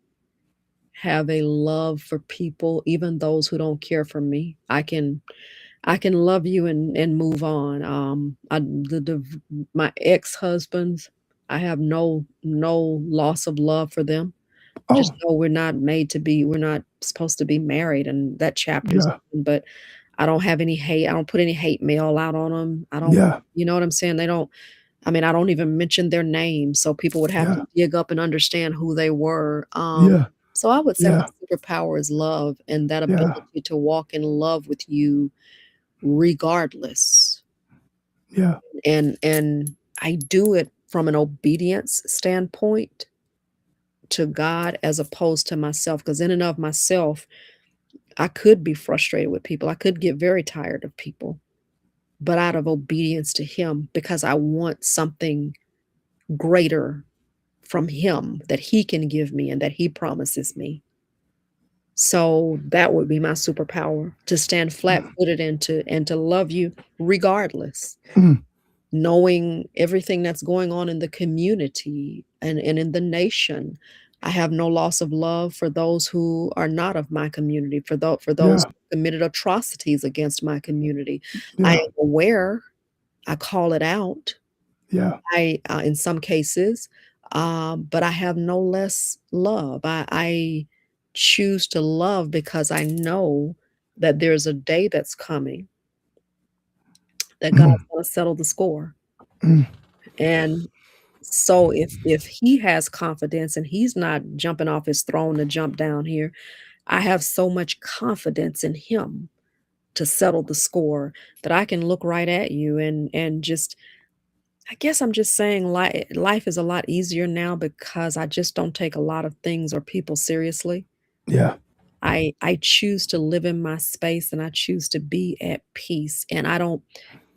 have a love for people, even those who don't care for me. I can love you and move on. My ex-husbands, I have no loss of love for them. Just Oh, know we're not supposed to be married, and that chapter's yeah. open, but I don't have any hate. I don't put any hate mail out on them. I don't, Yeah. you know what I'm saying? They don't, I mean, I don't even mention their names, so people would have to Yeah. dig up and understand who they were. Yeah. So I would say Yeah. my superpower is love, and that Yeah. ability to walk in love with you regardless. Yeah. And I do it from an obedience standpoint to God as opposed to myself, because in and of myself, I could be frustrated with people. I could get very tired of people, but out of obedience to Him, because I want something greater from Him that He can give me and that He promises me. So that would be my superpower, to stand flat-footed and to love you regardless, Mm. knowing everything that's going on in the community and in the nation. I have no loss of love for those who are not of my community, for those Yeah. who committed atrocities against my community. I Yeah. am aware, I call it out, Yeah. in some cases, but I have no less love. I choose to love because I know that there's a day that's coming that God's Mm. gonna settle the score. Mm. And so if he has confidence and he's not jumping off his throne to jump down here, I have so much confidence in him to settle the score that I can look right at you and just, I guess I'm just saying, life is a lot easier now because I just don't take a lot of things or people seriously. Yeah. I choose to live in my space and I choose to be at peace, and I don't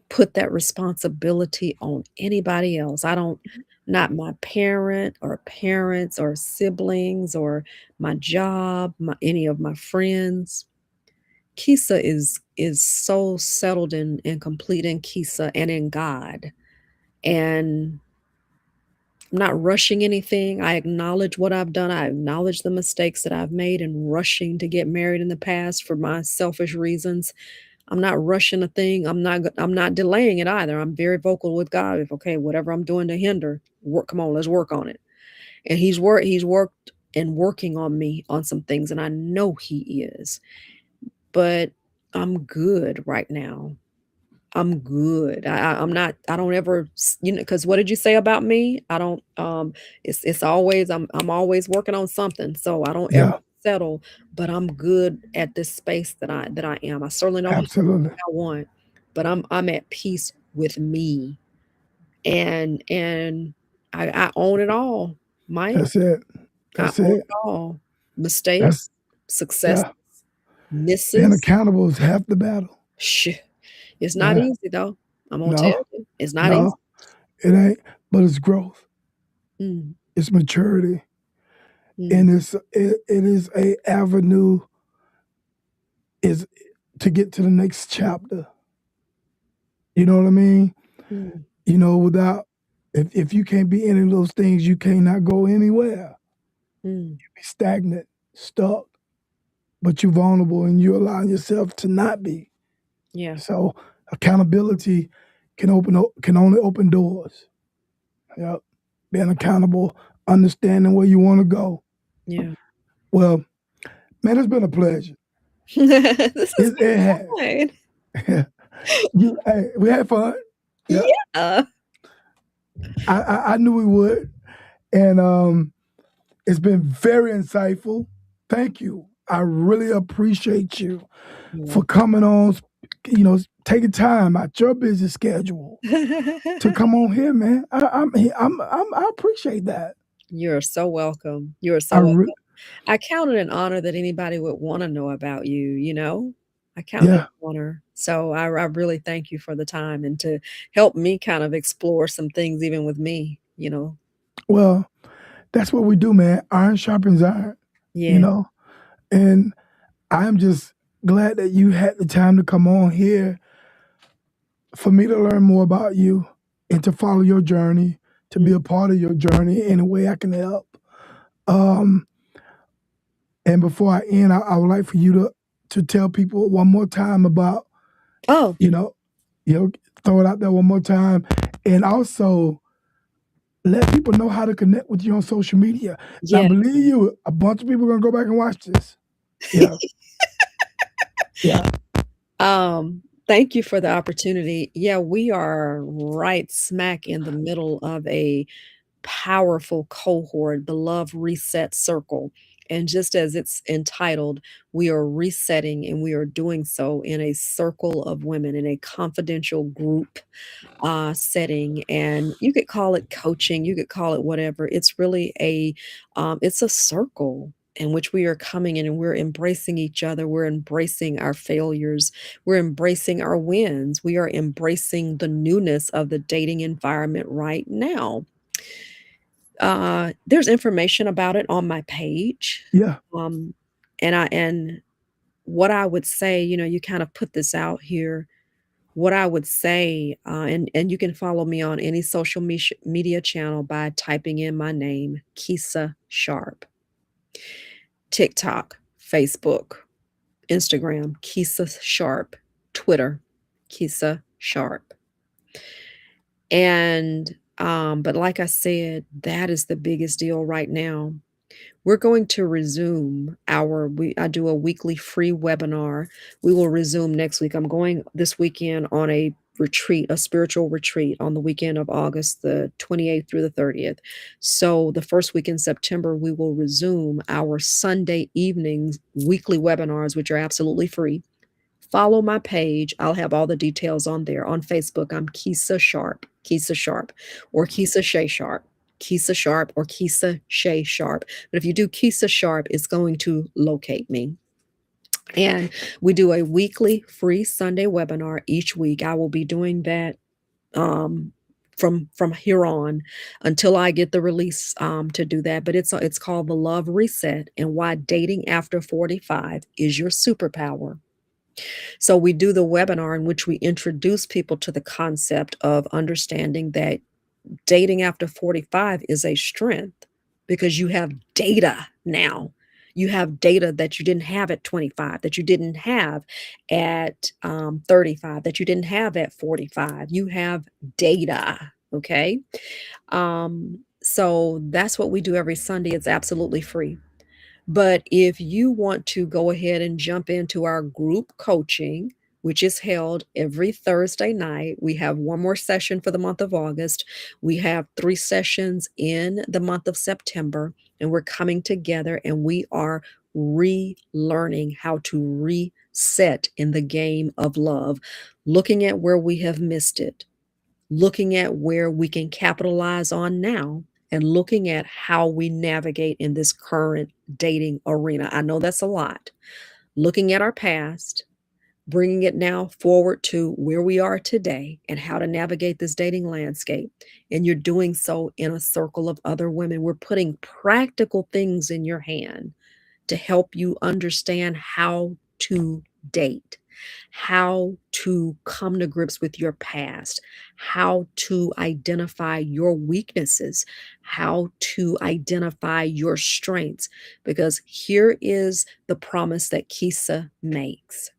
put that responsibility on anybody else. I don't, not my parents or siblings or my job, any of my friends. Keisa is so settled and complete in Keisa and in God. And I'm not rushing anything. I acknowledge what I've done. I acknowledge the mistakes that I've made in rushing to get married in the past for my selfish reasons. I'm not rushing a thing. I'm not delaying it either. I'm very vocal with God. If, okay, whatever I'm doing to hinder, come on, let's work on it. And he's worked and working on me on some things, and I know he is. But I'm good right now. I'm good. I'm not, I don't ever, because what did you say about me? I don't, it's always, I'm always working on something. So I don't ever Yeah. settle, but I'm good at this space that I am. I certainly don't have Absolutely. what I want, but I'm at peace with me. And I own it all, Mike. That's it. I That's own it. it all. Mistakes, That's success, yeah. Being misses. accountable is half the battle. Shit. It's not Yeah. easy though. I'm gonna tell No. you, it's not easy. No. It ain't. But it's growth. Mm, It's maturity, mm. and it is a avenue is to get to the next chapter. You know what I mean? Mm. You know, without if you can't be any of those things, you cannot go anywhere. Mm. Be stagnant, stuck, but you're vulnerable and you're allowing yourself to not be. Yeah. So accountability can only open doors. Yep. Being accountable, understanding where you want to go. Yeah. Well, man, it's been a pleasure. This has It been has. Hey, we had fun. fun. Yeah, Yeah. I knew we would, and it's been very insightful. Thank you. I really appreciate you You're for welcome. coming on. You know, taking time out your busy schedule to come on here, man. I appreciate that. You're so welcome. You're so I welcome. really, I count it an honor that anybody would wanna know about you, you know? I count it yeah. an honor. So I really thank you for the time and to help me kind of explore some things even with me, you know? Well, that's what we do, man. Iron sharpens iron. You Yeah. know, and I'm just glad that you had the time to come on here for me to learn more about you and to follow your journey, to Mm. be a part of your journey in a way I can help. Um, and before I end, I would like for you to tell people one more time about, Oh, you know, you know, throw it out there one more time, and also let people know how to connect with you on social media. Now, yeah. believe you, a bunch of people are gonna go back and watch this. Yeah, yeah, Thank you for the opportunity. Yeah, we are right smack in the middle of a powerful cohort, the Love Reset Circle. And just as it's entitled, we are resetting and we are doing so in a circle of women, in a confidential group setting. And you could call it coaching, you could call it whatever. It's really it's a circle in which we are coming in and we're embracing each other. We're embracing our failures. We're embracing our wins. We are embracing the newness of the dating environment right now. There's information about it on my page. yeah, Um, and what I would say, you know, you kind of put this out here. What I would say, and you can follow me on any social media channel by typing in my name, Keisa Sharpe. TikTok, Facebook, Instagram, Keisa Sharpe, Twitter, Keisa Sharpe. And but like I said, that is the biggest deal right now. We're going to resume I do a weekly free webinar. We will resume next week. I'm going this weekend on a retreat, a spiritual retreat on the weekend of August the 28th through the 30th. So the first week in September, we will resume our Sunday evenings weekly webinars, which are absolutely free. Follow my page. I'll have all the details on there. On Facebook, I'm Keisa Sharpe, or Keisa Shay Sharpe. Keisa Sharpe or Keisa Shay Sharpe. But if you do Keisa Sharpe, it's going to locate me. And we do a weekly free Sunday webinar each week. I will be doing that um, from here on until I get the release to do that. But it's called the Love Reset and why dating after 45 is your superpower. So we do the webinar in which we introduce people to the concept of understanding that dating after 45 is a strength because you have data now. You have data that you didn't have at 25, that you didn't have at 35, that you didn't have at 45. You have data. Okay. So that's what we do every Sunday. It's absolutely free. But if you want to go ahead and jump into our group coaching, which is held every Thursday night, we have one more session for the month of August. We have 3 sessions in the month of September, and we're coming together and we are relearning how to reset in the game of love, looking at where we have missed it, looking at where we can capitalize on now, and looking at how we navigate in this current dating arena. I know that's a lot. Looking at our past, bringing it now forward to where we are today and how to navigate this dating landscape. And you're doing so in a circle of other women. We're putting practical things in your hand to help you understand how to date. how to come to grips with your past, how to identify your weaknesses, how to identify your strengths. Because here is the promise that Keisa makes.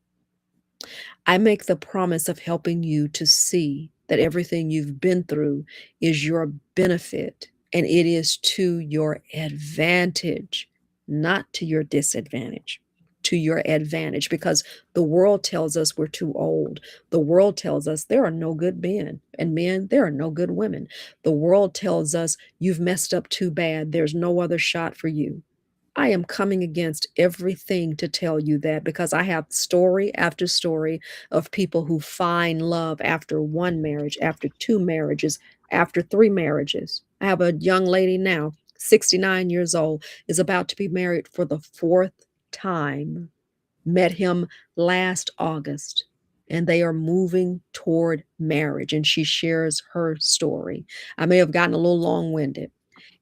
I make the promise of helping you to see that everything you've been through is your benefit and it is to your advantage, not to your disadvantage, to your advantage, because the world tells us we're too old. The world tells us there are no good men, and men, there are no good women. The world tells us you've messed up too bad. There's no other shot for you. I am coming against everything to tell you that, because I have story after story of people who find love after one marriage, after two marriages, after three marriages. I have a young lady now, 69 years old, is about to be married for the fourth time. Met him last August, and they are moving toward marriage, and she shares her story. I may have gotten a little long-winded.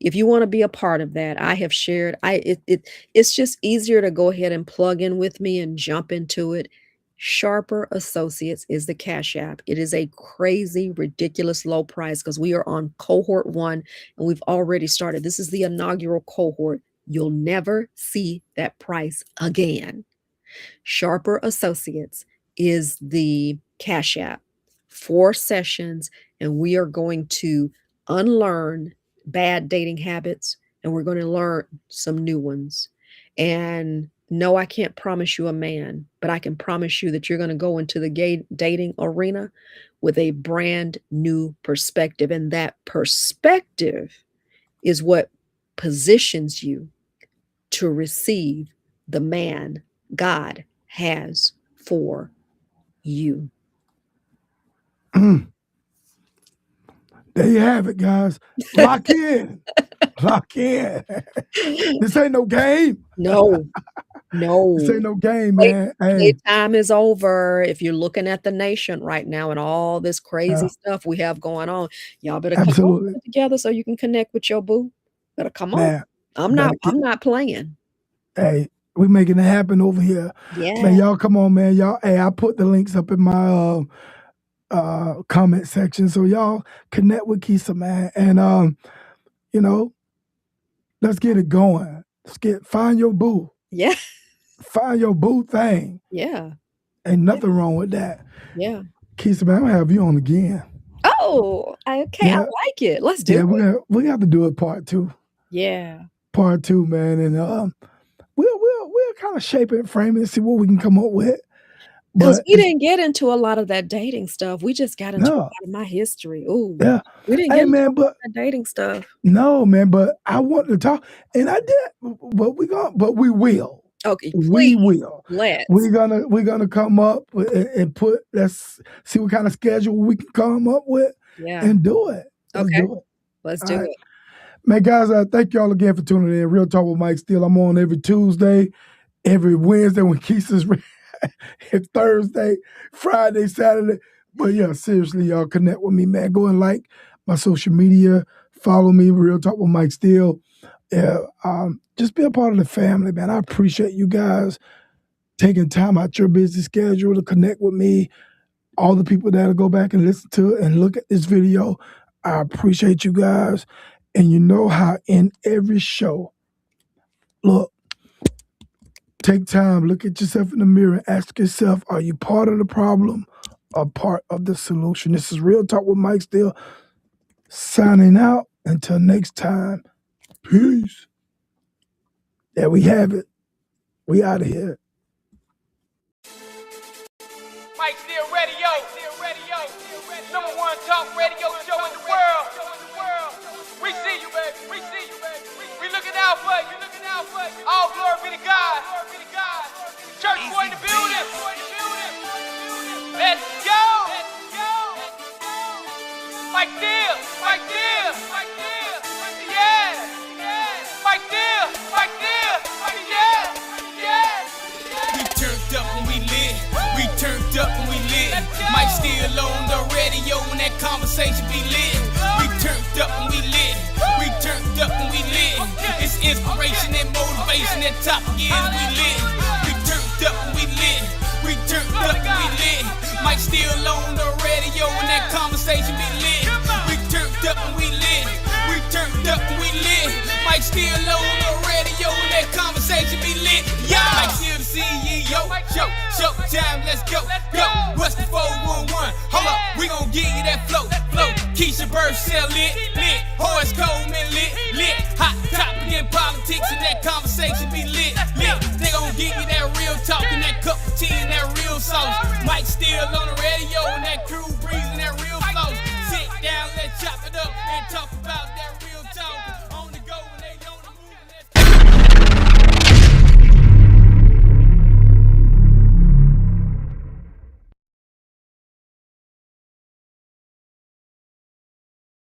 If you want to be a part of that, I have shared. It's just easier to go ahead and plug in with me and jump into it. Sharper Associates is the Cash App. It is a crazy, ridiculous low price because we are on cohort 1 and we've already started. This is the inaugural cohort. You'll never see that price again. Sharper Associates is the Cash App. 4 sessions, and we are going to unlearn bad dating habits, and we're going to learn some new ones. And no, I can't promise you a man, but I can promise you that you're going to go into the gay dating arena with a brand new perspective. And that perspective is what positions you to receive the man God has for you. There you have it, guys. Lock in. Lock in. This ain't no game. No. This ain't no game, man. Hey. Time is over. If you're looking at the nation right now and all this crazy stuff we have going on, y'all better come on together so you can connect with your boo. Better come on. Man, I'm not playing. Hey, we making it happen over here. Yeah. Man, y'all come on, man. Y'all, hey, I put the links up in my comment section, so y'all connect with Keisa, man, and you know, let's get it going. Find your boo. Yeah. Find your boo thing. Yeah. Ain't nothing wrong with that. Yeah. Keisa, man, I'm gonna have you on again. Oh, okay. Yeah. I like it. Let's do it. We have to do it part 2. Yeah. Part 2, man, and we'll kind of shape it, frame it, and see what we can come up with. Because we didn't get into a lot of that dating stuff. We just got into a lot of my history. Ooh, yeah. We didn't get into that dating stuff. No, man, but I want to talk, and I did, but we will. Okay, please, we will. Let's. We're gonna come up and let's see what kind of schedule we can come up with, and do it. Let's do it. Man, guys, thank y'all again for tuning in. Real Talk with Mike Steele. I'm on every Tuesday, every Wednesday when Keisa's it's Thursday, Friday, Saturday. But yeah, seriously, y'all connect with me, man. Go and like my social media. Follow me, Real Talk with Mike Steele. Yeah, just be a part of the family, man. I appreciate you guys taking time out your busy schedule to connect with me. All the people that'll go back and listen to it and look at this video, I appreciate you guys. And you know how in every show, look, take time, look at yourself in the mirror and ask yourself, are you part of the problem or part of the solution? This is Real Talk with Mike Steele, signing out. Until next time, peace. There we have it. We out of here. Mike Steele Radio. Number 1 talk radio show in the world. We see you, baby. We looking out for you. All glory be to God. Church boy in the building. Let's go. Mike Steele. Yeah. Mike Steele. Yeah. We turned up when we lit. Mike Steele on the radio when that conversation be lit. We turned up when we lit. It's inspiration and motivation that top again we lit. We turned up when we lit. still on the radio and that conversation be lit. We turned up and we lit. We turned up and we lit. Mike still on the radio and that conversation be lit. Yeah, Mike still the CEO. Show time, let's go. What's the 411? Hold up, we gon' give you that flow. Keisa Sharpe lit. Horace Coleman lit. Hot topic in politics and that conversation be lit. They gon' give you that real talk and that cup of tea and that real sauce. Mike still on the